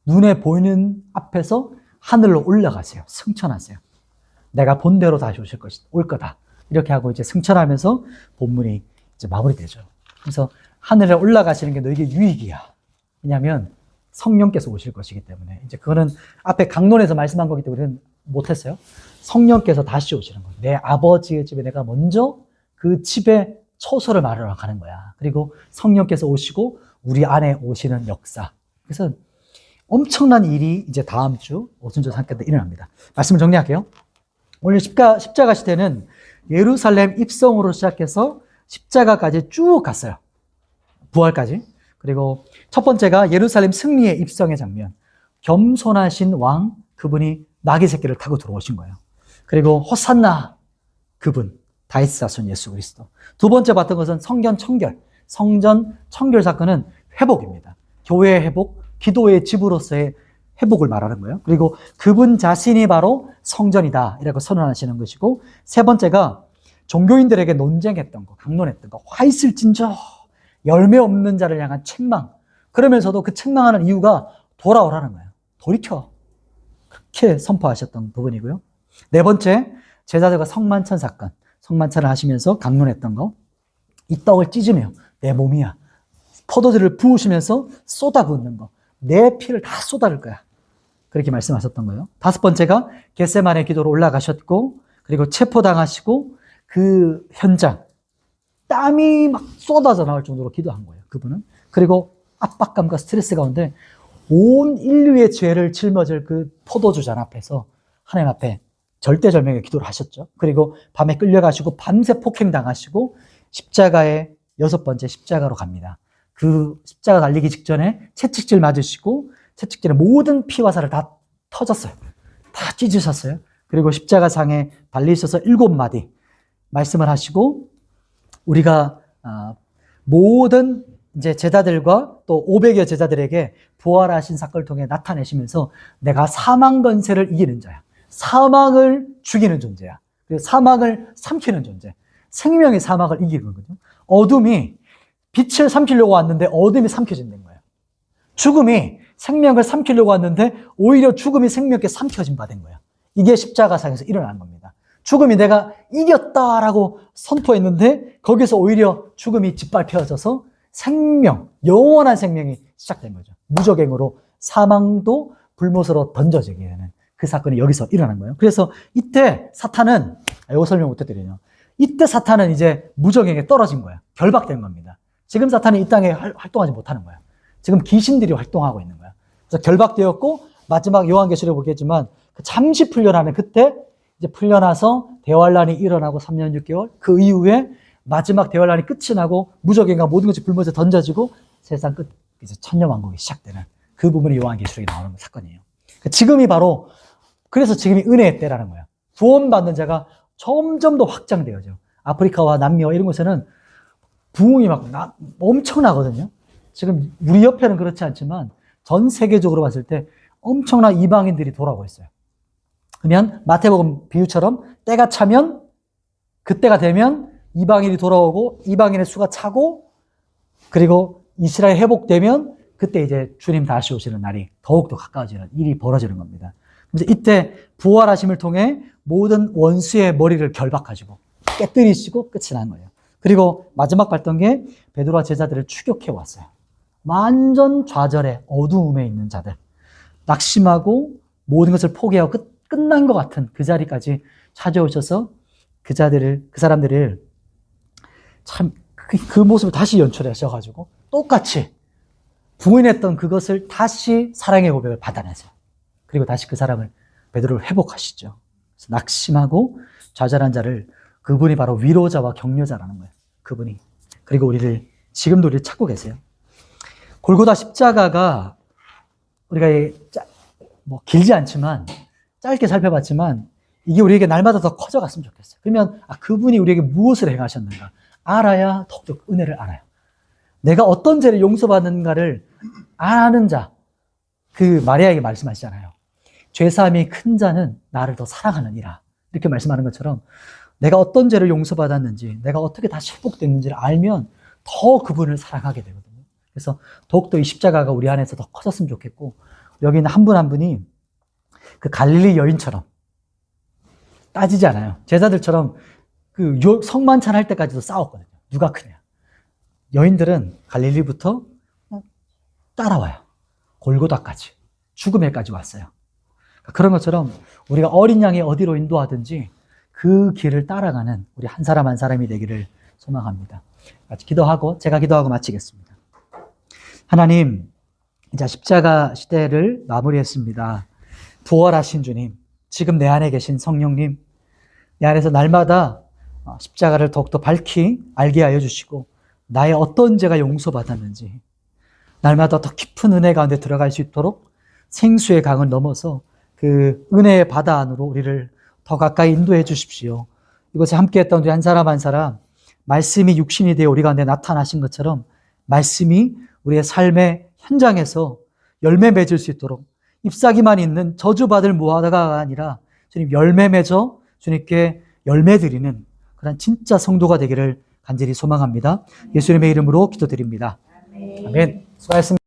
눈에 보이는 앞에서 하늘로 올라가세요. 승천하세요. 내가 본대로 다시 올 거다. 이렇게 하고 이제 승천하면서 본문이 이제 마무리되죠. 그래서 하늘에 올라가시는 게 너에게 유익이야. 왜냐하면 성령께서 오실 것이기 때문에 이제 그거는 앞에 강론에서 말씀한 거기 때문에 우리는 못했어요. 성령께서 다시 오시는 거예요. 내 아버지의 집에 내가 먼저 그 집에 초소를 마련하러 가는 거야. 그리고 성령께서 오시고 우리 안에 오시는 역사. 그래서 엄청난 일이 이제 다음 주 오순절 상태 때 일어납니다. 말씀을 정리할게요. 오늘 십자가 시대는 예루살렘 입성으로 시작해서 십자가까지 쭉 갔어요. 부활까지. 그리고 첫 번째가 예루살렘 승리의 입성의 장면. 겸손하신 왕, 그분이 나귀 새끼를 타고 들어오신 거예요. 그리고 호산나, 그분, 다윗 자손 예수 그리스도. 두 번째 봤던 것은 성전 청결 사건은 회복입니다. 교회의 회복, 기도의 집으로서의 회복을 말하는 거예요. 그리고 그분 자신이 바로 성전이다 이라고 선언하시는 것이고, 세 번째가 종교인들에게 논쟁했던 거, 강론했던 거, 화 있을진저 열매 없는 자를 향한 책망. 그러면서도 그 책망하는 이유가 돌아오라는 거예요. 돌이켜. 그렇게 선포하셨던 부분이고요. 네 번째, 제자들과 성만찬 사건. 성만찬을 하시면서 강론했던 거. 이 떡을 찢으며 내 몸이야. 포도주를 부으시면서 쏟아붓는 거. 내 피를 다 쏟아를 거야. 그렇게 말씀하셨던 거예요. 다섯 번째가 겟세마네 기도로 올라가셨고, 그리고 체포당하시고 그 현장 땀이 막 쏟아져 나올 정도로 기도한 거예요. 그분은. 그리고 압박감과 스트레스 가운데 온 인류의 죄를 짊어질 그 포도주잔 앞에서 하나님 앞에 절대절명의 기도를 하셨죠. 그리고 밤에 끌려가시고 밤새 폭행당하시고 십자가의 6번째 십자가로 갑니다. 그 십자가 달리기 직전에 채찍질 맞으시고 채찍질에 모든 피와 살을 다 터졌어요. 다 찢으셨어요. 그리고 십자가상에 달리셔서 7마디 말씀을 하시고 우리가 모든 이제 제자들과 또 500여 제자들에게 부활하신 사건을 통해 나타내시면서 내가 사망 권세를 이기는 자야. 사망을 죽이는 존재야. 그리고 사망을 삼키는 존재. 생명의 사망을 이기는 거거든요. 어둠이 빛을 삼키려고 왔는데 어둠이 삼켜진다는 거예요. 죽음이 생명을 삼키려고 왔는데 오히려 죽음이 생명께 삼켜진 바 된 거예요. 이게 십자가상에서 일어난 겁니다. 죽음이 내가 이겼다라고 선포했는데 거기서 오히려 죽음이 짓밟혀져서 생명, 영원한 생명이 시작된 거죠. 무적행으로 사망도 불못으로 던져지게 되는 그 사건이 여기서 일어난 거예요. 그래서 이때 사탄은, 이거 설명 못 해드리네요. 이때 사탄은 이제 무적행에 떨어진 거예요. 결박된 겁니다. 지금 사탄이 이 땅에 활동하지 못하는 거예요. 지금 귀신들이 활동하고 있는 거예요. 그래서 결박되었고 마지막 요한계시록에 보겠지만 잠시 풀려나는 그때 이제 풀려나서 대환란이 일어나고 3년 6개월 그 이후에 마지막 대환란이 끝이 나고 무적행과 모든 것이 불못에 던져지고 세상 끝 이제 천년왕국이 시작되는 그 부분이 요한계시록에 나오는 사건이에요. 지금이 바로 그래서 지금이 은혜의 때라는 거예요. 구원받는 자가 점점 더 확장되어져. 아프리카와 남미와 이런 곳에는 부흥이 막 엄청나거든요. 지금 우리 옆에는 그렇지 않지만 전 세계적으로 봤을 때 엄청난 이방인들이 돌아오고 있어요. 그러면 마태복음 비유처럼 때가 차면 그때가 되면 이방인이 돌아오고 이방인의 수가 차고 그리고 이스라엘 회복되면 그때 이제 주님 다시 오시는 날이 더욱더 가까워지는 일이 벌어지는 겁니다. 그래서 이때 부활하심을 통해 모든 원수의 머리를 결박하시고 깨뜨리시고 끝이 난 거예요. 그리고 마지막 봤던 게 베드로와 제자들을 추격해 왔어요. 완전 좌절에 어두움에 있는 자들, 낙심하고 모든 것을 포기하고 끝난 것 같은 그 자리까지 찾아오셔서 그 사람들을 참 그 모습을 다시 연출하셔가지고 똑같이 부인했던 그것을 다시 사랑의 고백을 받아내세요. 그리고 다시 그 사람을 베드로를 회복하시죠. 그래서 낙심하고 좌절한 자를 그분이 바로 위로자와 격려자라는 거예요. 그분이. 그리고 지금도 우리를 찾고 계세요. 골고다 십자가가 우리가 길지 않지만 짧게 살펴봤지만 이게 우리에게 날마다 더 커져갔으면 좋겠어요. 그러면 그분이 우리에게 무엇을 행하셨는가 알아야 더욱더 은혜를 알아요. 내가 어떤 죄를 용서받는가를 아는 자, 그 마리아에게 말씀하시잖아요. 죄사함이 큰 자는 나를 더 사랑하느니라. 이렇게 말씀하는 것처럼 내가 어떤 죄를 용서받았는지 내가 어떻게 다시 회복됐는지를 알면 더 그분을 사랑하게 되거든요. 그래서 더욱더 이 십자가가 우리 안에서 더 커졌으면 좋겠고 여기 있는 한 분 한 분이 그 갈릴리 여인처럼 따지지 않아요. 제자들처럼 그 성만찬 할 때까지도 싸웠거든요. 누가 크냐. 여인들은 갈릴리부터 따라와요. 골고다까지. 죽음에까지 왔어요. 그런 것처럼 우리가 어린 양이 어디로 인도하든지 그 길을 따라가는 우리 한 사람 한 사람이 되기를 소망합니다. 같이 기도하고 제가 기도하고 마치겠습니다. 하나님, 이제 십자가 시대를 마무리했습니다. 부활하신 주님, 지금 내 안에 계신 성령님, 내 안에서 날마다 십자가를 더욱더 밝히 알게 하여 주시고 나의 어떤 죄가 용서받았는지 날마다 더 깊은 은혜 가운데 들어갈 수 있도록 생수의 강을 넘어서 그 은혜의 바다 안으로 우리를 더 가까이 인도해 주십시오. 이곳에 함께했던 우리 한 사람 한 사람 말씀이 육신이 되어 우리 가운데 나타나신 것처럼 말씀이 우리의 삶의 현장에서 열매 맺을 수 있도록 잎사귀만 있는 저주받을 무화과가 아니라 주님 열매 맺어 주님께 열매 드리는 그런 진짜 성도가 되기를 간절히 소망합니다. 예수님의 이름으로 기도드립니다. 아멘. 수고하셨습니다.